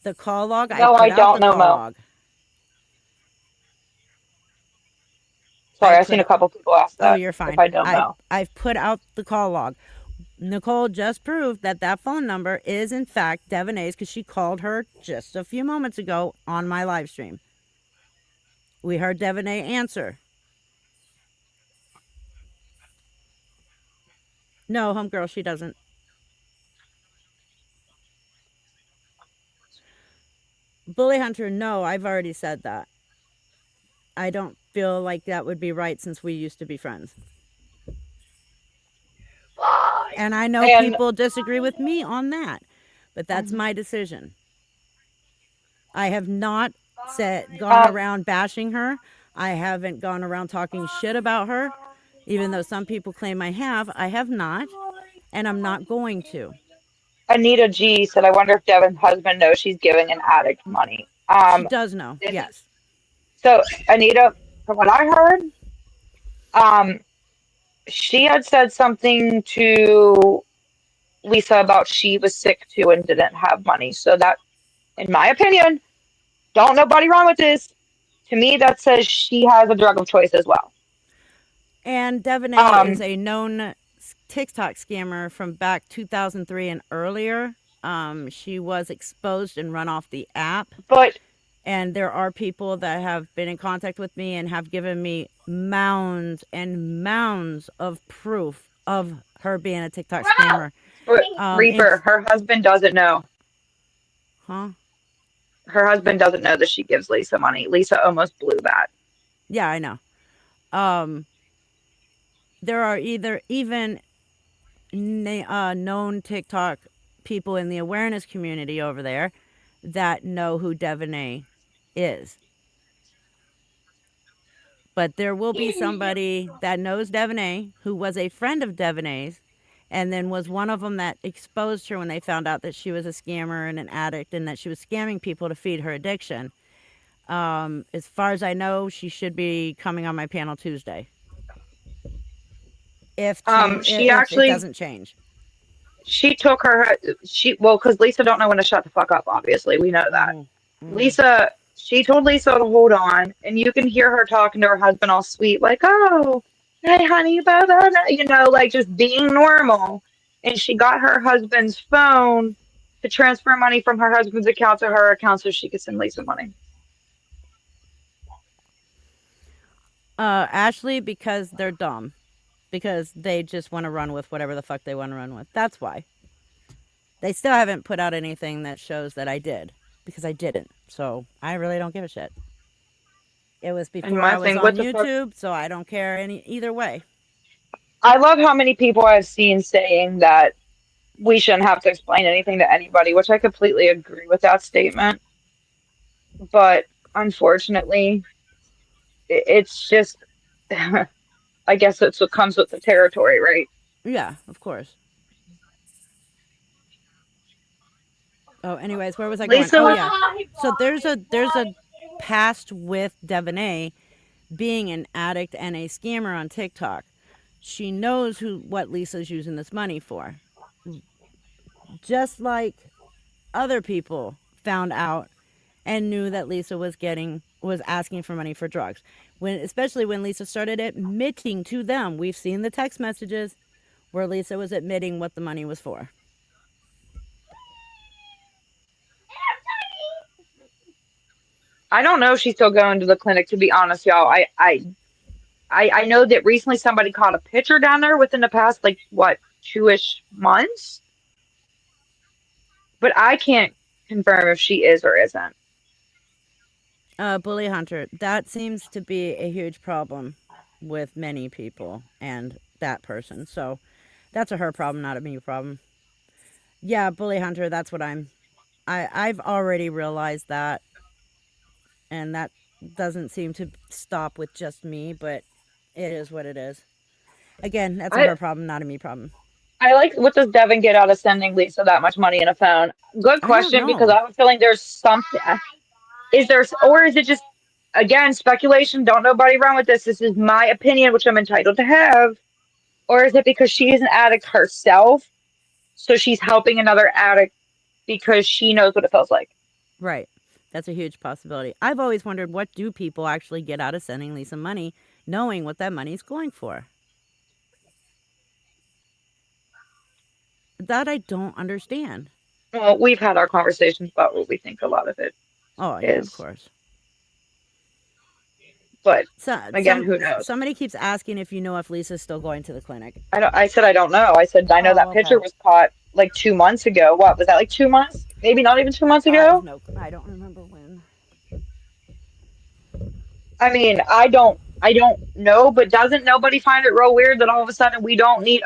The call log, I No, put I out don't the know, call Mo. log. Sorry, I I've seen put, a couple people ask oh, that you're if fine. I don't know. I've put out the call log. Nicole just proved that that phone number is in fact Devon A's because she called her just a few moments ago on my live stream. We heard Devon A answer. No, homegirl, she doesn't. Bully Hunter, no, I've already said that. I don't feel like that would be right since we used to be friends. And I know And people disagree with me on that, but that's my decision. I have not gone um, around bashing her. I haven't gone around talking shit about her, even though some people claim I have. I have not, and I'm not going to. Anita G said, I wonder if Devin's husband knows she's giving an addict money. She does know, This, yes. so Anita, from what I heard, um, she had said something to Lisa about she was sick too and didn't have money. So that, in my opinion, don't nobody wrong with this. To me, that says she has a drug of choice as well. And Devaney is Um, a known TikTok scammer from back 2003 and earlier. She was exposed and run off the app. but And there are people that have been in contact with me and have given me mounds and mounds of proof of her being a TikTok scammer. but In, Reaper, her husband doesn't know. huh? Her husband doesn't know that she gives Lisa money. Lisa almost blew that. Yeah, I know. Um, there are either even known TikTok people in the awareness community over there that know who Devaney is. But there will be somebody that knows Devaney who was a friend of Devaney's and then was one of them that exposed her when they found out that she was a scammer and an addict and that she was scamming people to feed her addiction. As far as I know, she should be coming on my panel Tuesday She if it actually doesn't change. she took her she well because Lisa don't know when to shut the fuck up. Obviously, we know that. Mhm. Mhm. Lisa, she told Lisa to hold on, and you can hear her talking to her husband all sweet, like, "Oh, hey, honey, blah, blah, blah," like just being normal. And she got her husband's phone to transfer money from her husband's account to her account so she could send Lisa money. Ashley, because they're dumb. Because they just want to run with whatever the fuck they want to run with. That's why. They still haven't put out anything that shows that I did. Because I didn't. So I really don't give a shit. It was And before my I was thing, on what the fuck? YouTube, so I don't care either way. I love how many people I've seen saying that we shouldn't have to explain anything to anybody, which I completely agree with that statement. But unfortunately, it's just, I guess it's what comes with the territory, right? Yeah, of course. Oh, anyways, where was I going? Lisa Oh was, yeah. So there's a past with Devaney being an addict and a scammer on TikTok. She knows what Lisa's using this money for. Just like other people found out and knew that Lisa was asking for money for drugs. Especially when Lisa started admitting to them. We've seen the text messages where Lisa was admitting what the money was for. I don't know if she's still going to the clinic, to be honest, y'all. I know that recently somebody caught a picture down there within the past, like, what, 2-ish months? But I can't confirm if she is or isn't. Bully Hunter, that seems to be a huge problem with many people and that person. So that's a her problem, not a me problem. Yeah, Bully Hunter, that's what I've already realized that, and that doesn't seem to stop with just me, but it is what it is. Again, that's a I her problem, not a me problem. I like, what does Devin get out of sending Lisa that much money in a phone? Good I don't question, because know. I have a feeling there's something. Is there, or is it just, again, speculation? Don't nobody run with this. This is my opinion, which I'm entitled to have. Or is it because she is an addict herself, so she's helping another addict because she knows what it feels like? Right. That's a huge possibility. I've always wondered, what do people actually get out of sending Lisa money, knowing what that money's going for? That I don't understand. Well, we've had our conversations about what we think a lot of it Oh, yeah, of is. course. But So, again, who knows? somebody keeps asking if you know if Lisa's still going to the clinic. I said I don't know. I said I know Oh, that picture okay. was caught like 2 months ago. What was that, like 2 months? Maybe not even 2 months I have ago. no. I don't remember when. I mean, I don't know, but doesn't nobody find it real weird that all of a sudden we don't need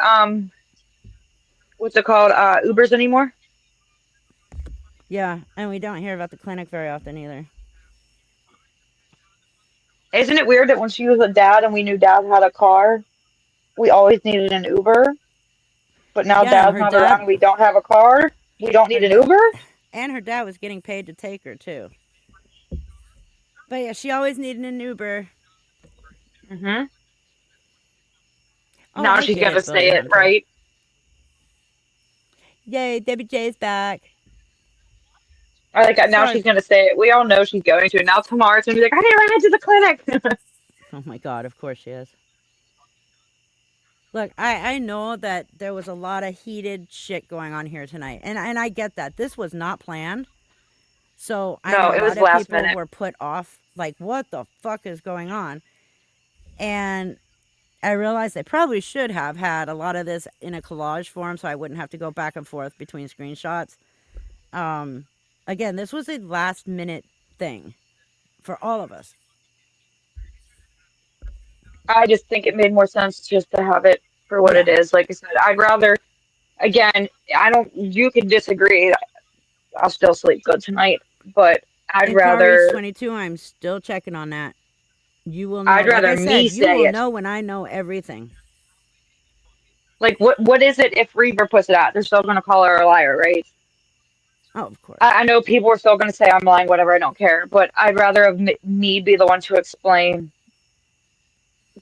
what's it called, Ubers anymore? Yeah, and we don't hear about the clinic very often either. Isn't it weird that when she was with Dad and we knew Dad had a car, we always needed an Uber, but now Yeah, and Dad's not around and we don't have a car, we don't her need an dad, Uber? and her dad was getting paid to take her too. But yeah, she always needed an Uber. Hmm. Oh, Now I she's get gonna it, say Billy it, Hunter. right? Yay, Debbie J's back. Or like now Sorry. she's gonna say it. We all know she's going to. Now tomorro's gonna be like, I need to ride to the clinic. Oh my God, of course she is. Look, I know that there was a lot of heated shit going on here tonight, and I get that. This was not planned. So I No, know a it was lot of last people minute. were put off, like, what the fuck is going on? And I realized I probably should have had a lot of this in a collage form so I wouldn't have to go back and forth between screenshots. Um, Again, this was a last minute thing for all of us. I just think it made more sense just to have it for what it Yeah. is. Like I said, I'd rather, again, I don't, you can disagree. I'll still sleep good tonight, but I'd And Car Reach rather, 22, I'm still checking on that. You will know. I'd Like rather I me said, you say will it. know when I know everything. Like, what is it if Reaver puts it out? They're still gonna call her a liar, right? Oh, of course. I know people are still gonna say I'm lying, whatever, I don't care, but I'd rather have me be the one to explain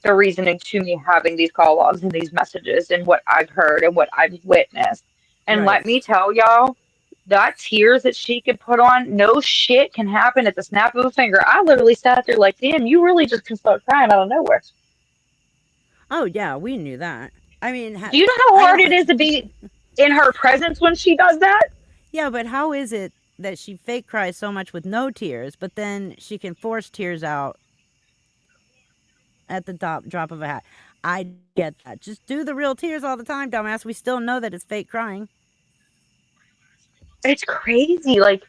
the reasoning to me having these call logs and these messages and what I've heard and what I've witnessed. And Right. let me tell y'all, that tears that she could put on, no shit can happen at the snap of a finger. I literally sat there like, damn, you really just can start crying out of nowhere. Oh, yeah, we knew that. I mean, Do you know how I hard don't. it is to be in her presence when she does that? Yeah, but how is it that she fake cries so much with no tears, but then she can force tears out at the drop of a hat? I get that. Just do the real tears all the time, dumbass. We still know that it's fake crying. It's crazy. Like,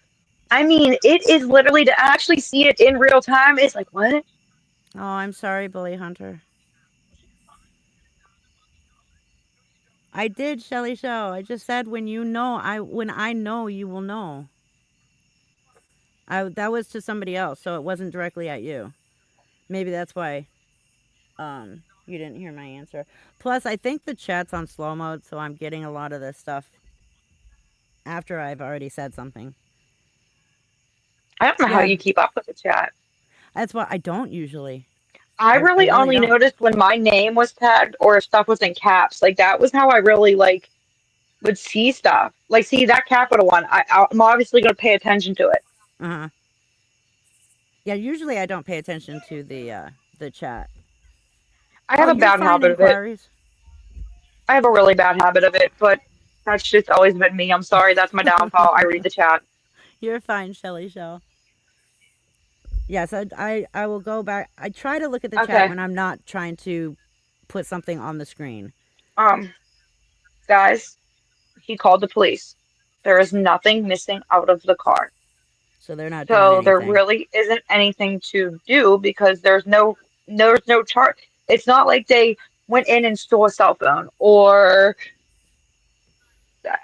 I mean, it is literally to actually see it in real time. It's like, what? Oh, I'm sorry, Bully Hunter. I did, Shelly Show. I just said when I know you will know. That was to somebody else, so it wasn't directly at you. Maybe that's why you didn't hear my answer. Plus, I think the chat's on slow mode, so I'm getting a lot of this stuff after I've already said something. I don't know how Yeah, you keep up with the chat. that's what I don't usually. I I really really only don't. noticed when my name was tagged or if stuff was in caps. Like that was how I really like would see stuff. Like see that capital one. I'm obviously going to pay attention to it. Uh huh. Yeah, usually I don't pay attention to the chat. I Oh, have a you're bad fine, habit of it. inquiries. I have a really bad habit of it, but that's just always been me. I'm sorry. That's my downfall. I read the chat. You're fine, Shelly Show. Yes, I will go back. I try to look at the chat Okay. when I'm not trying to put something on the screen. Um, guys, he called the police. There is nothing missing out of the car. So they're not doing So there anything. really isn't anything to do because there's no charge. It's not like they went in and stole a cell phone or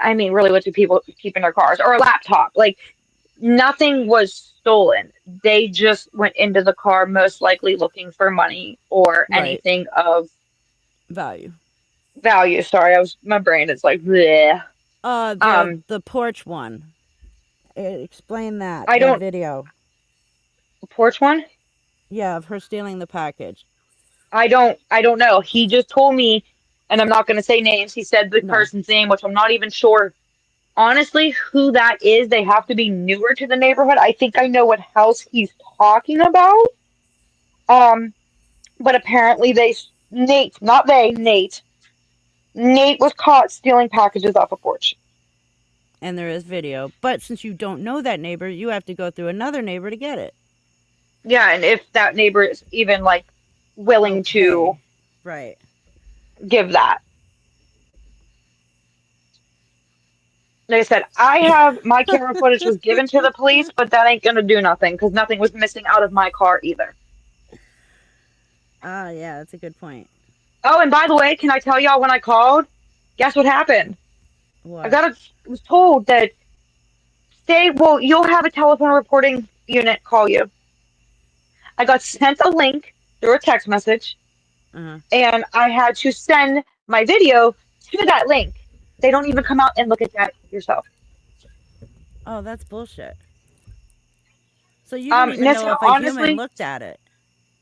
I mean, really, what do people keep in their cars or a laptop? Like nothing was stolen. They just went into the car, most likely looking for money or Right. anything of Value. value. Sorry, my brain is like, bleh. The porch one. Explain I that don't video. porch one. Yeah, of her stealing the package. I don't know. He just told me, and I'm not going to say names. He said the No. person's name, which I'm not even sure honestly who that is. They have to be newer to the neighborhood. I think I know what house he's talking about. Um, but apparently Nate, not they, Nate was caught stealing packages off a porch. And there is video. But since you don't know that neighbor, you have to go through another neighbor to get it. Yeah, and if that neighbor is even like willing to Okay. Right. give that. Like I said, I have my camera footage was given to the police, but that ain't gonna do nothing because nothing was missing out of my car either. Ah, yeah, that's a good point. Oh, and by the way, can I tell y'all when I called? Guess what happened? I What? got a was told that well, you'll have a telephone reporting unit call you. I got sent a link through a text message, Uh-huh. and I had to send my video to that link. They don't even come out and look at that yourself. Oh, that's bullshit. So you don't even know Nissa, if a human honestly, looked at it.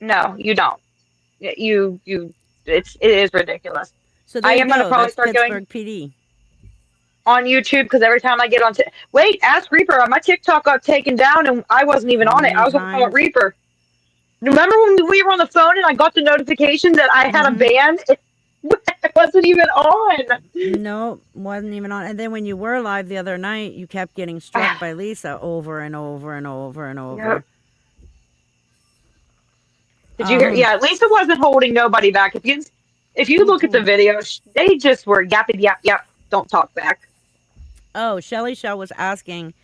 no, you don't. It is ridiculous. So there I you am gonna go. probably That's start going Pittsburgh PD. on YouTube because every time I get on, wait, ask Reaper. My TikTok got taken down and I wasn't even How on it. I many was on the phone with times? Reaper. Remember when we were on the phone and I got the notification that I had a Mm-hmm. ban? It wasn't even on. Nope, wasn't even on. And then when you were live the other night, you kept getting struck by Lisa over and over and over and Yep. over. Did you hear? Um, Yeah, Lisa wasn't holding nobody back. If you look at the mm-mm. video, they just were yapping, yap, yap. Don't talk back. Oh, Shelly Shell was asking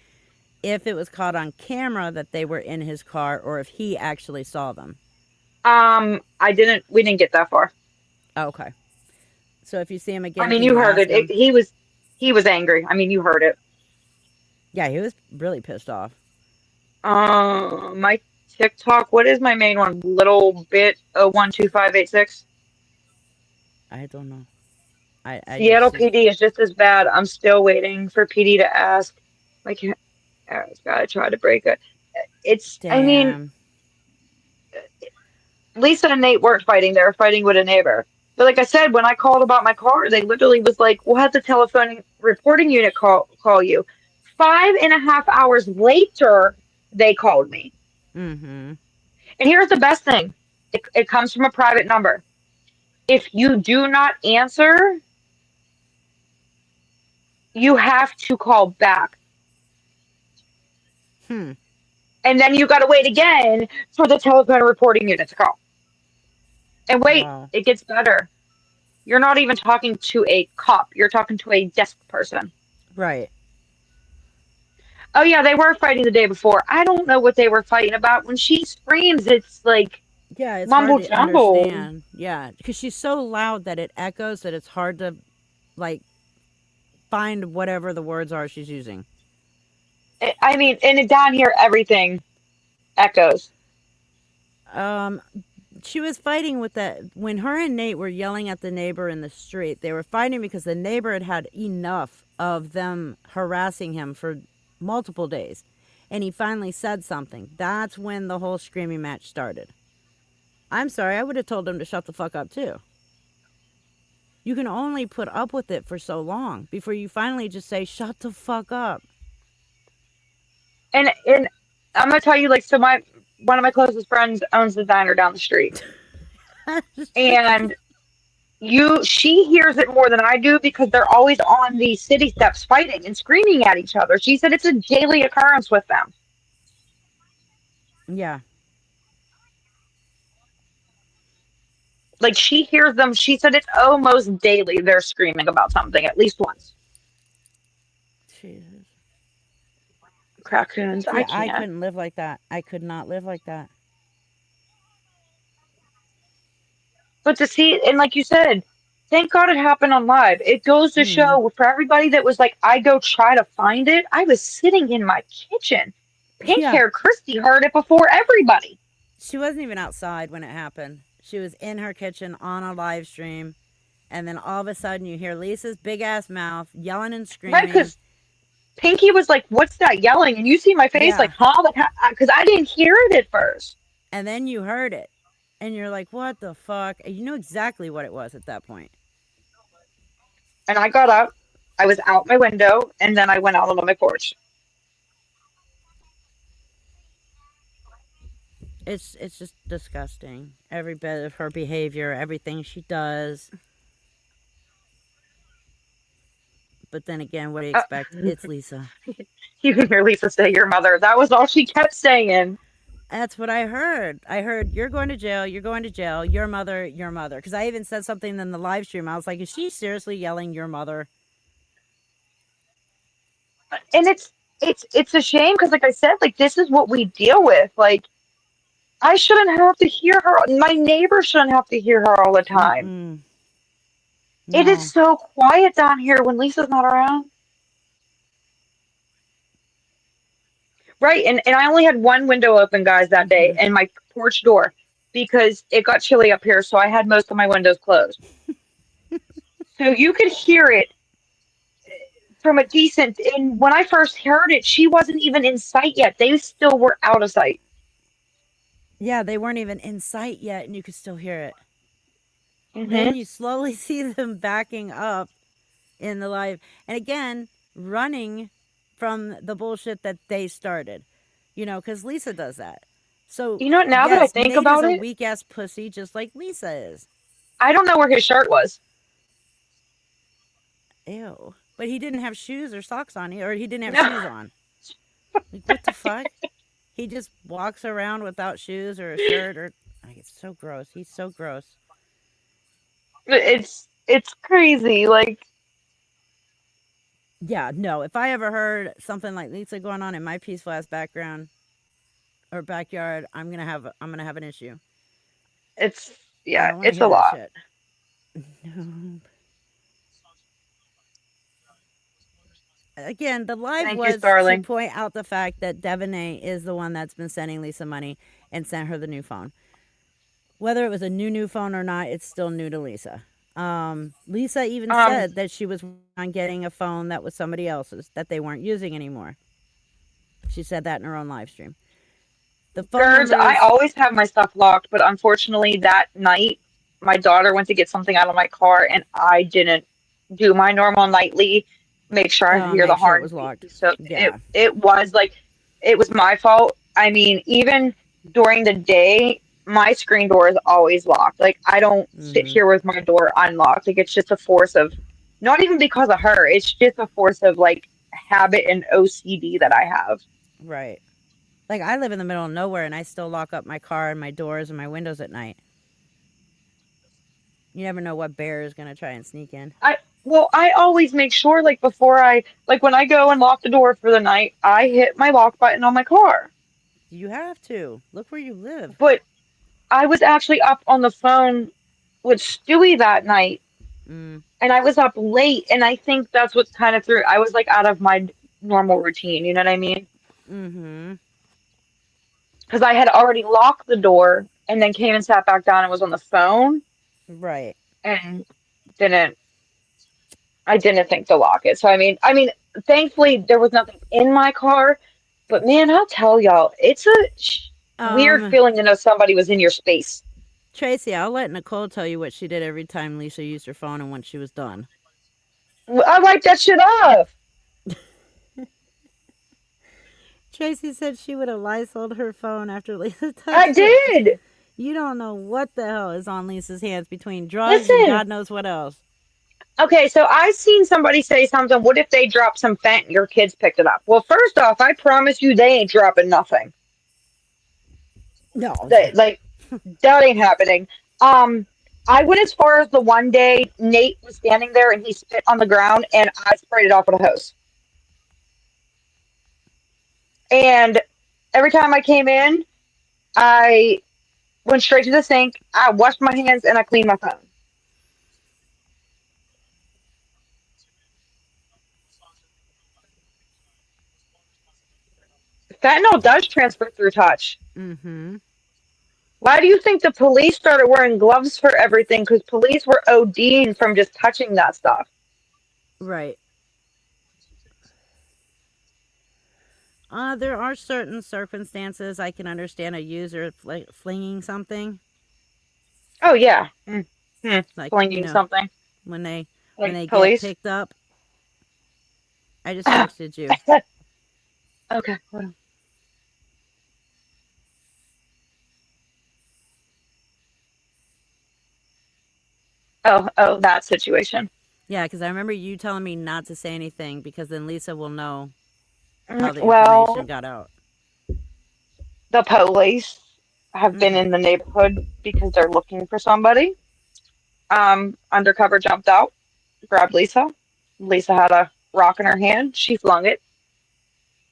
if it was caught on camera that they were in his car or if he actually saw them. I didn't. We didn't get that far. Okay. So if you see him I again, mean, can you you heard ask it. him? He was angry. I mean, you heard it. Yeah, he was really pissed off. My TikTok. What is my main one? Little bit 012586. I don't know. I just Seattle see. PD is just as bad. I'm still waiting for PD to ask. Like, it's gotta try to break it. It's. I mean, Damn. Lisa and Nate weren't fighting. They were fighting with a neighbor. But like I said, when I called about my car, they literally was like, "We'll have the telephone reporting unit call you." 5.5 hours later, they called me. Mm-hmm. And here's the best thing: it comes from a private number. If you do not answer, you have to call back, Hmm. and then you got to wait again for the telephone reporting unit to call. And wait, Wow. it gets better. You're not even talking to a cop. You're talking to a desk person. Right. Oh yeah, they were fighting the day before. I don't know what they were fighting about. When she screams, it's like Yeah, it's hard mumble to jumble. understand. Yeah, because she's so loud that it echoes that it's hard to like find whatever the words are she's using. I mean, and down here, everything echoes. Um, she was fighting with that when her and Nate were yelling at the neighbor in the street. They were fighting because the neighbor had had enough of them harassing him for multiple days, and he finally said something. That's when the whole screaming match started. I'm sorry, I would have told him to shut the fuck up too. You can only put up with it for so long before you finally just say, shut the fuck up. And I'm gonna tell you, like, so my one of my closest friends owns the diner down the street, and she hears it more than I do because they're always on the city steps fighting and screaming at each other. She said it's a daily occurrence with them. Yeah. Like she hears them. She said it's almost daily they're screaming about something at least once. Jesus. Raccoons, See, I I can't. couldn't live like that. I could not live like that. But to see, and like you said, thank God it happened on live. It goes to Mm. show for everybody that was like, I go try to find it. I was sitting in my kitchen. Pink Yeah. hair Christy heard it before everybody. She wasn't even outside when it happened. She was in her kitchen on a live stream. And then all of a sudden, you hear Lisa's big ass mouth yelling and Right? screaming. Because Pinky was like, "What's that yelling?" And you see my face, Yeah. like, "Huh?" Like, because I didn't hear it at first. And then you heard it. And you're like, what the fuck? And you knew exactly what it was at that point. And I got up. I was out my window, and then I went out on my porch. It's just disgusting. Every bit of her behavior, everything she does. But then again, what do you expect? It's Lisa. You can hear Lisa say, "Your mother." That was all she kept saying. That's what I heard. I heard you're going to jail. You're going to jail. Your mother. Your mother. Because I even said something in the live stream. I was like, is she seriously yelling your mother? And it's a shame because, like I said, like this is what we deal with. Like I shouldn't have to hear her. My neighbor shouldn't have to hear her all the time. Mm-mm. It is No. so quiet down here when Lisa's not around. Right, and I only had one window open, guys, that day, and my porch door because it got chilly up here, so I had most of my windows closed. So you could hear it from a decent. And when I first heard it, she wasn't even in sight yet. They still were out of sight. Yeah, they weren't even in sight yet, and you could still hear it. Then Hmm. you slowly see them backing up in the live, and again, running from the bullshit that they started. Because Lisa does that. So, You know what? Now that I yes, think Nate is about a it, weak ass pussy just like Lisa is. I don't know where his shirt was. Ew. But he didn't have shoes or socks on, or he didn't have No, shoes on. Like, what the fuck? He just walks around without shoes or a shirt or. Like, it's so gross. He's so gross. it's crazy. Like Yeah, no. If I ever heard something like Lisa going on in my peaceful ass background or backyard, I'm gonna have an issue. it's I yeah, don't want to it's hear a that lot. shit. No. Again, the live Thank you, was to Starling. point out the fact that Devaney is the one that's been sending Lisa money and sent her the new phone. Whether it was a new phone or not, it's still new to Lisa. Lisa even Um, said that she was on getting a phone that was somebody else's that they weren't using anymore. She said that in her own live stream. The phone Gerds, I numbers, always have my stuff locked, but unfortunately that night my daughter went to get something out of my car and I didn't do my normal nightly make sure I hear the make sure it horn. was locked. So it Yeah. it was like it was my fault. I mean, even during the day, my screen door is always locked. Like I don't sit Mm-hmm. here with my door unlocked. Like it's just a force of not even because of her. It's just a force of like habit and OCD that I have. Right. Like I live in the middle of nowhere and I still lock up my car and my doors and my windows at night. You never know what bear is gonna try and sneak in. I always make sure like before I like when I go and lock the door for the night, I hit my lock button on my car. You have to look where you live. But I was actually up on the phone with Stewie that night Mm. and I was up late and I think that's what kind of threw I was like out of my normal routine, you know what I mean? Mm-hmm. Because I had already locked the door and then came and sat back down and was on the phone Right. and didn't I didn't think to lock it. So I mean, thankfully there was nothing in my car, but man, I'll tell y'all, it's a weird Um, feeling to know somebody was in your space. Tracy, I'll let Nicole tell you what she did every time Lisa used her phone and when she was done. I wiped that shit off. Tracy said she would have Lysoled her phone after Lisa I touched it. did. You don't know what the hell is on Lisa's hands between drugs and Listen. God knows what else. Okay, so I seen somebody say something. What if they dropped some fent and your kids picked it up? Well, first off, I promise you they ain't dropping nothing. No. Like that ain't happening. Um, I went as far as the one day Nate was standing there and he spit on the ground and I sprayed it off with a hose. And every time I came in, I went straight to the sink. I washed my hands and I cleaned my phone. Fentanyl does transfer through touch. Mm-hmm. Why do you think the police started wearing gloves for everything? Because police were ODing from just touching that stuff. Right. There are certain circumstances I can understand a user flinging something, Oh yeah, like flinging something when they when like they get police. picked up. I just texted you. Okay, hold on. Oh, that situation. Yeah, because I remember you telling me not to say anything because then Lisa will know how the information Well, got out. The police have been Mm. in the neighborhood because they're looking for somebody. Undercover jumped out, grabbed Lisa. Lisa had a rock in her hand. She flung it,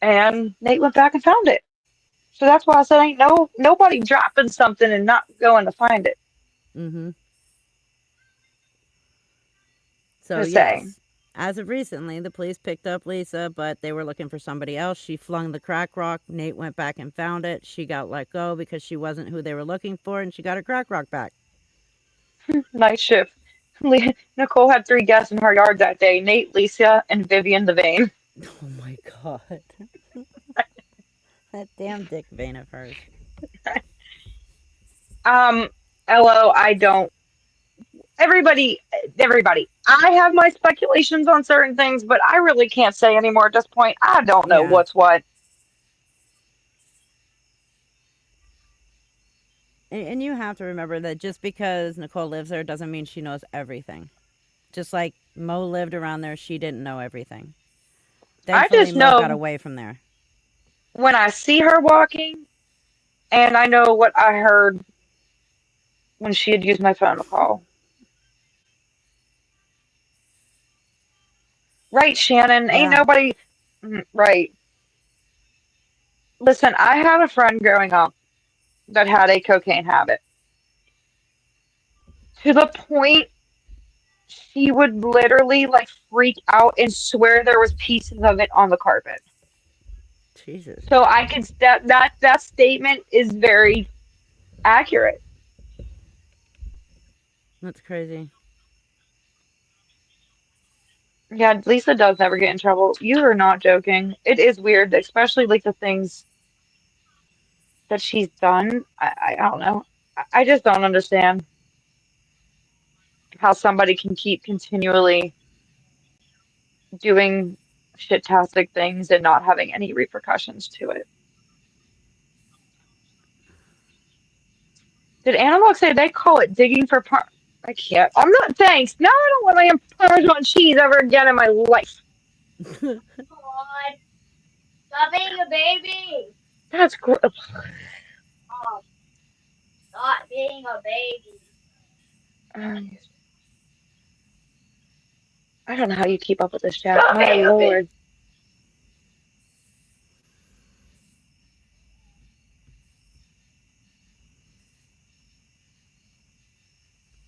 and Nate went back and found it. So that's why I said ain't nobody dropping something and not going to find it. Mm-hmm. So, Just saying. yes, as of recently, the police picked up Lisa, but they were looking for somebody else. She flung the crack rock. Nate went back and found it. She got let go because she wasn't who they were looking for, and she got her crack rock back. Night shift. Nicole had three guests in her yard that day: Nate, Lisa, and Vivian the Vane. Oh my god. That damn dick vein of hers. Um, LO, I don't. Everybody, everybody. I have my speculations on certain things, but I really can't say anymore at this point. I don't know Yeah. what's what. And you have to remember that just because Nicole lives there doesn't mean she knows everything. Just like Mo lived around there, she didn't know everything. I Thankfully, just Mo got know away from there. when I see her walking, and I know what I heard when she had used my phone to call. Right, Shannon? Ain't Yeah. nobody. Right. Listen, I had a friend growing up that had a cocaine habit to the point she would literally like freak out and swear there was pieces of it on the carpet. Jesus. So I can that statement is very accurate. That's crazy. Yeah, Lisa does never get in trouble. You are not joking. It is weird, especially like the things that she's done. I don't know. I just don't understand how somebody can keep continually doing shit-tastic things and not having any repercussions to it. Did Analog say they call it digging for par? I can't. I'm not. Thanks. No, I don't want my Parmesan cheese ever again in my life. God, stop being a baby. That's gross. Oh, stop being a baby. I don't know how you keep up with this chat. My lord.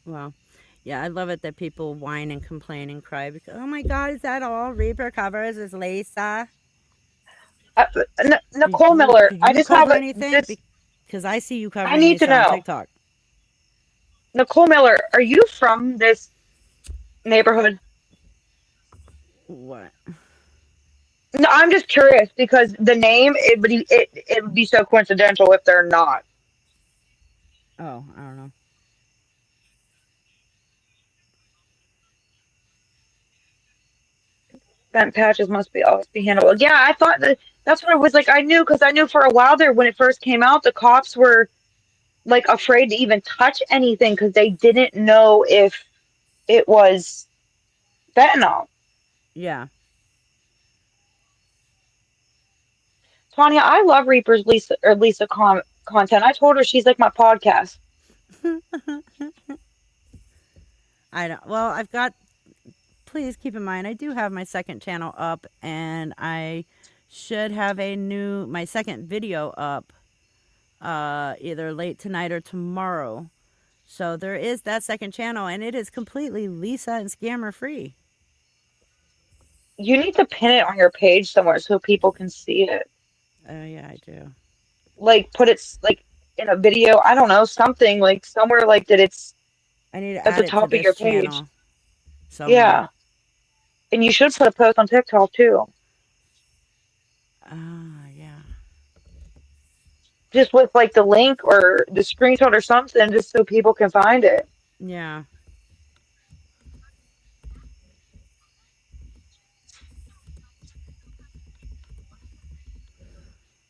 Well, yeah, I love it that people whine and complain and cry because, oh my God, is that all Reaper covers is Lisa? Uh, Did Nicole you Miller, did I you just have cover a anything? this. Because I see you I covering need to Lisa on know. TikTok. Nicole Miller, are you from this neighborhood? What? No, I'm just curious because the name it would be so coincidental if they're not. Oh, I don't know. Bent patches must be always be handled. Yeah, I thought that's what I was like. I knew because I knew for a while there when it first came out, the cops were like afraid to even touch anything because they didn't know if it was fentanyl. Yeah. Tanya, I love Reaper's Lisa content. I told her she's like my podcast. I don't. Well, I've got. Please keep in mind, I do have my second channel up, and I should have my second video up, either late tonight or tomorrow. So there is that second channel, and it is completely Lisa and scammer free. You need to pin it on your page somewhere so people can see it. Oh yeah, I do. Like put it like in a video. I don't know, something like somewhere like that. It's I need to at the add it to top of this your page. channel somewhere. Yeah, and you should put a post on TikTok too, Ah, yeah. just with like the link or the screenshot or something, just so people can find it. Yeah.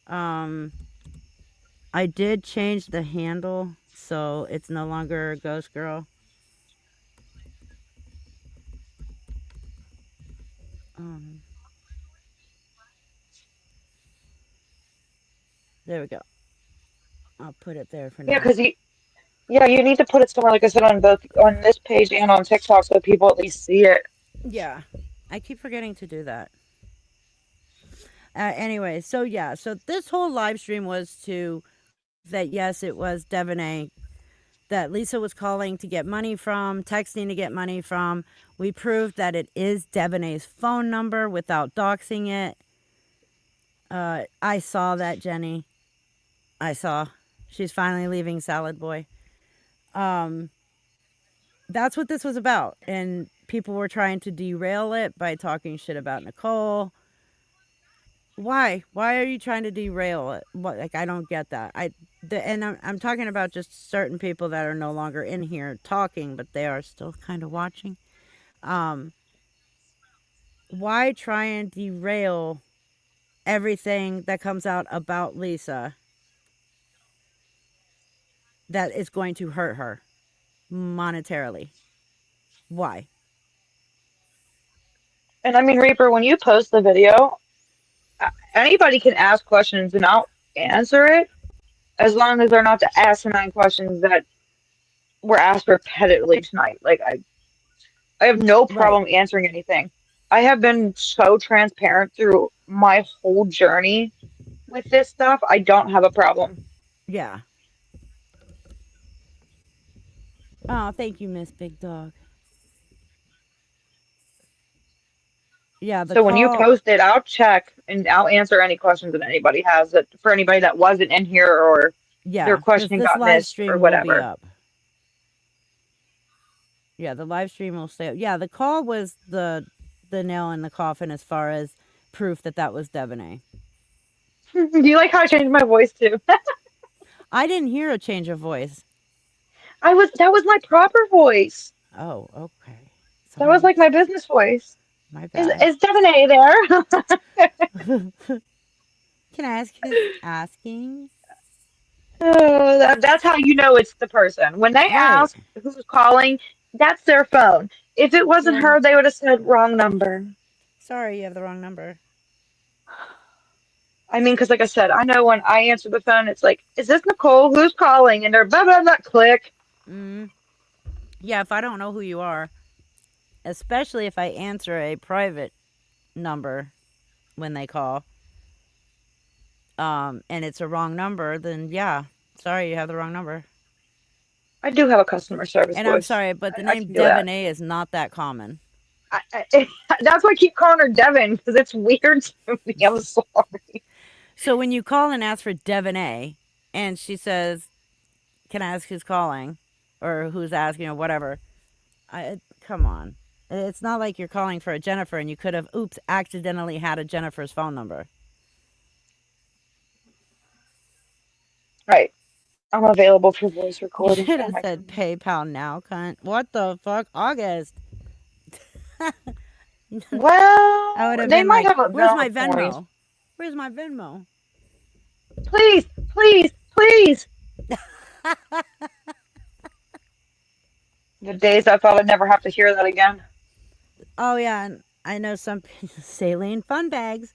Um, I did change the handle, so it's no longer Ghost Girl. Um, there we go. I'll put it there for Yeah, now. because you need to put it somewhere, like I said, on both on this page and on TikTok so people at least see it. Yeah, I keep forgetting to do that. Anyway, so yeah, so this whole live stream was to prove that yes, it was Devaney that Lisa was calling to get money from, texting to get money from. We proved that it is Devaney's phone number without doxing it. I saw that, Jenny. I saw. She's finally leaving Salad Boy. Um, that's what this was about. And people were trying to derail it by talking shit about Nicole. Why? Why are you trying to derail it? What? Like I don't get that. And I'm talking about just certain people that are no longer in here talking, but they are still kind of watching. Um, why try and derail everything that comes out about Lisa that is going to hurt her monetarily? Why? And I mean, Reaper, when you post the video, anybody can ask questions and I'll answer it as long as they're not the asinine questions that were asked repetitively tonight. Like I have no Right. problem answering anything. I have been so transparent through my whole journey with this stuff. I don't have a problem. Yeah. Oh, thank you, Miss Big Dog. Yeah, the So when you call. post it, I'll check and I'll answer any questions that anybody has that for anybody that wasn't in here or their Yeah, because question this got live missed or stream will be whatever. up. Yeah, the live stream will stay up. Yeah, the call was the nail in the coffin as far as proof that that was Devaney. Do you like how I changed my voice too? I didn't hear a change of voice. That was my proper voice. Oh, okay. That was Sorry. like my business voice. My Is bad. Devin A there? Can I ask who's asking? That's how you know it's the person. When they Right. ask who's calling, that's their phone. If it wasn't Yeah. her, they would have said wrong number. Sorry, you have the wrong number. I mean, because like I said, I know when I answer the phone, it's like, is this Nicole? Who's calling? And they're blah blah blah. Click. Mm. Yeah, if I don't know who you are, especially if I answer a private number when they call, and it's a wrong number, then yeah, sorry, you have the wrong number. I do have a customer service And I'm voice. sorry, but the I name can do that. Devaney is not that common. That's why I keep calling her Devin because it's weird to me. I'm sorry. So when you call and ask for Devaney, and she says, "Can I ask who's calling?" or "Who's asking?" or whatever, come on. It's not like you're calling for a Jennifer and you could have, oops, accidentally had a Jennifer's phone number. Right. I'm available for voice You recording. should Oh have my said goodness. PayPal now, cunt. What the fuck? August. I would Well, have they been might like, have a where's valid my point. Venmo? Where's my Venmo? Please, please, please. The days I thought I'd never have to hear that again. Oh, yeah. And I know some saline fun bags.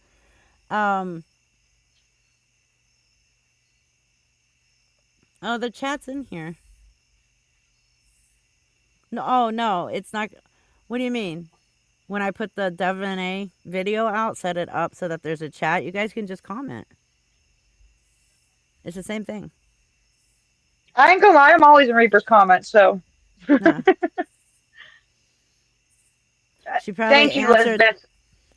Um, oh, the chat's in here. No, oh, no, it's not. What do you mean? When I put the Devon A video out, set it up so that there's a chat, you guys can just comment. It's the same thing. I ain't gonna lie, I'm always in Reaper's comments, so Yeah. She probably thank you, answered. Lisbeth.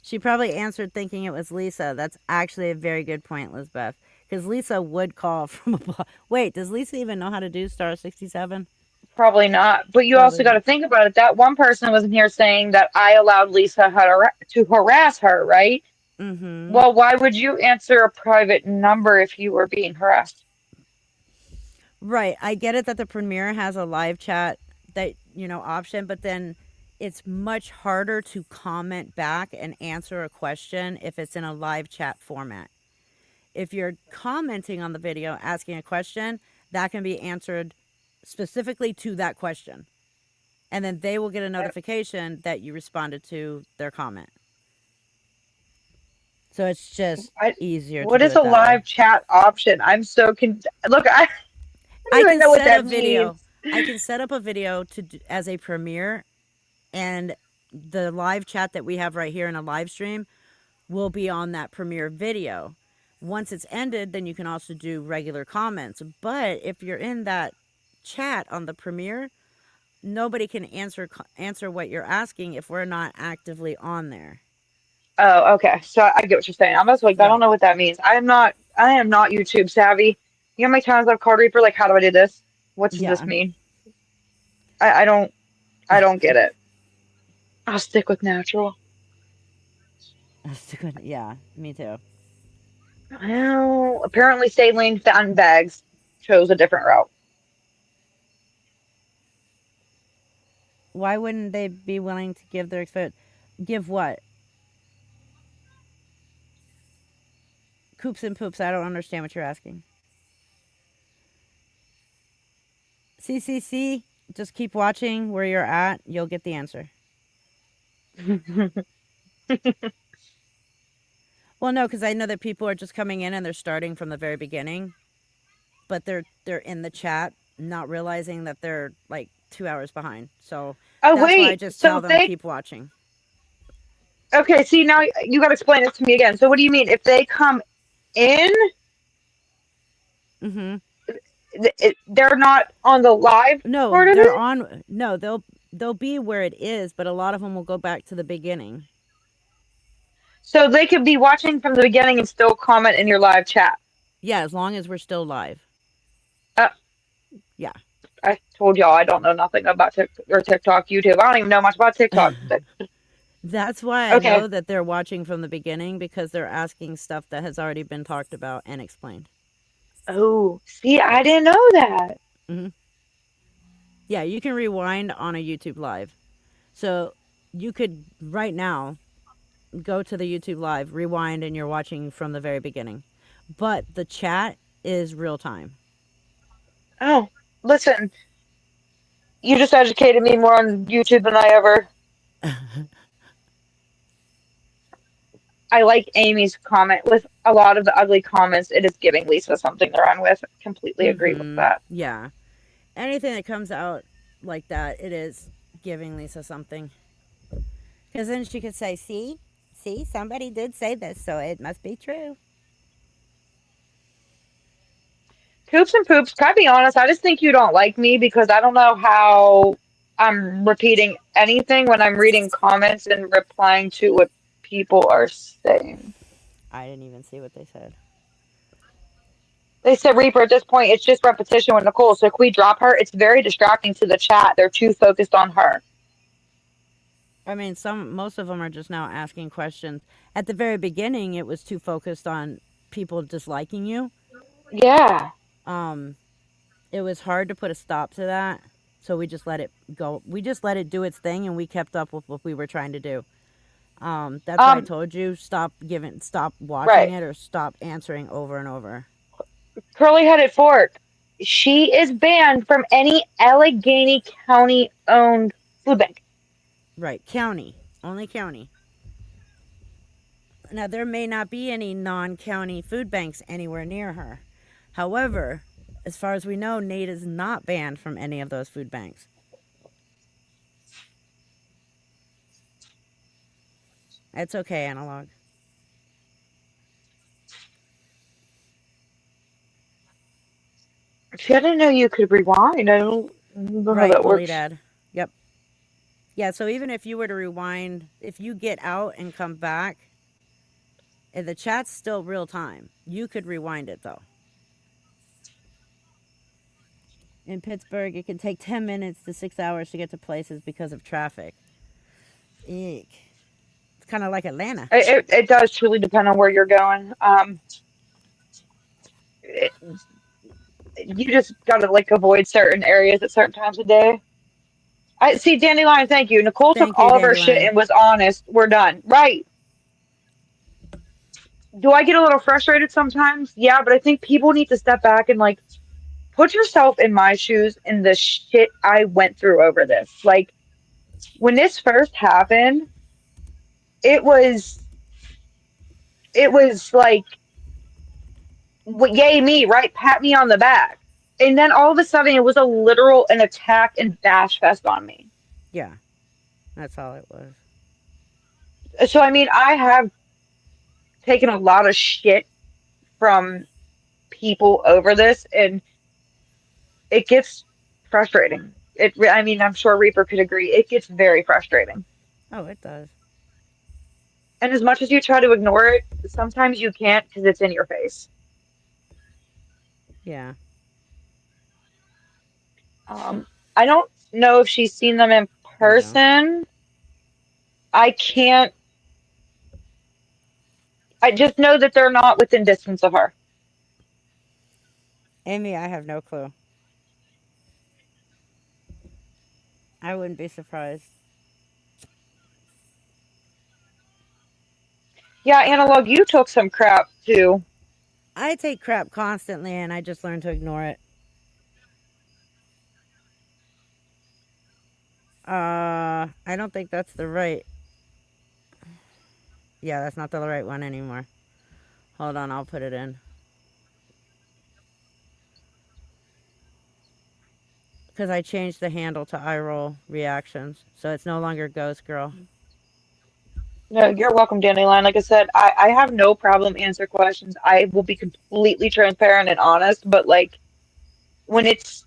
She probably answered thinking it was Lisa. That's actually a very good point, Lisbeth. Because Lisa would call from a block. Wait, does Lisa even know how to do star 67? Probably not. But you Probably also got to not. think about it. That one person was in here saying that I allowed Lisa to harass her, right? Mm-hmm. Well, why would you answer a private number if you were being harassed? Right. I get it that the premiere has a live chat that, option, but then it's much harder to comment back and answer a question if it's in a live chat format. If you're commenting on the video asking a question, that can be answered specifically to that question. And then they will get a notification that you responded to their comment. So it's just I, easier to what do is it a that way. live chat option? I'm so look. I don't I even can know what set a that means. video. I can set up a video as a premiere, and the live chat that we have right here in a live stream will be on that premiere video. Once it's ended, then you can also do regular comments. But if you're in that chat on the premiere, nobody can answer what you're asking if we're not actively on there. Oh, okay. So I get what you're saying. I'm just like, I don't Right. know what that means. I am not YouTube savvy. You know how many times I've card reaper? Like, how do I do this? What does this Yeah. mean? I don't, I don't get it. I'll stick with natural. Yeah, me too. Well, apparently saline fountain bags chose a different route. Why wouldn't they be willing to give their expo? Give what? Coops and poops. I don't understand what you're asking. CCC, just keep watching where you're at. You'll get the answer. Well, no, because I know that people are just coming in and they're starting from the very beginning, but they're in the chat, not realizing that they're like 2 hours behind. So Oh, that's why I wait. just So tell them they, keep watching. okay, see, now you got to explain this to me again. So what do you mean? If they come in, Mm-hmm. they're not on the live No, part of they're it? on. No, they'll be where it is, but a lot of them will go back to the beginning. So they could be watching from the beginning and still comment in your live chat. Yeah, as long as we're still live. Uh, Yeah. I told y'all I don't know nothing about TikTok, YouTube. I don't even know much about TikTok. That's why I Okay. know that they're watching from the beginning because they're asking stuff that has already been talked about and explained. Oh, see, Yeah. I didn't know that. Hmm. Yeah, you can rewind on a YouTube live. So you could right now go to the YouTube live, rewind, and you're watching from the very beginning. But the chat is real time. Oh, listen, you just educated me more on YouTube than I ever. I like Amy's comment. With a lot of the ugly comments, it is giving Lisa something to run with. Completely agree with Mm-hmm. that. Yeah. Anything that comes out like that, it is giving Lisa something. Because then she could say, see, somebody did say this, so it must be true. Coops and poops, can I be honest? I just think you don't like me because I don't know how I'm repeating anything when I'm reading comments and replying to what people are saying. I didn't even see what they said. They said Reaper at this point, it's just repetition with Nicole. So if we drop her, it's very distracting to the chat. They're too focused on her. I mean, most of them are just now asking questions. At the very beginning, it was too focused on people disliking you. Yeah. Um, it was hard to put a stop to that, so we just let it go. We just let it do its thing, and we kept up with what we were trying to do. That's why I Um, told you stop watching right. it, or stop answering over and over. Curly headed fork. She is banned from any Allegheny County owned food bank. Right, county, only county. Now there may not be any non-county food banks anywhere near her. However, as far as we know, Nate is not banned from any of those food banks. It's okay, analog. See, I didn't know you could rewind. I don't know how Right, that bully works. dad. Yep. Yeah, so even if you were to rewind, if you get out and come back, the chat's still real time. You could rewind it though. In Pittsburgh, it can take 10 minutes to 6 hours to get to places because of traffic. Eek. It's kind of like Atlanta. It does truly depend on where you're going. It, you just gotta like avoid certain areas at certain times of day. I see, Dandelion. Thank you. Nicole took Thank you, all of her shit Dandelion. and was honest. We're done. Right. Do I get a little frustrated sometimes? Yeah, but I think people need to step back and like put yourself in my shoes and the shit I went through over this. Like when this first happened, it was it was like, yay me, right? Pat me on the back. And then all of a sudden, it was a literal an attack and bash fest on me. Yeah, that's all it was. So I mean, I have taken a lot of shit from people over this, and it gets frustrating. I mean, I'm sure Reaper could agree. It gets very frustrating. Oh, it does. And as much as you try to ignore it, sometimes you can't because it's in your face. Yeah. I don't know if she's seen them in There you go. person. I can't. I just know that they're not within distance of her. Amy, I have no clue. I wouldn't be surprised. Yeah, analog, you took some crap too. I take crap constantly and I just learn to ignore it. I don't think that's the right. Yeah, that's not the right one anymore. Hold on, I'll put it in. Because I changed the handle to eye roll reactions. So it's no longer Ghost Girl. No, you're welcome, Dandelion. Like I said, I have no problem answer questions. I will be completely transparent and honest, but like when it's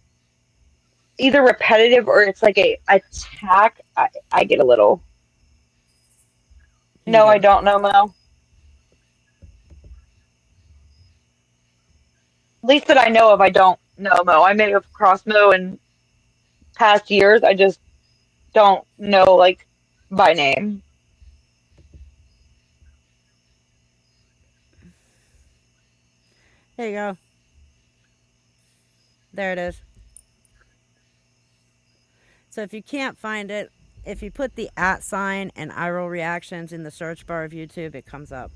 either repetitive or it's like a attack, I get a little. No, I Heated. don't know, Mo. At least that I know of, I don't know Mo. I may have crossed Mo in past years. I just don't know like by name. There you go. There it is. So if you can't find it, if you put the at sign and eye roll reactions in the search bar of YouTube, it comes up.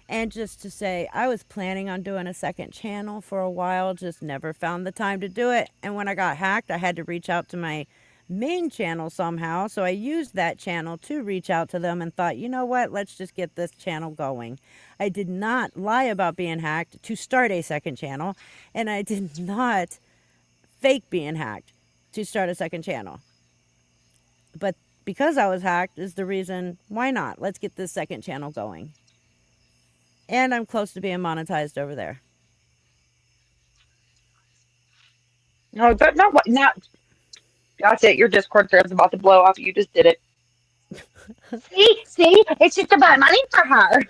And just to say, I was planning on doing a second channel for a while, just never found the time to do it. And when I got hacked, I had to reach out to my main channel somehow. So I used that channel to reach out to them and thought, you know what, let's just get this channel going. I did not lie about being hacked to start a second channel, and I did not fake being hacked to start a second channel. But because I was hacked is the reason why not? Let's get this second channel going. And I'm close to being monetized over there. No, but not what not that's it. Your Discord thread's about to blow up. You just did it. See, it's just about money for her.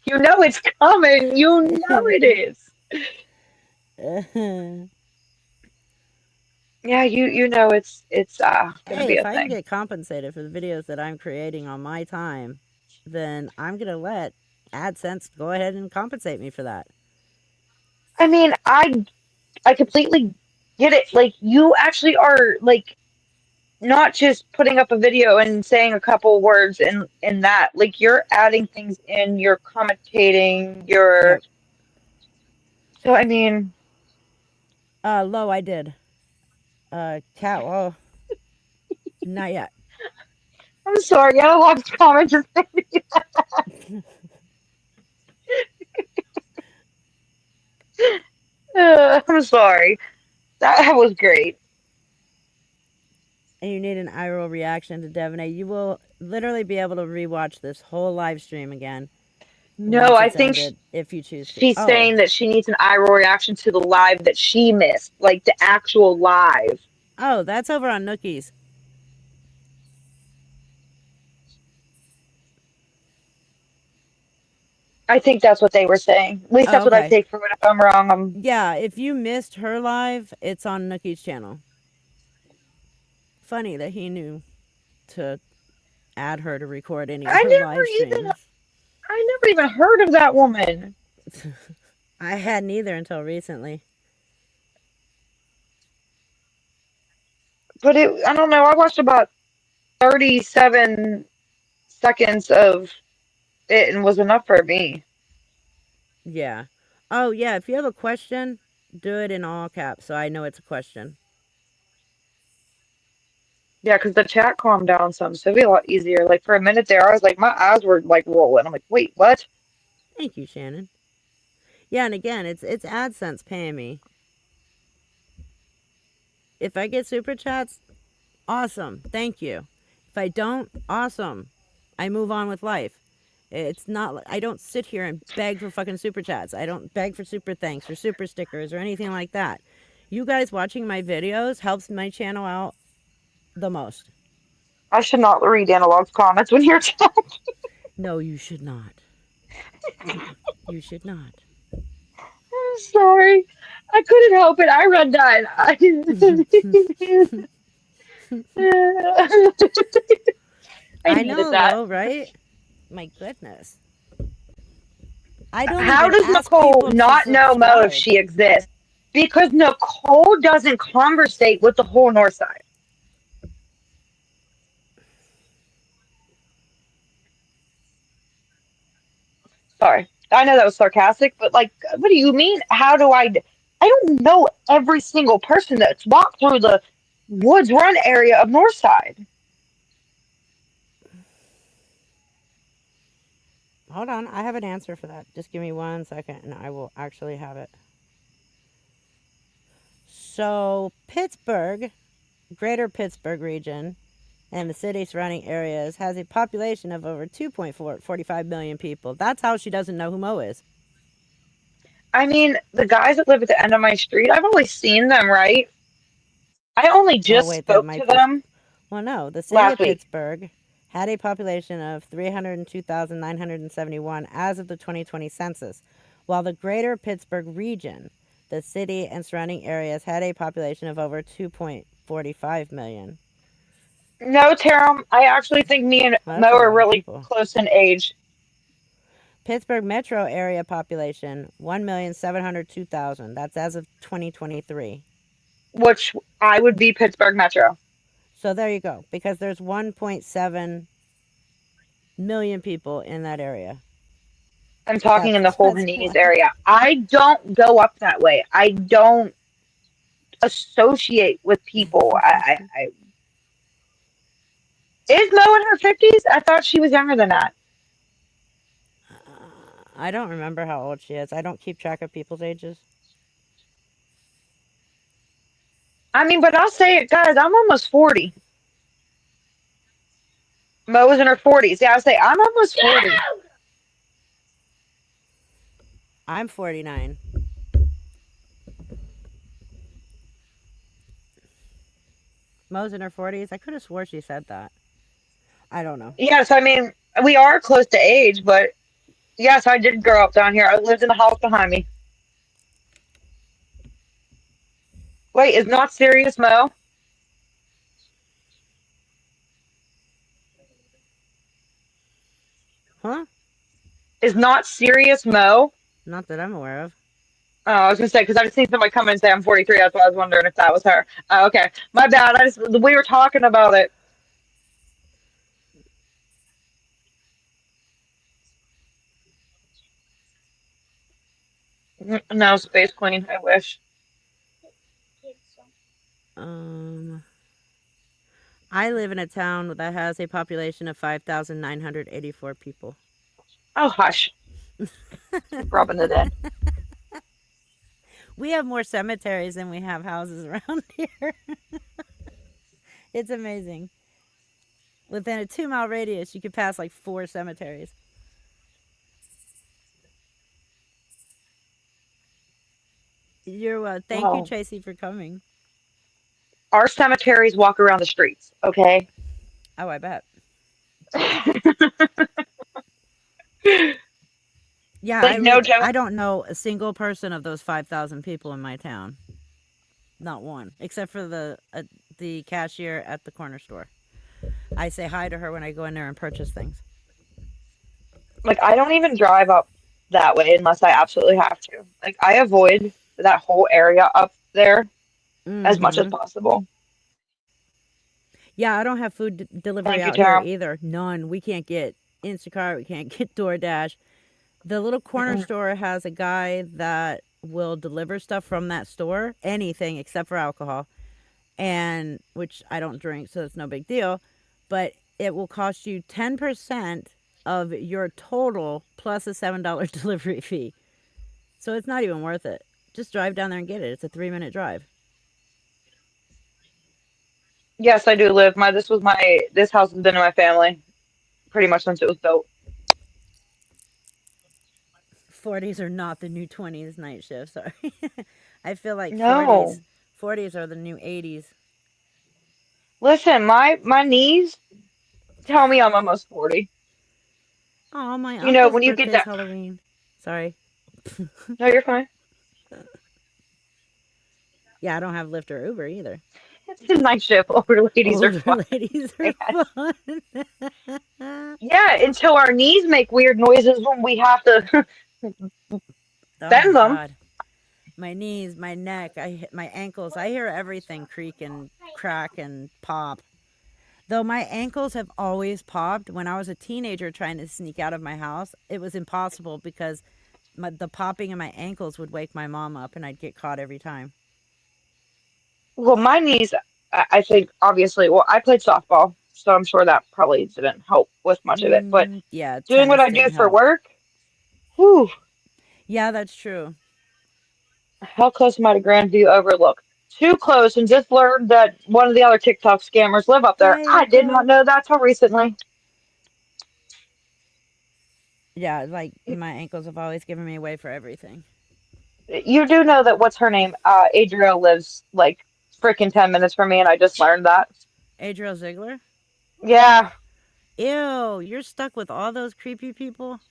You know it's coming. You know it is. Hey, Yeah, you know it's gonna be if a I can thing. get compensated for the videos that I'm creating on my time, then I'm going to let AdSense go ahead and compensate me for that. I mean, I completely get it. Like you actually are like not just putting up a video and saying a couple words in that. Like you're adding things in, you're commentating, you're Yep. so I mean, Low, I did. Cat, well, not yet. I'm sorry, I don't want to comment just I'm sorry. That was great. And you need an eye roll reaction to Devonay, you will literally be able to rewatch this whole live stream again No, once I it's think ended if you choose to. she's Oh, saying that she needs an eye roll reaction to the live that she missed, like the actual live. oh, that's over on Nookies. I think that's what they were saying. At least Oh, that's what I okay. take from it. If I'm wrong, Yeah, if you missed her live, it's on Nookie's channel. Funny that he knew to add her to record any of I her never live even streams. I never even heard of that woman. I hadn't either until recently. But I don't know. I watched about 37 seconds of it and was enough for me. Yeah. Oh, yeah, if you have a question, do it in all caps so I know it's a question. Yeah, because the chat calmed down some, so it'd be a lot easier. Like for a minute there, I was like, my eyes were like rolling. I'm like, wait, what? Thank you, Shannon. Yeah, and again, it's AdSense paying me. If I get super chats, awesome. Thank you. If I don't, awesome. I move on with life. It's not, I don't sit here and beg for fucking super chats. I don't beg for super thanks or super stickers or anything like that. You guys watching my videos helps my channel out the most. I should not read Analog's comments when you're talking. No, you should not. You should not. I'm sorry. I couldn't help it. I read that. I I needed know, that. though, right? My goodness. I don't How even does ask Nicole people to not know Mo if subscribe. she exists? Because Nicole doesn't conversate with the whole North Side. Sorry. I know that was sarcastic, but like, what do you mean? How do I don't know every single person that's walked through the Woods Run area of Northside. Hold on, I have an answer for that. Just give me 1 second and I will actually have it. So, Pittsburgh, greater Pittsburgh region, and the city surrounding areas has a population of over 2.45 million people. That's how she doesn't know who Mo is. I mean, the guys that live at the end of my street, I've only seen them, right? I only Oh, just wait, that spoke might to be. them Well, no, the city last of week. Pittsburgh had a population of 302,971 as of the 2020 census, while the greater Pittsburgh region, the city and surrounding areas, had a population of over 2.45 million. No, Tarum, I actually think me and Well, Mo that's a are lot of really people. close in age, Pittsburgh metro area population 1,702,000. That's as of 2023. which I would be Pittsburgh Metro. So there you go. Because there's 1.7 million people in that area. I'm talking in the whole That's Hanese why. area. I don't go up that way. I don't associate with people. Is Mo in her 50s? I thought she was younger than that. I don't remember how old she is. I don't keep track of people's ages. I mean, but I'll say it, guys. I'm almost 40. Mo is in her 40s. Yeah, I'll say I'm almost 40. I'm 49. Mo's in her 40s. I could have swore she said that. I don't know. Yes, I mean, we are close to age, but yes, I did grow up down here. I lived in the house behind me. Wait, is not serious Mo? Huh? Is not serious Mo? Not that I'm aware of. Oh, I was gonna say because I just seen somebody come in and say I'm 43. That's why I was wondering if that was her. Okay, my bad. I just we were talking about it. No, Space Queen. I wish. Um, I live in a town that has a population of 5,984 people. Oh, hush. Keep rubbing it in. We have more cemeteries than we have houses around here. It's amazing. Within a 2 mile radius, you could pass like 4 cemeteries. Thank you, Oh, Tracy, for coming. our cemeteries walk around the streets. Okay. Oh, I bet. Yeah, Like no joke. I don't know a single person of those 5,000 people in my town. Not one, except for the cashier at the corner store. I say hi to her when I go in there and purchase things. Like I don't even drive up that way unless I absolutely have to. Like I avoid that whole area up there as much as Mm-hmm. possible. Yeah, I don't have food delivery Thank you, out here Tara. either. None. We can't get Instacart. We can't get DoorDash. The little corner Mm-mm. store has a guy that will deliver stuff from that store, anything except for alcohol. and which I don't drink, so it's no big deal. But it will cost you 10% of your total plus a $7 delivery fee. So it's not even worth it. Just drive down there and get it. It's a 3-minute drive. Yes, I do live. This house has been in my family pretty much since it was built. 40s are not the new 20s night shift. Sorry. I feel like No. 40s are the new 80s. Listen, my knees tell me I'm almost 40. Oh, my You know, uncle's when you get birthday's that, Halloween. Sorry. no, you're fine. Yeah, I don't have Lyft or Uber either. It's a night shift. Older ladies are Older fun. ladies are Yes. fun. Yeah, until our knees make weird noises when we have to Oh my bend them. god. My knees, my neck, my ankles. I hear everything creak and crack and pop. Though my ankles have always popped. When I was a teenager trying to sneak out of my house, it was impossible because the popping of my ankles would wake my mom up and I'd get caught every time. Well, my knees, I think, obviously, well, I played softball, so I'm sure that probably didn't help with much of it. But Yeah, doing what tennis I do didn't for help. work, whew, Yeah, that's true. how close am I to Grandview Overlook? Too close, and just learned that one of the other TikTok scammers live up there. Hi, I did not April. know that till recently. Yeah, like my ankles have always given me away for everything. You do know that what's her name? Adriel lives like freaking 10 minutes from me, and I just learned that. Adriel Ziegler? Yeah, Ew, you're stuck with all those creepy people?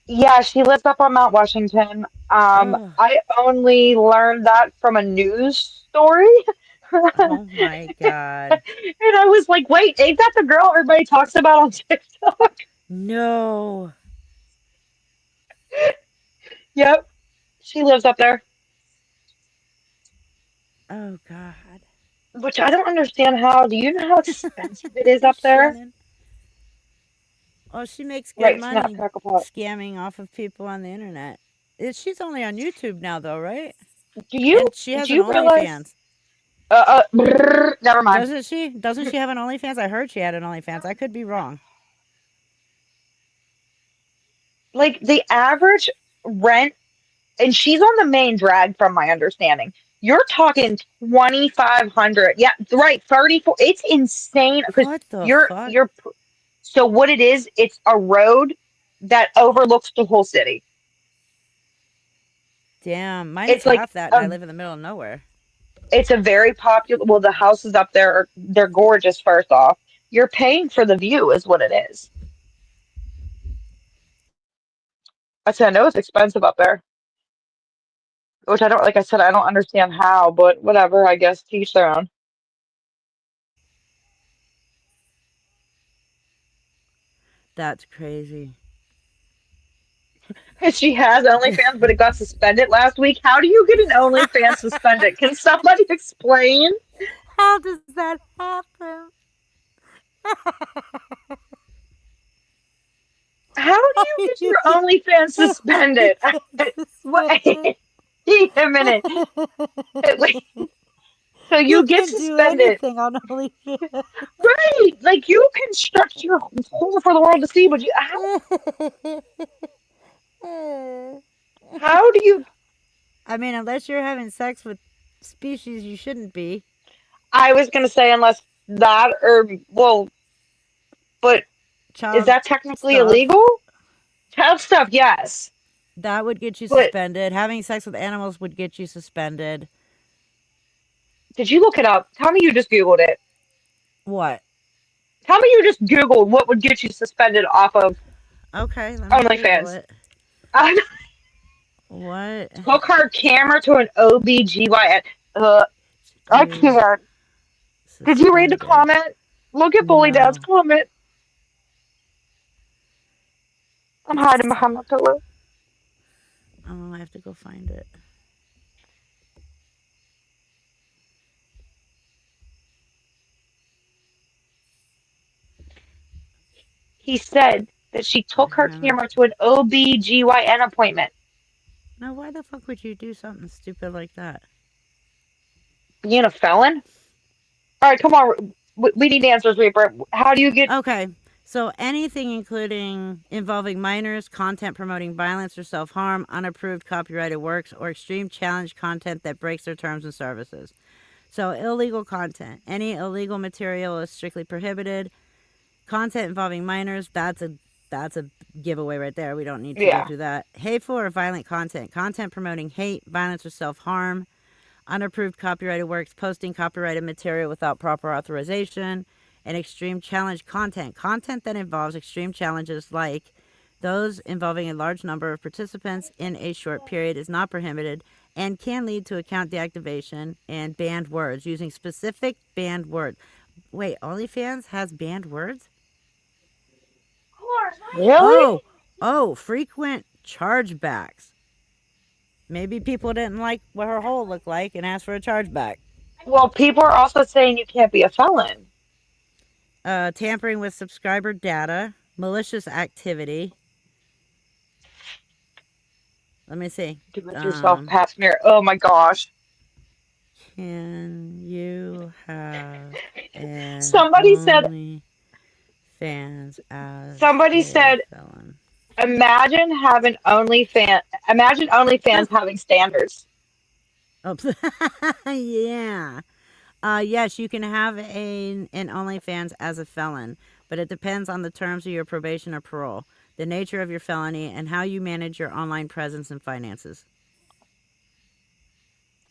yeah, she lives up on Mount Washington. Oh, I only learned that from a news story. oh my god. And I was like, wait, ain't that the girl everybody talks about on TikTok? No. Yep, she lives up there, Oh god. which I don't understand how. Do you know how expensive it is up there? Shannon. Oh, she makes good Right, snap, money crackle, pop. scamming off of people on the internet. She's only on YouTube now, though, right? And she Do has an you realize? OnlyFans. Never mind. Doesn't she? Doesn't she have an OnlyFans? I heard she had an OnlyFans. I could be wrong. Like the average rent, and she's on the main drag from my understanding. You're talking 2,500. Yeah, right, 34. It's insane because What the you're fuck? you're so what it is, it's a road that overlooks the whole city. Damn, mine is It's like half that, and I a live in the middle of nowhere. it's a very popular, well, the houses up there are they're gorgeous first off. You're paying for the view is what it is. I said I know it's expensive up there, which I don't like I said I don't understand how, but whatever, I guess teach their own. That's crazy. She has OnlyFans, but it got suspended last week. How do you get an OnlyFans suspended? Can somebody explain? How does that happen? How do How you do get you your get OnlyFans your suspended? OnlyFans suspended? Wait, wait a minute. Wait, so You you get can do suspended, anything on OnlyFans. right? Like you construct your hole for the world to see, but how do you? I mean, unless you're having sex with species you shouldn't be, I was gonna say unless that or well, but is child that technically stuff, illegal? Child stuff, yes. that would get you But suspended. Having sex with animals would get you suspended. did you look it up? Tell me you just Googled it. What? Tell me you just Googled what would get you suspended off of Okay, let me Google OnlyFans. it. I What took her camera to an OBGYN. I you can't. Did you read the suspended? comment? Look at Bully Dad's No. comment. I'm hiding behind my pillow. Oh, I have to go find it. He said that she took her Vagina. camera to an OBGYN appointment. Now, why the fuck would you do something stupid like that? Being a felon? All right, come on. We need answers, Reaper. How do you get? Okay. So anything including involving minors, content promoting violence or self-harm, unapproved copyrighted works, or extreme challenge content that breaks their terms and services. So illegal content. Any illegal material is strictly prohibited. Content involving minors, that's a giveaway right there. We don't need to go Yeah. through that. Hateful or violent content. Content promoting hate, violence, or self-harm. Unapproved copyrighted works, posting copyrighted material without proper authorization, and extreme challenge content. Content that involves extreme challenges like those involving a large number of participants in a short period is not prohibited and can lead to account deactivation and banned words using specific banned words. Wait, OnlyFans has banned words? Really? Oh, frequent chargebacks. Maybe people didn't like what her hole looked like and asked for a chargeback. Well, people are also saying you can't be a felon. Tampering with subscriber data, malicious activity. Let me see. Do it yourself, Um, pap smear. Oh my gosh. can you have an Somebody said. OnlyFans as Somebody a said. felon? Imagine OnlyFans having standards. Oh, yeah. Yes, you can have an OnlyFans as a felon, but it depends on the terms of your probation or parole, the nature of your felony, and how you manage your online presence and finances.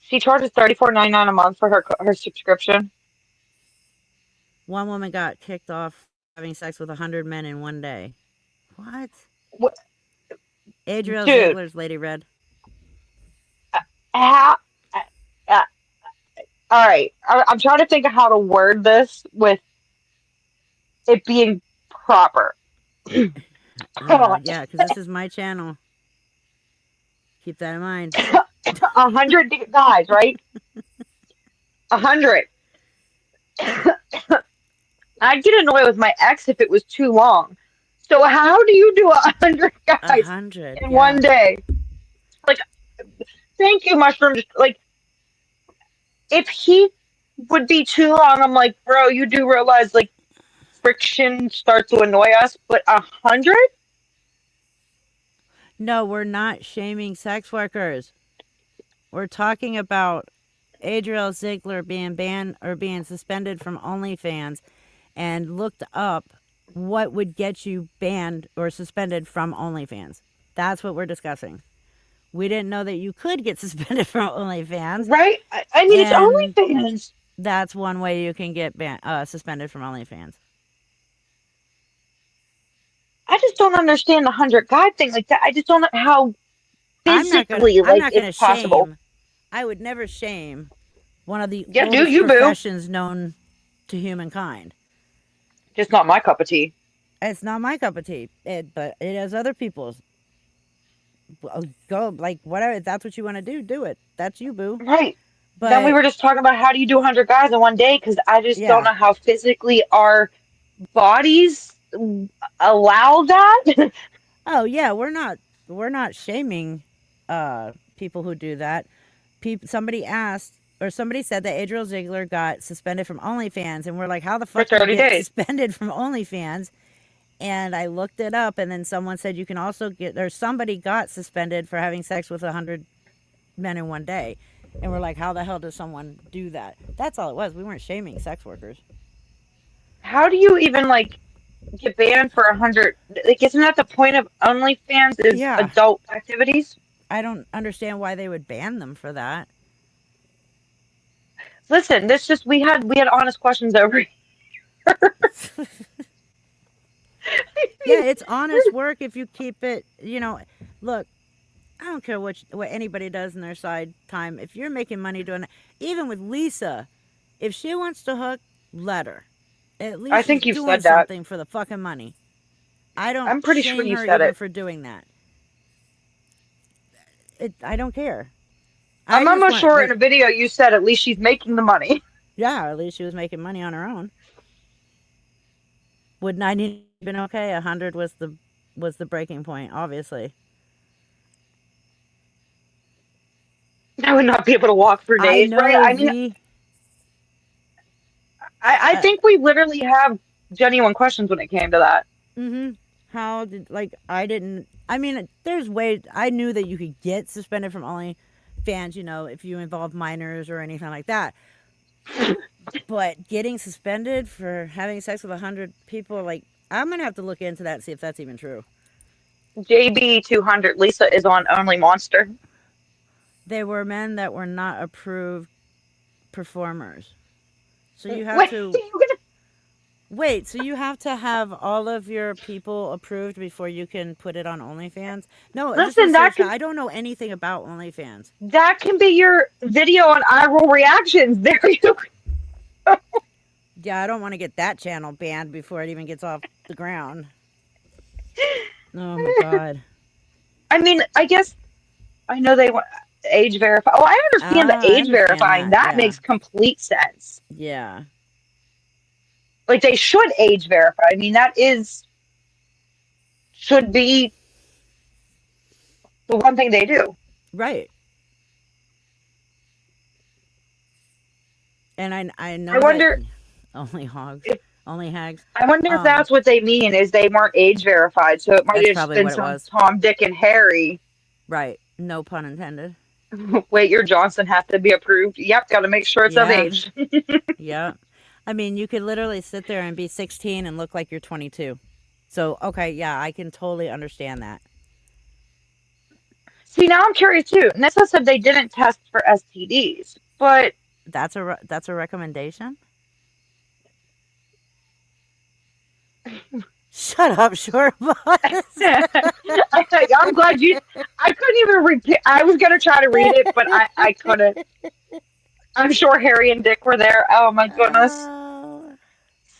She charges $34.99 a month for her subscription. One woman got kicked off having sex with 100 men in one day. What? What, Adriel dude? Ziegler's Lady Red. How? Uh, uh, all right. I'm trying to think of how to word this with it being proper. Hold on. Yeah, because this is my channel. Keep that in mind. 100 guys, right? 100. I'd get annoyed with my ex if it was too long. So how do you do 100 A guys hundred, in yeah. one day? Like, thank you, mushroom. Like, if he would be too long, I'm like, bro, you do realize like friction starts to annoy us, but 100? No, we're not shaming sex workers. We're talking about Adriel Ziegler being banned or being suspended from OnlyFans and looked up what would get you banned or suspended from OnlyFans. That's what we're discussing. We didn't know that you could get suspended from OnlyFans, Right? I mean, it's and OnlyFans. that's one way you can get suspended from OnlyFans. I just don't understand the 100 guy thing like that. I just don't know how physically I'm like not it's gonna possible. shame. I would never shame one of the Yeah, do oldest you boo? professions known to humankind. Just not my cup of tea. It's not my cup of tea, but it is other people's. Well, go like whatever. If that's what you want to do, do it. That's you, boo. Right. Then we But were just talking about how do you do 100 guys in one day because I just don't yeah. know how physically our bodies allow that. Oh yeah, we're not shaming people who do that. Somebody asked or somebody said that Adriel Ziegler got suspended from OnlyFans, and we're like, how the For fuck do you 30 get days. suspended from OnlyFans? And I looked it up, and then someone said you can also get, or somebody got suspended for having sex with 100 men in one day. And we're like, how the hell does someone do that? That's all it was. We weren't shaming sex workers. How do you even like get banned for 100? Like, isn't that the point of OnlyFans is Yeah. adult activities? I don't understand why they would ban them for that. Listen, this just we had honest questions over. Yeah, it's honest work if you keep it, look, I don't care what anybody does in their side time. If you're making money doing it, even with Lisa, if she wants to hook, let her. At I least she's think you doing said that. something for the fucking money. I don't I'm pretty sure shame you her said even it. for doing that. I don't care. I I'm just almost want sure in like, a video you said at least she's making the money. yeah, at least she was making money on her own. Would 90 have been okay? 100 was the breaking point, obviously. I would not be able to walk for I days, right? know, I mean, Z. I Uh, think we literally have genuine questions when it came to that. mm-hmm. How did like I didn't? I mean, there's ways. I knew that you could get suspended from only fans, if you involve minors or anything like that. But getting suspended for having sex with 100 people, like I'm gonna have to look into that and see if that's even true. JB 200, Lisa is on Only Monster. They were men that were not approved performers. So you have Wait, to you gonna wait. So you have to have all of your people approved before you can put it on OnlyFans. No, just listen? research that. I don't know anything about OnlyFans. That can be your video on eye roll reactions. There you go. Yeah, I don't want to get that channel banned before it even gets off the ground. Oh my god. I mean, I guess I know they want age verify. Oh, I understand the Ah, I age understand verifying. that. That Yeah. makes complete sense. Yeah. Like they should age verify. I mean, that is should be the one thing they do. Right. And I I know that wonder only hogs, if only hags. I wonder if Um, that's what they mean is they weren't age verified. So it might that's have just probably been what it some was. Tom, Dick, and Harry. Right. No pun intended. Wait, your Johnson has to be approved. Yep, got to make sure it's of Yeah. age. Yeah. I mean, you could literally sit there and be 16 and look like you're 22. So, okay, yeah, I can totally understand that. See, now I'm curious too. Nessa said they didn't test for STDs, but That's a recommendation. Shut up, short bus. I'm glad you. I couldn't even repeat. I was gonna try to read it, but I couldn't. I'm sure Harry and Dick were there. Oh my goodness. Oh.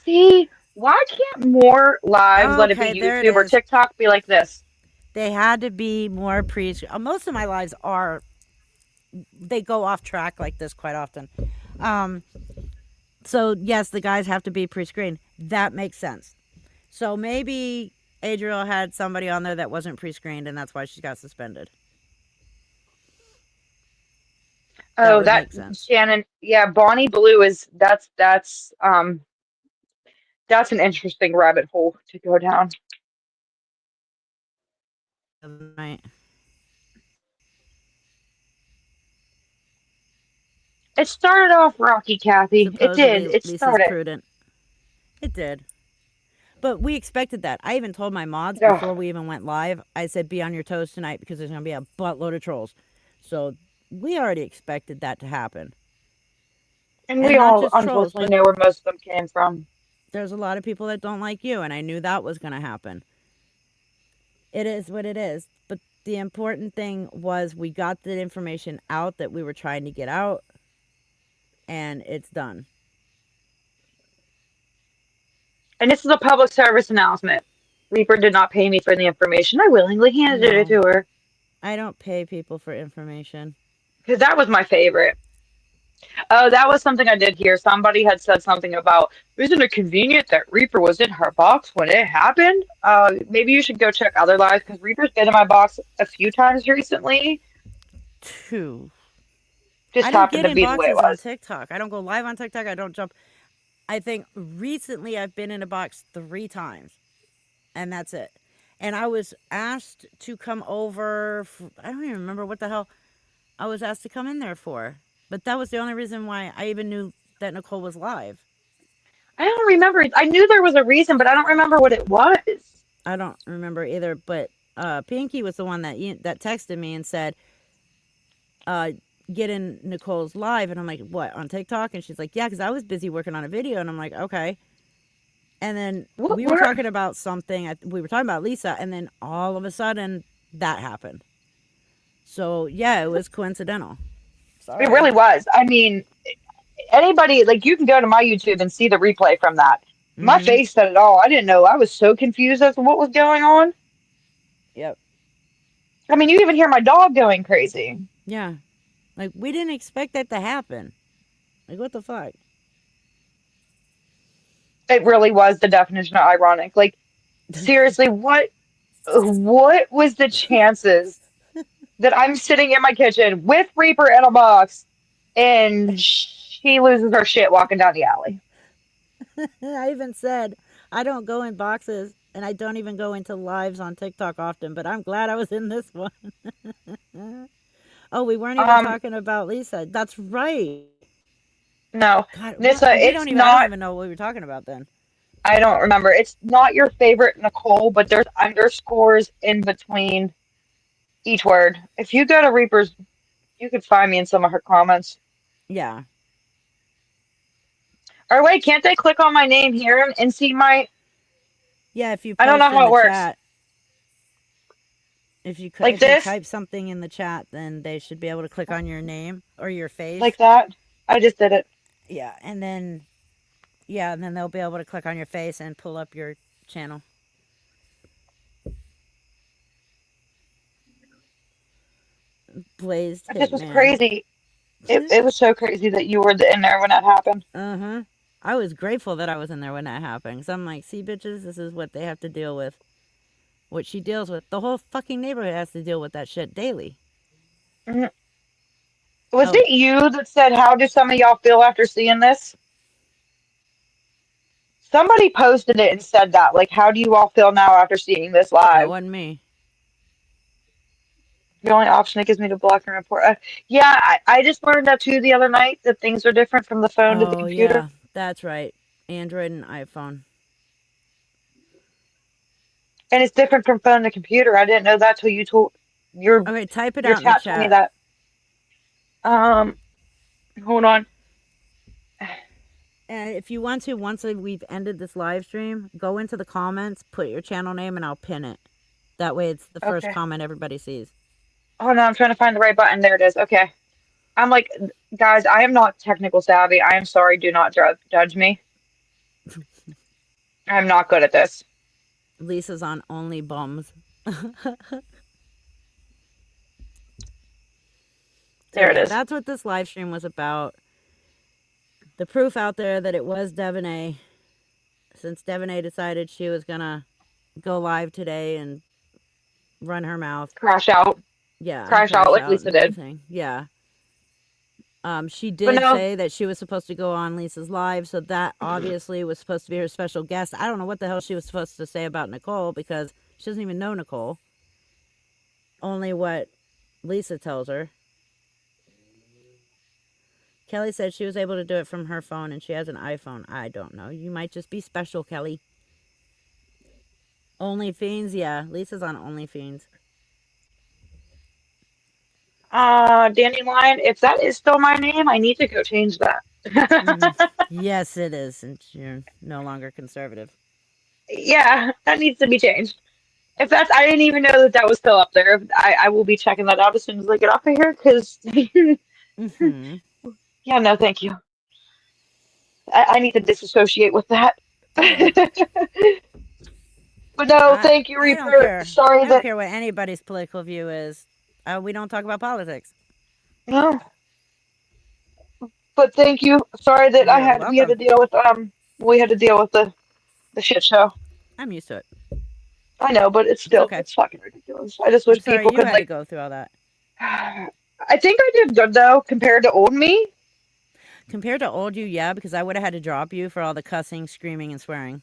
See, why can't more lives, let it be Okay, there it YouTube or is. TikTok, be like this? They had to be more pre. Most of my lives are. They go off track like this quite often. Um, so yes, the guys have to be pre-screened. That makes sense. So maybe Adriel had somebody on there that wasn't pre-screened, and that's why she got suspended. That Oh, would that make sense. Shannon. Yeah, Bonnie Blue is that's an interesting rabbit hole to go down. Right. It started off rocky, Kathy. It did. Supposedly It Lisa's started. prudent. It did. But we expected that. I even told my mods Ugh. before we even went live, I said, be on your toes tonight because there's going to be a buttload of trolls. So we already expected that to happen. And we And not all just trolls, unfortunately but know where most of them came from. there's a lot of people that don't like you. And I knew that was going to happen. It is what it is. But the important thing was we got the information out that we were trying to get out, and it's done. And this is a public service announcement. Reaper did not pay me for the information. I willingly handed it No, to her I don't pay people for information. because that was my favorite. Oh, that was something I did hear. Somebody had said something about, isn't it convenient that Reaper was in her box when it happened? Maybe you should go check other lives because Reaper's been in my box a few times recently. Two. Just I don't happened get to be the way it inboxes on was. TikTok. I don't go live on TikTok. I don't jump. I think recently I've been in a box 3 times, and that's it. And I was asked to come over. I don't even remember what the hell I was asked to come in there for. But that was the only reason why I even knew that Nicole was live. I don't remember. I knew there was a reason, but I don't remember what it was. I don't remember either. But Pinky was the one that texted me and said, uh, "Get in Nicole's live," and I'm like, "What, on TikTok?" And she's like, "Yeah, because I was busy working on a video," and I'm like, "Okay." And then What we were were talking about something. We were talking about Lisa, and then all of a sudden that happened. So yeah, it was coincidental. it Sorry. really was. I mean, anybody like you can go to my YouTube and see the replay from that. My Mm-hmm. face said it all. I didn't know. I was so confused as to what was going on. Yep. I mean, you even hear my dog going crazy. Yeah. Like we didn't expect that to happen. Like what the fuck? It really was the definition of ironic. Like, seriously, what was the chances that I'm sitting in my kitchen with Reaper in a box and she loses her shit walking down the alley? I even said I don't go in boxes and I don't even go into lives on TikTok often, but I'm glad I was in this one. Oh, we weren't even Um, talking about Lisa. That's right. no, God, Nissa, we don't it's even. I don't not. even know what we were talking about then. I don't remember. It's not your favorite Nicole, but there's underscores in between each word. If you go to Reaper's, you could find me in some of her comments. Yeah, Or wait, can't they click on my name here and see my? yeah. If you I don't know post in how it the works. chat, Like if you this, type something in the chat, then they should be able to click on your name or your like face. that. I just did it. Yeah, and then they'll be able to click on your face and pull up your channel. Blazed It just was Hitman. crazy. It was so crazy that you were in there when that happened. Uh-huh. I was grateful that I was in there when that happened. Cause I'm like, see, bitches, this is what they have to deal with. What she deals with. The whole fucking neighborhood has to deal with that shit daily. Mhm. Was Oh, it you that said, "How do some of y'all feel after seeing this?" Somebody posted it and said that. Like, how do you all feel now after seeing this that live? wasn't me. The only option it gives me to block and report. Yeah, I just learned that too the other night that things are different from the phone to the Oh, computer. yeah. That's right. Android and iPhone. And it's different from phone to computer. I didn't know that till you told your Okay, type it your out in the chat told me chat. that. Um, hold on. And if you want to, once we've ended this live stream, go into the comments, put your channel name, and I'll pin it. That way it's the first Okay. comment everybody sees. Oh no, I'm trying to find the right button. There it is. Okay. I'm like, guys, I am not technical savvy. I am sorry. Do not judge me. I'm not good at this. Lisa's on Only Bums. So There it yeah, is. that's what this live stream was about. The proof out there that it was Devonay, since Devonay decided she was gonna go live today and run her mouth. Crash out. Yeah, and Crash out crash like out Lisa and did. everything. Yeah. She But did no, say that she was supposed to go on Lisa's live, so that obviously was supposed to be her special guest. I don't know what the hell she was supposed to say about Nicole because she doesn't even know Nicole. Only what Lisa tells her. Kelly said she was able to do it from her phone and she has an iPhone. I don't know. You might just be special, Kelly. OnlyFans, yeah. Lisa's on OnlyFans. Dandelion, if that is still my name, I need to go change that. Yes, it is, since you're no longer conservative. Yeah, that needs to be changed. If that's, I didn't even know that that was still up there. I will be checking that out as soon as I get off of here because, Mm-hmm. yeah, no, thank you. I need to disassociate with that. But no, thank you, I don't Reaper. care. Sorry I don't that, care what anybody's political view is. We don't talk about politics. no, but thank you. Sorry that You're we had to welcome. deal with, we had to deal with the shit show. I'm used to it. I know, but It's okay. it's fucking ridiculous. I just I'm wish sorry people you could had to like, go through all that. I think I did good though compared to old me. Compared to old you, yeah, because I would have had to drop you for all the cussing, screaming, and swearing.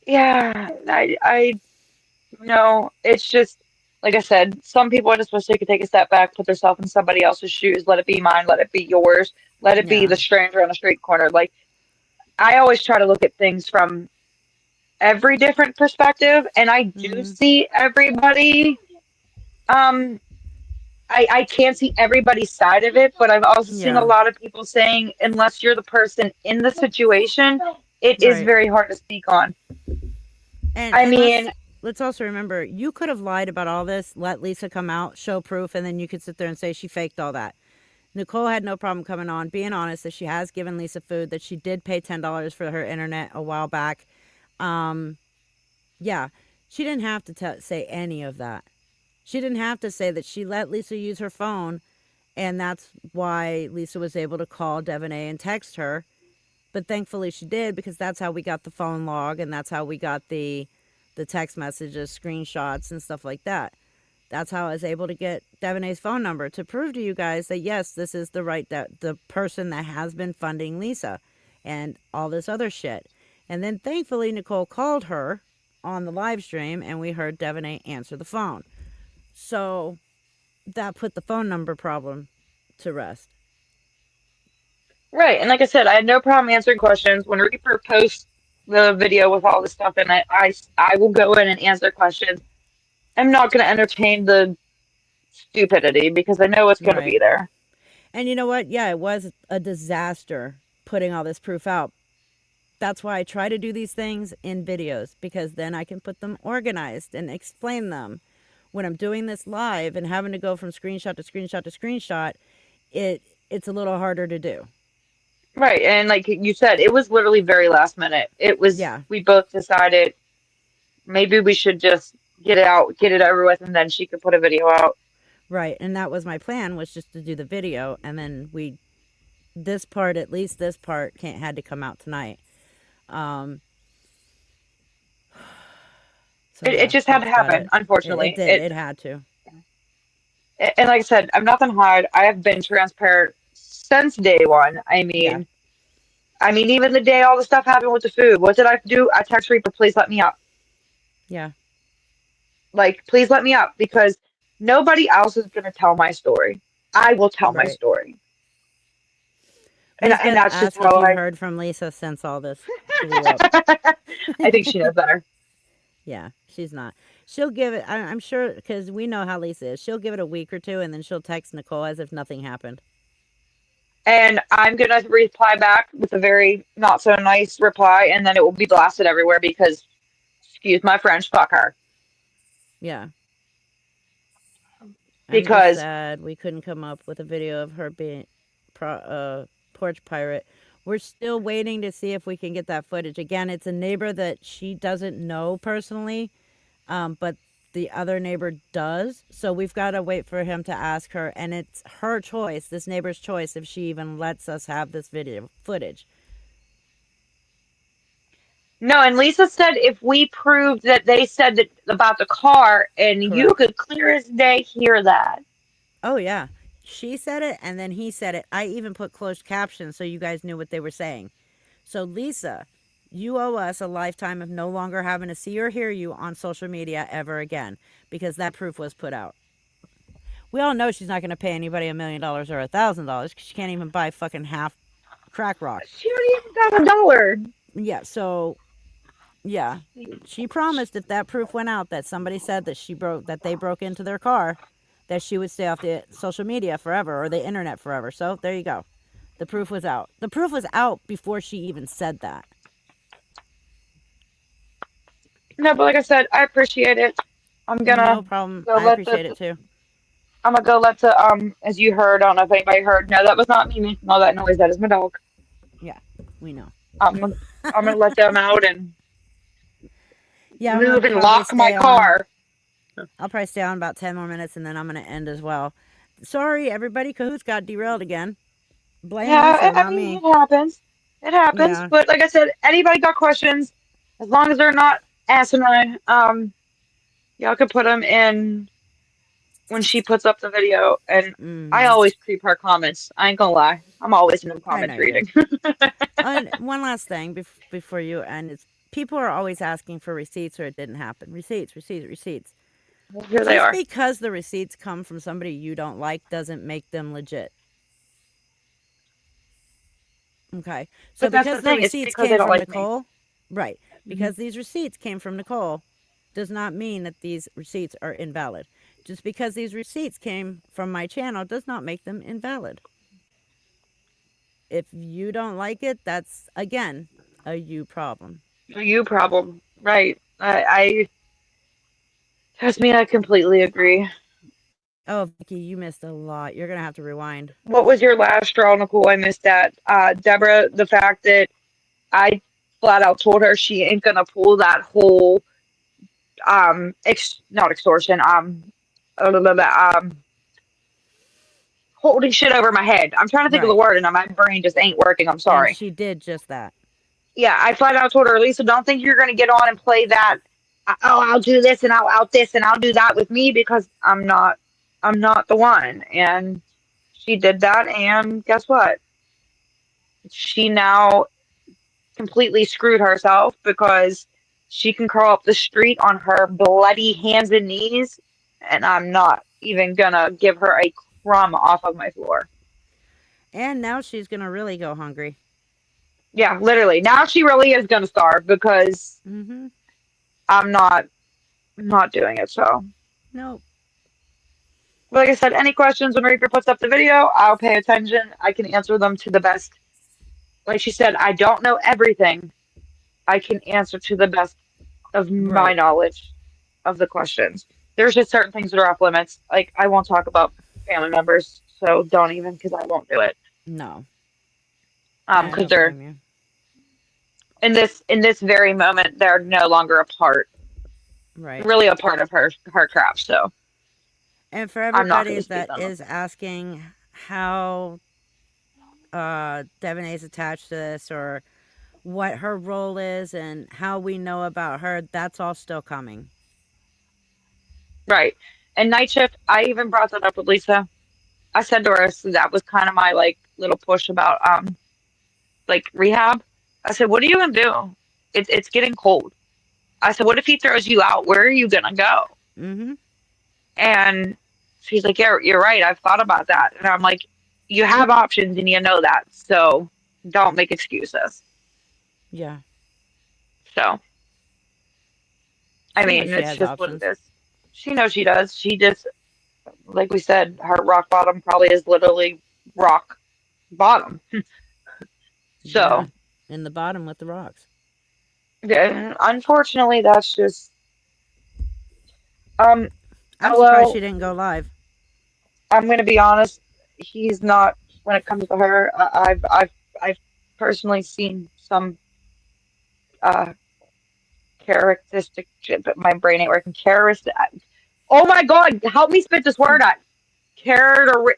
Yeah, no, it's just like I said, some people are just wish they could take a step back, put themselves in somebody else's shoes, let it be mine, let it be yours, let it be Yeah. the stranger on the street corner. Like I always try to look at things from every different perspective, and I do Mm-hmm. see everybody. Um, I can't see everybody's side of it, but I've also seen a Yeah. lot of people saying unless you're the person in the situation, it is Right. very hard to speak on. And I and let's mean, let's also remember you could have lied about all this, let Lisa come out, show proof, and then you could sit there and say she faked all that. Nicole had no problem coming on, being honest that she has given Lisa food, that she did pay $10 for her internet a while back. Um, yeah, she didn't have to say any of that. She didn't have to say that she let Lisa use her phone, and that's why Lisa was able to call Devonay and text her. But thankfully she did because that's how we got the phone log and that's how we got the text messages, screenshots, and stuff like that. That's how I was able to get Devonay's phone number to prove to you guys that yes, this is the person that has been funding Lisa. and all this other shit. And then thankfully, Nicole called her on the live stream, and we heard Devaney answer the phone. So that put the phone number problem to rest. Right. And like I said, I had no problem answering questions. When Reaper posts the video with all the stuff in it, I will go in and answer questions. I'm not going to entertain the stupidity because I know it's going to Right. be there. And you know what? Yeah, it was a disaster putting all this proof out. That's why I try to do these things in videos, because then I can put them organized and explain them. When I'm doing this live and having to go from screenshot to screenshot to screenshot, it's a little harder to do. Right. And like you said, it was literally very last minute. It was, Yeah, we both decided maybe we should just get it out, get it over with, and then she could put a video out. right. And that was my plan, was just to do the video, and then this part, at least this part, can't had to come out tonight. Um, so It yeah, just had to that's about happen, it. It unfortunately. did. It had to. And like I said, I'm nothing to hide. I have been transparent since day one. Yeah, Even the day all the stuff happened with the food, what did I do? I text Reaper, please let me up. yeah. Like, please let me up because nobody else is going to tell my story. I will tell my Right. story. And Lisbeth that's just asked if how you I, heard from Lisa since all this blew up. I think she knows better. Yeah, she's not. She'll give it, I'm sure, because we know how Lisa is. She'll give it a week or two, and then she'll text Nicole as if nothing happened. And I'm going to reply back with a very not so nice reply, and then it will be blasted everywhere because, excuse my French, fuck her. Yeah. I'm just Because, sad we couldn't come up with a video of her being porch pirate. We're still waiting to see if we can get that footage. Again, it's a neighbor that she doesn't know personally, but the other neighbor does. So we've got to wait for him to ask her, and it's her choice, this neighbor's choice, if she even lets us have this video footage. no, and Lisa said if we proved that they said that about the car, and you Correct. could clear as day hear that. Oh, yeah. She said it, and then he said it. I even put closed captions so you guys knew what they were saying. So, Lisa, you owe us a lifetime of no longer having to see or hear you on social media ever again, because that proof was put out. We all know she's not going to pay anybody $1,000,000 or $1,000 because she can't even buy fucking half crack rock. She already even got $1. Yeah, so, yeah. She promised if that proof went out that somebody said that they broke into their car, that she would stay off the social media forever or the internet forever. So there you go. The proof was out. The proof was out before she even said that. No, but like I said, I appreciate it. I'm No gonna problem. go I let appreciate it too. I'm gonna go let the as you heard, I don't know if anybody heard. No, that was not me making all that noise. That is my dog. Yeah, we know. I'm gonna, I'm gonna let them out and Yeah, I'm gonna move and probably lock my stay on. car. I'll probably stay on about 10 more minutes and then I'm gonna end as well. Sorry, everybody. Cahoots got derailed again. Blame Lisa, Yeah, not me. it happens. It happens. Yeah. But like I said, anybody got questions, as long as they're not asinine, y'all could put them in when she puts up the video. And I Mm-hmm. always creep her comments. I ain't gonna lie. I'm always in the I know comments you do. reading. And one last thing before you end is people are always asking for receipts or it didn't happen. Receipts, receipts, receipts. Here they Just are. because the receipts come from somebody you don't like doesn't make them legit. Okay. So But that's the because the thing. It's receipts because they came don't from like me. Nicole, right. Mhm. Because these receipts came from Nicole does not mean that these receipts are invalid. Just because these receipts came from my channel does not make them invalid. If you don't like it, that's again a you problem. For you problem. Right. Trust me, I completely agree. Oh, Vicky, you missed a lot. You're gonna have to rewind. What was your last straw, Nicole? I missed that. Deborah, the fact that I flat out told her she ain't gonna pull that whole not extortion, blah, blah, blah, holding shit over my head. I'm trying to think of the Right. word and my brain just ain't working. I'm And sorry. she did just that. Yeah, I flat out told her, Lisa, don't think you're gonna get on and play that. Oh, I'll do this and I'll out this and I'll do that with me because I'm not the one. And she did that, and guess what? She now completely screwed herself because she can crawl up the street on her bloody hands and knees, and I'm not even gonna give her a crumb off of my floor. And now she's gonna really go hungry. Yeah, literally. Now she really is gonna starve because Mm-hmm. I'm not doing it. So, Nope. like I said, any questions when Reaper puts up the video, I'll pay attention. I can answer them to the best. Like she said, I don't know everything. I can answer to the best of my Right. knowledge of the questions. There's just certain things that are off limits. Like I won't talk about family members, so don't even because I won't do it. No. I Because don't they're blame you. in this very moment they're no longer a part, Right. really a part of her craft. So And for I'm not everybody going to speak that on them. is asking how Devaney's attached to this or what her role is and how we know about her, that's all still coming. Right. And night shift, I even brought that up with Lisa. I said to her, so that was kind of my like little push about like rehab. I said, what are you gonna do? It's getting cold. I said, what if he throws you out? Where are you gonna go? Mm-hmm. And she's like, yeah, you're right. I've thought about that. And I'm like, you have options and you know that. So don't make excuses. Yeah. So, I She knows mean, she it's has just what it options. is. She knows she does. She just, like we said, her rock bottom probably is literally rock bottom. Yeah. So, In the bottom with the rocks. yeah, unfortunately, that's just, um, I'm surprised LL, she didn't go live. I'm going to be honest, he's not, when it comes to her, I've personally seen some, uh, characteristic, but my brain ain't working. Characteristic. Oh my God, help me spit this word out. Character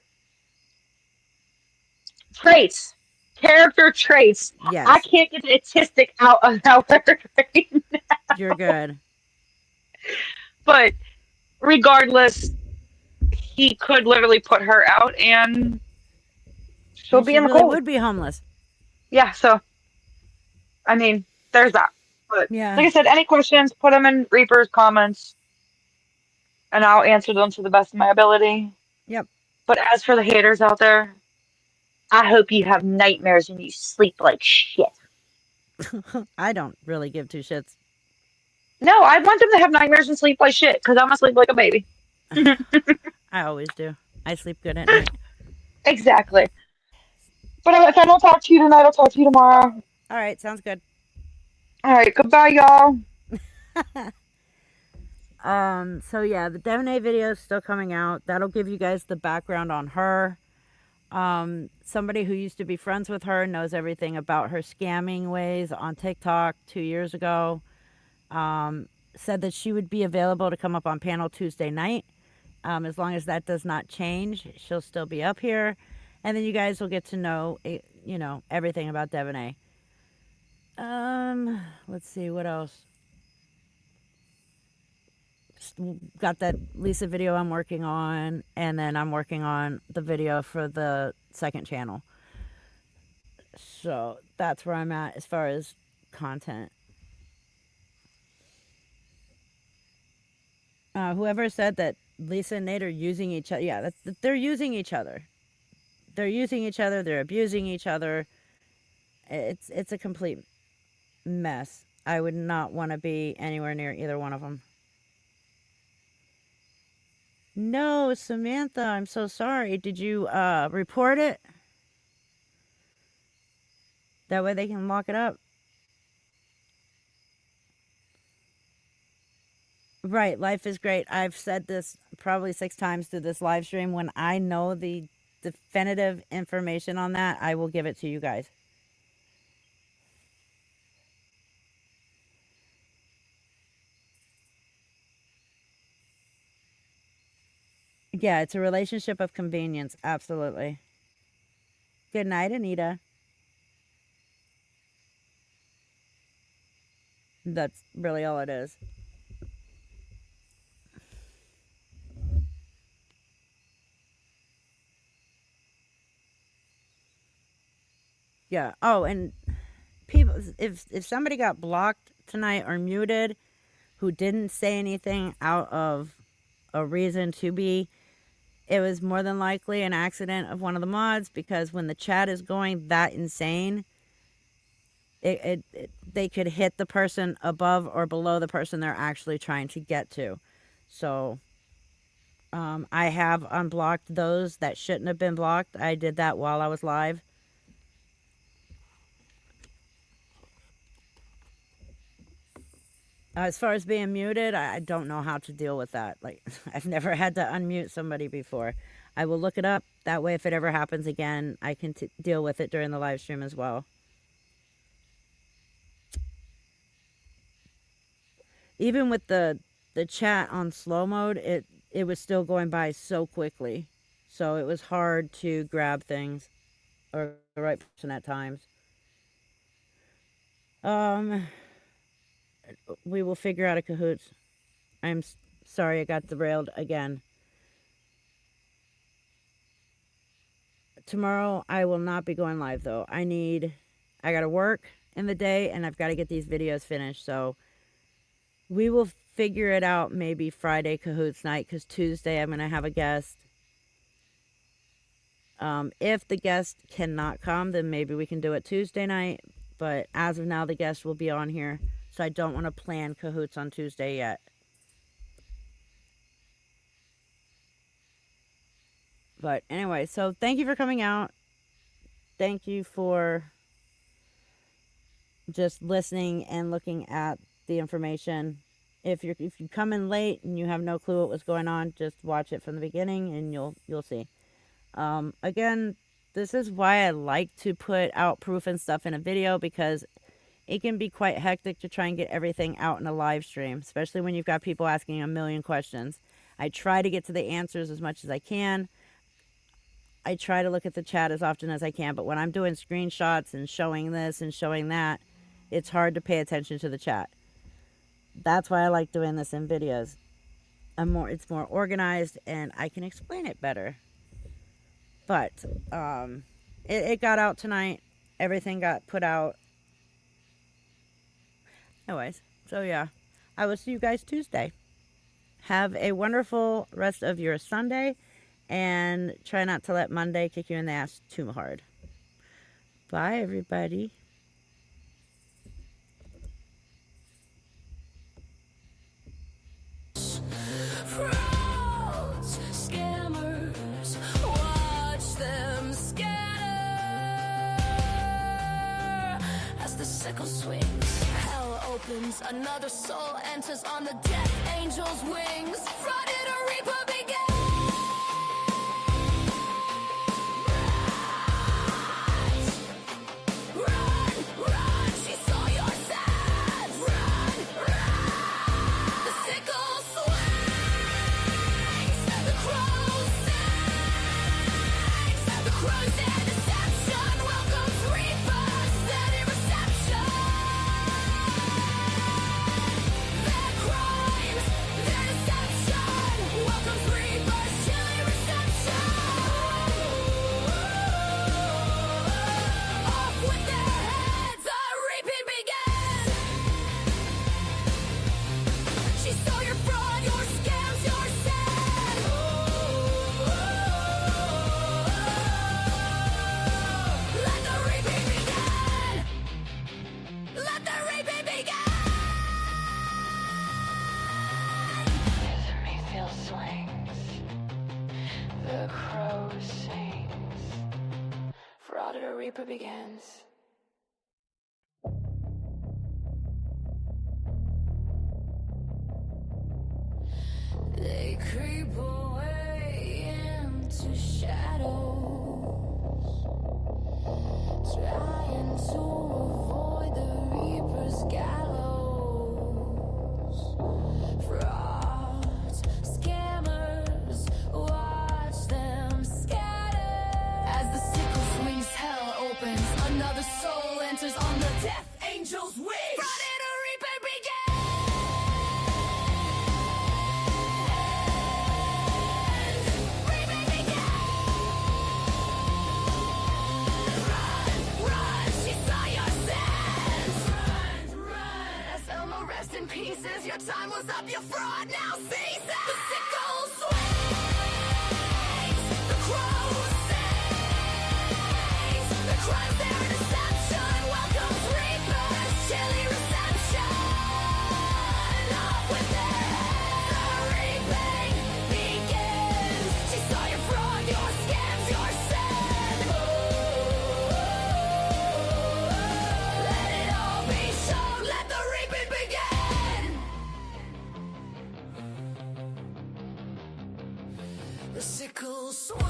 traits. Character traits. I Yes. can't get the autistic out of that word right now. You're good. But regardless, he could literally put her out and she'll And be she in the really cold. would be homeless. Yeah, so I mean, there's that. But like Yeah. I said, any questions, put them in Reaper's comments and I'll answer them to the best of my ability. Yep. But as for the haters out there, I hope you have nightmares and you sleep like shit. I don't really give two shits. No, I want them to have nightmares and sleep like shit because I'm gonna sleep like a baby. I always do. I sleep good at night. Exactly. But if I don't talk to you tonight, I'll talk to you tomorrow. All right. Sounds good. All right, goodbye, y'all. So yeah, the Devaney video is still coming out. That'll give you guys the background on her. Somebody who used to be friends with her knows everything about her scamming ways on TikTok 2 years ago. Said that she would be available to come up on panel Tuesday night. As long as that does not change, she'll still be up here. And then you guys will get to know, everything about Devaney. Let's see, what else? Got that Lisa video I'm working on, and then I'm working on the video for the second channel. So that's where I'm at as far as content. Whoever said that Lisa and Nate are using each other, yeah, they're using each other. They're using each other. They're abusing each other. It's a complete mess. I would not want to be anywhere near either one of them. No, Samantha, I'm so sorry. Did you report it? That way they can lock it up. Right, life is great. I've said this probably 6 times through this live stream. When I know the definitive information on that, I will give it to you guys. Yeah, it's a relationship of convenience. Absolutely. Good night, Anita. That's really all it is. Yeah. Oh, and people, if somebody got blocked tonight or muted who didn't say anything out of a reason to be, it was more than likely an accident of one of the mods, because when the chat is going that insane, they could hit the person above or below the person they're actually trying to get to. So I have unblocked those that shouldn't have been blocked. I did that while I was live. As far as being muted, I don't know how to deal with that. Like, I've never had to unmute somebody before. I will look it up. That way, if it ever happens again, I can deal with it during the live stream as well. Even with the chat on slow mode, it was still going by so quickly. So it was hard to grab things or the right person at times. We will figure out a cahoots. I'm sorry I got derailed again. Tomorrow I will not be going live though. I gotta work in the day and I've got to get these videos finished. So we will figure it out maybe Friday cahoots night, because Tuesday I'm gonna have a guest. If the guest cannot come, then maybe we can do it Tuesday night. But as of now, the guest will be on here. So I don't want to plan cahoots on Tuesday yet. But anyway, so thank you for coming out. Thank you for just listening and looking at the information. If you come in late and you have no clue what was going on, just watch it from the beginning and you'll see. Again, this is why I like to put out proof and stuff in a video, because it can be quite hectic to try and get everything out in a live stream, especially when you've got people asking a million questions. I try to get to the answers as much as I can. I try to look at the chat as often as I can, but when I'm doing screenshots and showing this and showing that, it's hard to pay attention to the chat. That's why I like doing this in videos. It's more organized and I can explain it better. But it got out tonight. Everything got put out. Anyways, so yeah, I will see you guys Tuesday. Have a wonderful rest of your Sunday, and try not to let Monday kick you in the ass too hard. Bye, everybody. Frauds, scammers, watch them scatter as the sickle swings. Hell opens, another soul enters on the death angel's wings. Flooded a reaper begins. Run, run, she saw your sins. Run, run, the sickle swings. The crow sings. The crow's and deception welcomes reapers. Steady reception. Their crimes, their deception welcomes reapers. Chilly reception. Off with their heads, a reaping begins. She saw your fraud, your scams, your sin. Let the reaping begin. Let the reaping begin. Mayfield swings. The crow sings. Frauded a reaper begins. They creep away into shadows, trying to avoid the reaper's gallows. Frauds, scammers, watch them scatter as the sickle swings. Hell opens, another soul enters on the death angel's wings. Frauded a reaper begins. Reaping begins. Run, run, she saw your sin. close up your fraud now season. The sickle swings, the crow sings, the crimes their deception welcomes reapers, chilly reception. Off with their heads, the reaping begins. She saw your fraud, your scams, your sin. Let it all be shown, let the reaping begin. The sickle swings,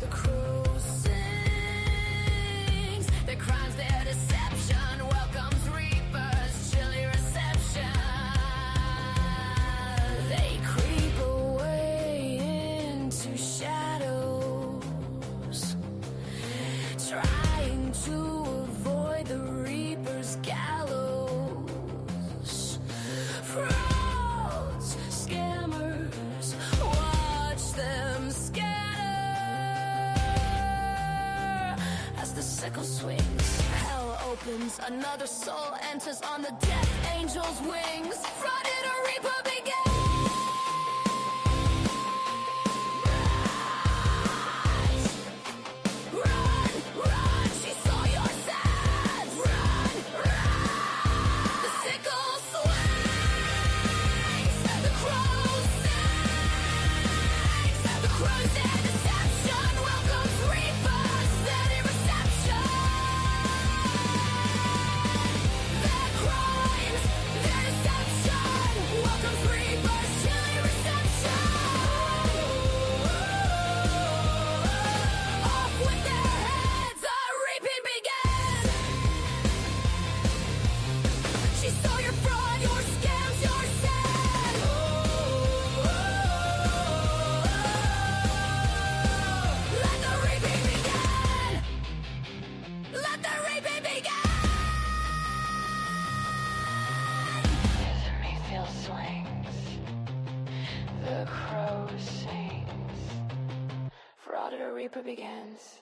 the crow sings, their crimes, their deception welcomes reapers, chilly reception. They creep away into shadows, trying to avoid the reaper's gallows. Frauds, scammers, watch them scatter as the sickle swings. Hell opens, another soul enters on the death angel's wings. Frauded a reaper begins. Run, run, she saw your sins. Run, run. The sickle swings, the crow sings, the crows their deception welcomes reapers, steady reception. Their crimes, their deception welcomes reapers, chilly reception. Off with their heads, the reaping begins. She saw your fraud, your scams, your sin. Let the reaping begin. Let the reaping begin. Mayfield swings, the crow sings, fraud or reaper begins.